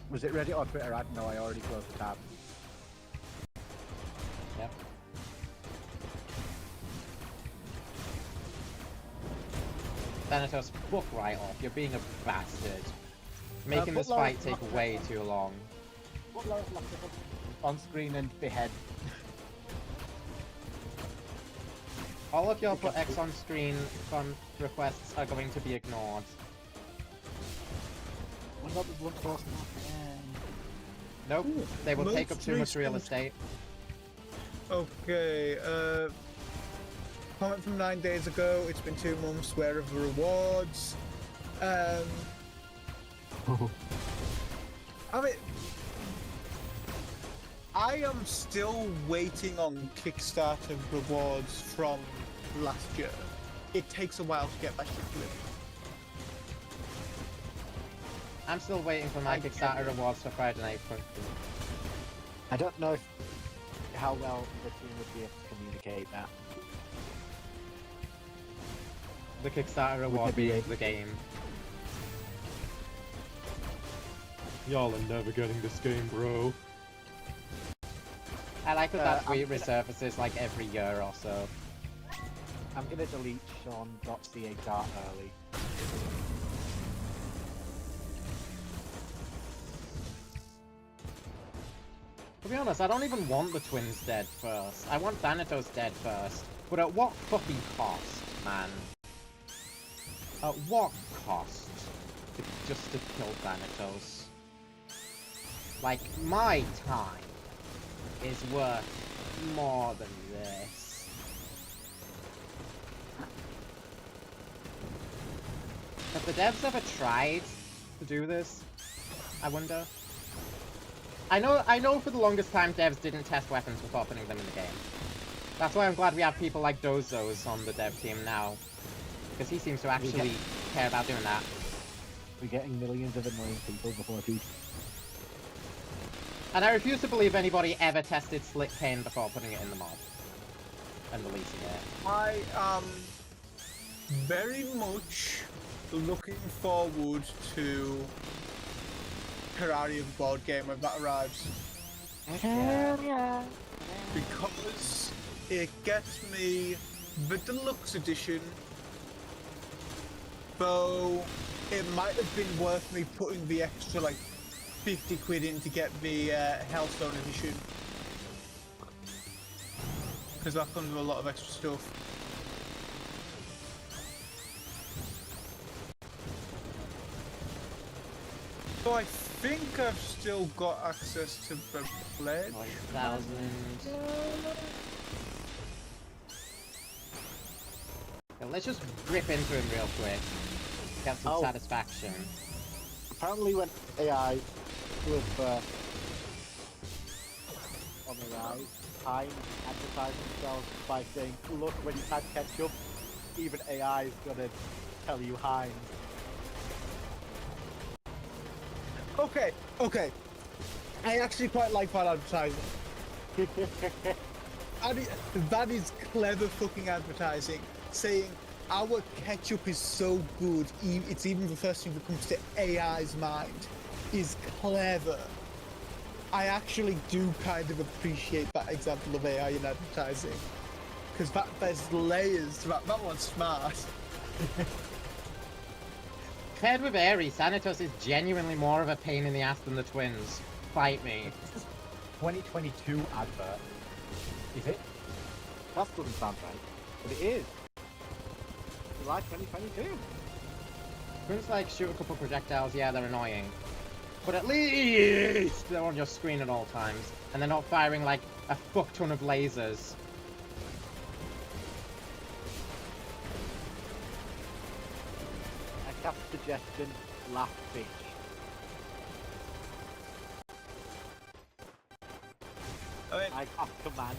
Was it Reddit or Twitter? I don't know, I already closed the tab. Thanatos, fuck right off. You're being a bastard. Making put this fight Loris take Locke way on. too long. Put Loris Locke on screen and behead. All of your put X on screen requests are going to be ignored. What about the Blunt Force? Nope, they will take up most too much real recent- estate. Okay, comment from 9 days ago. It's been 2 months. Where are the rewards? I mean, I am still waiting on Kickstarter rewards from last year. It takes a while to get that shit delivered. I'm still waiting for my Kickstarter rewards for Friday Night Funkin'. I don't know how well the team would be able to communicate that. The Kickstarter reward be being able the game. Y'all are never getting this game, bro. I like that tweet resurfaces like every year or so. I'm gonna delete Sean.ca dart early. To be honest, I don't even want the twins dead first. I want Thanatos dead first. But at what fucking cost, man? At what cost? Just to kill Thanatos? Like, my time is worth more than this. Have the devs ever tried to do this? I wonder. I know for the longest time devs didn't test weapons before putting them in the game. That's why I'm glad we have people like Dozos on the dev team now. Because he seems to actually care about doing that. We're getting millions of annoying people before people. And I refuse to believe anybody ever tested Slick Pain before putting it in the mod. And releasing it. I am very much looking forward to Terraria the board game when that arrives. Yeah. Because it gets me the deluxe edition, though it might have been worth me putting the extra like 50 quid in to get the Hellstone edition. Because that comes with a lot of extra stuff. So I think I've still got access to the pledge. 1,000. Yeah, let's just rip into him real quick. Get some satisfaction. Apparently when AI with on the rise, time advertising themselves by saying, look, when you've had ketchup, even AI is gonna tell you Heinz. Okay. I actually quite like that advertising. That is clever fucking advertising. Saying our ketchup is so good, it's even the first thing that comes to AI's mind, is clever. I actually do kind of appreciate that example of AI in advertising. Because there's layers to that. That one's smart. Paired with Ares, Thanatos is genuinely more of a pain in the ass than the twins. Fight me. This is 2022 advert. Is it? That doesn't sound right. But it is. July 2022. Twins like shoot a couple projectiles, yeah, they're annoying. But at least they're on your screen at all times. And they're not firing like a fuck ton of lasers. I cast suggestion, laugh bitch. I mean, I cast command.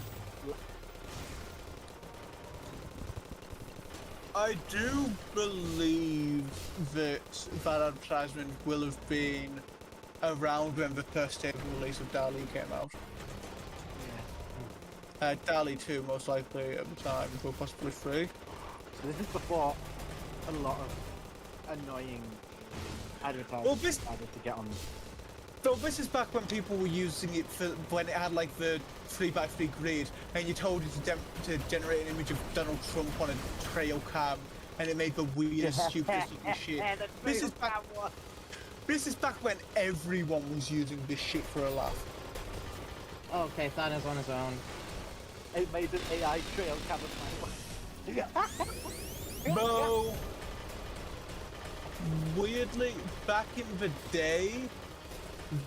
I do believe that that advertisement will have been around when the first stable release of DALI came out. Yeah. DALI 2 most likely at the time, but possibly 3. So this is before a lot of annoying advertising Well, this- decided to get on. So this is back when people were using it for when it had like the 3x3 grid, and you told it to generate an image of Donald Trump on a trail cam, and it made the weirdest, stupidest looking shit. This is back when everyone was using this shit for a laugh. Okay, Thanos on his own. It made an AI trail camera. Bro, weirdly, back in the day,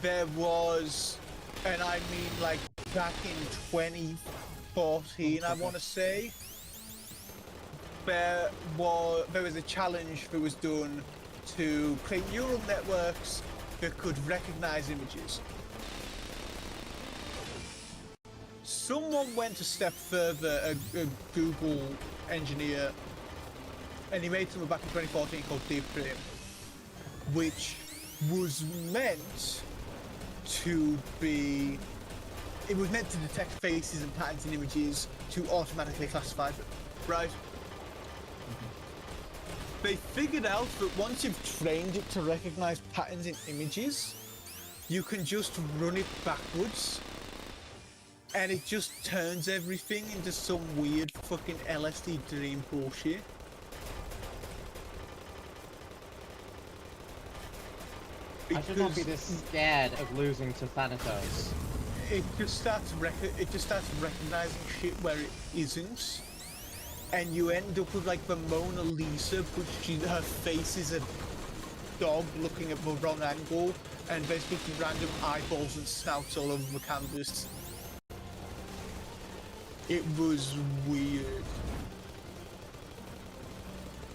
there was, and I mean like back in 2014, I want to say, there was a challenge that was done to create neural networks that could recognize images. Someone went a step further, a Google engineer, and he made something back in 2014 called Deep Dream, which was meant to be... It was meant to detect faces and patterns in images to automatically classify them, right? They figured out that once you've trained it to recognize patterns in images, you can just run it backwards, and it just turns everything into some weird fucking LSD dream bullshit. I should not be this scared of losing to Thanatos. It just starts recognizing shit where it isn't, and you end up with like the Mona Lisa, but her face is a dog looking at the wrong angle, and there's just random eyeballs and snouts all over the canvas. It was weird.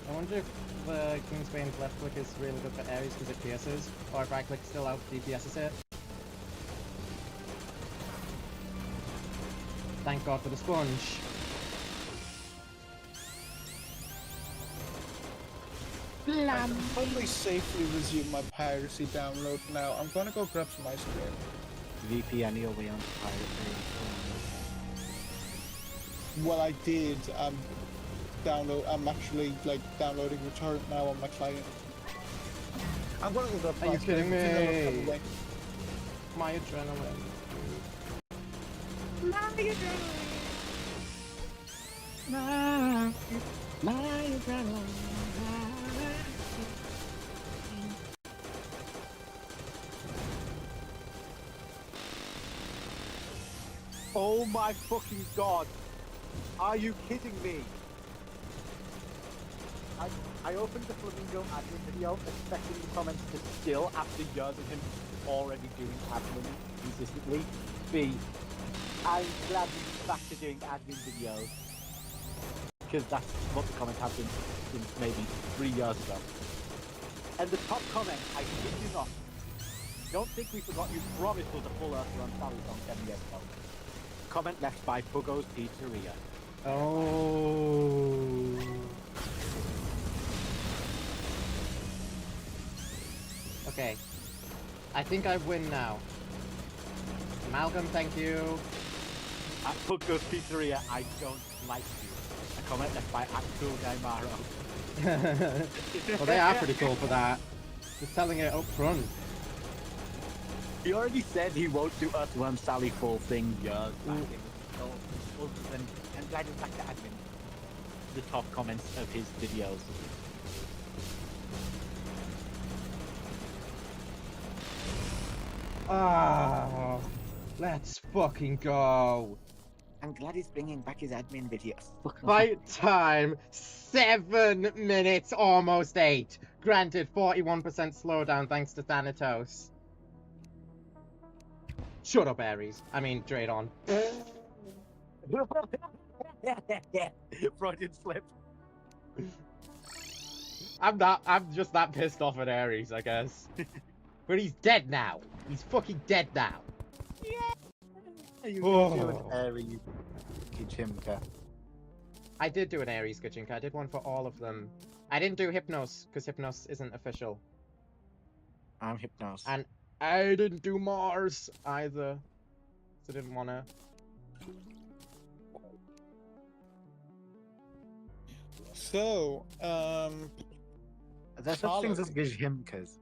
I wonder if the Kingsbane's left click is really good for Ares because it pierces, or if right click still out DPSs it. Thank God for the sponge. I can probably safely resume my piracy download now. I'm gonna go grab some ice cream. VPN your way on piracy. Well, I did. I'm actually like downloading the torrent now on my client. I'm gonna go grab some Are you ice cream. kidding me? Anyway. My adrenaline. My adrenaline. Oh my fucking god! Are you kidding me? I opened the Flamingo admin video expecting the comments to still, after years of him already doing admin consistently, be, I'm glad he's back to doing admin videos. Because that's what the comments have been since maybe 3 years ago. And the top comment, I kid you not, don't think we forgot you promised us a full Earth Run Sally song 7 years ago. Comment left by Puggo's Pizzeria. Oh. Okay. I think I win now. Malcolm, thank you. At Puggo's Pizzeria, I don't like you. A comment left by Actual Guy Maro. Well, they are pretty cool for that. Just telling it up front. He already said he won't do Earth Run Sally full thing years back. So, other than, I'm glad he's back to admin. The top comments of his videos. Ah, let's fucking go. I'm glad he's bringing back his admin videos. Fight time, 7 minutes, almost 8. Granted, 41% slowdown thanks to Thanatos. Shut up, Ares. I mean, Draydon. Freudian slip. I'm just that pissed off at Ares, I guess. But he's dead now. He's fucking dead now. You Oh. do an Aries Kichimka. I did do an Ares Gajinka. I did one for all of them. I didn't do Hypnos, because Hypnos isn't official. I'm Hypnos. And I didn't do Mars either. So I didn't want to. So, There's such things as Gajimkas.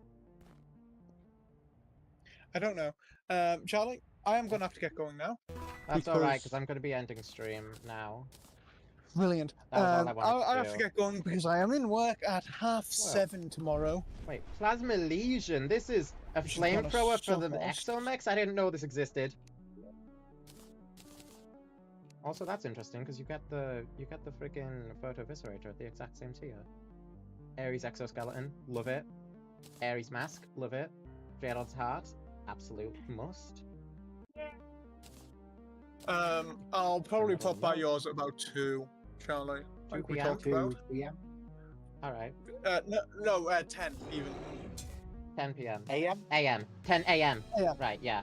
I don't know. Charlie, I am gonna have to get going now. That's alright, because I'm going to be ending stream now. Brilliant. That was all I wanted to I have to do. get going because I am in work at 7:30 tomorrow. Wait, Plasma Lesion. This is a Which is kinda flamethrower for the sus. exomechs? I didn't know this existed. Also, that's interesting because you get the freaking photo eviscerator at the exact same tier. Ares exoskeleton, love it. Ares mask, love it. Jared's heart, absolute must. I'll probably Another pop by note. yours at about 2, Charlie. 2 Like we p.m. talked about. 2 p.m. Alright. No, 10 even. 10 p.m. a.m. a.m. 10 a.m. AM. Right, yeah.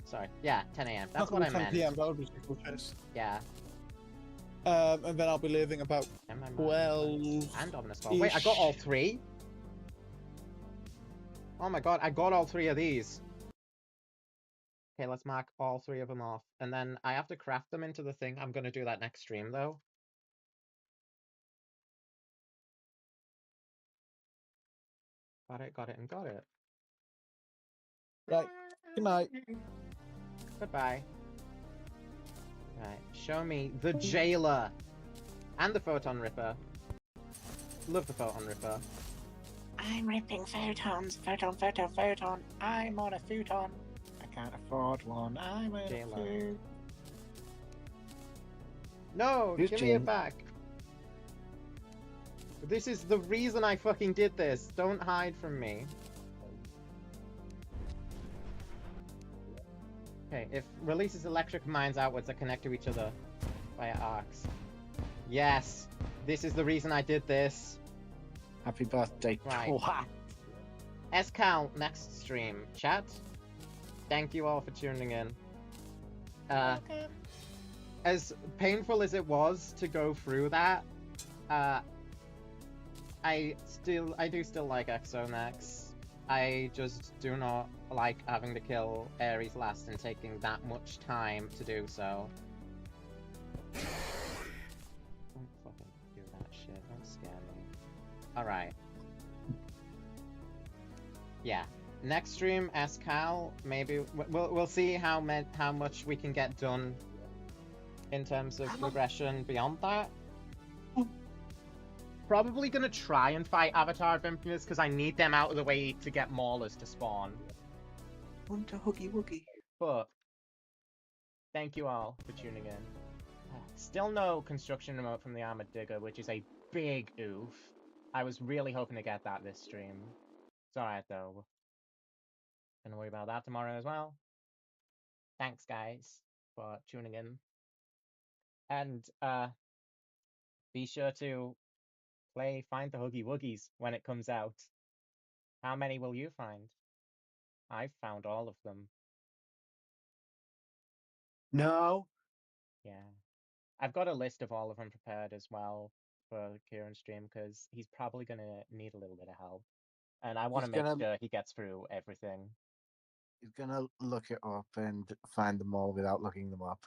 Sorry. Yeah, 10 a.m. Not That's what I 10 meant. PM, that would be super piss. Yeah. And then I'll be leaving about And my mind. 12. And Ominous Ball. Wait, I got all 3? Oh my god, I got all 3 of these. Okay, let's mark all 3 of them off. And then I have to craft them into the thing. I'm gonna do that next stream, though. Got it, got it, and got it. Right. Good night. Goodbye. Right, show me the Jailer. And the Photon Ripper. Love the Photon Ripper. I'm ripping photons. Photon. I'm on a futon. I can't afford one. I'm a Jailer. futon. No, Who's give me it Jane? back. This is the reason I fucking did this. Don't hide from me. Okay, if releases electric mines outwards that connect to each other via arcs. Yes, this is the reason I did this. Happy birthday, Right. twat. SCal next stream. Chat, thank you all for tuning in. As painful as it was to go through that, I do still like Exonex. I just do not like having to kill Ares last and taking that much time to do so. Don't fucking do that shit. Don't scare me. Alright. Yeah. Next stream, SCal, maybe we'll see how much we can get done in terms of progression beyond that. Probably gonna try and fight Avatar of Infamous because I need them out of the way to get Maulers to spawn. Want a huggy wuggy? But thank you all for tuning in. Still no construction remote from the Armored Digger, which is a big oof. I was really hoping to get that this stream. It's alright though. Gonna worry about that tomorrow as well. Thanks guys for tuning in. And be sure to play Find the Huggy Wuggies when it comes out. How many will you find? I've found all of them. No. Yeah. I've got a list of all of them prepared as well for Kieran's stream because he's probably going to need a little bit of help. And I want to He's make gonna- sure he gets through everything. He's gonna look it up and find them all without looking them up.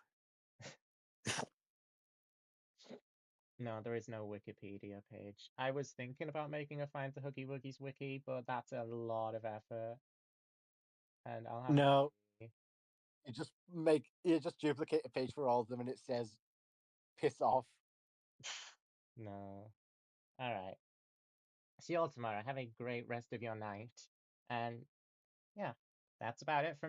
No, there is no Wikipedia page. I was thinking about making a Find the Huggy Wuggies wiki, but that's a lot of effort. And I'll have No. to... You just duplicate a page for all of them and it says piss off. No. Alright. See you all tomorrow. Have a great rest of your night. And yeah, that's about it for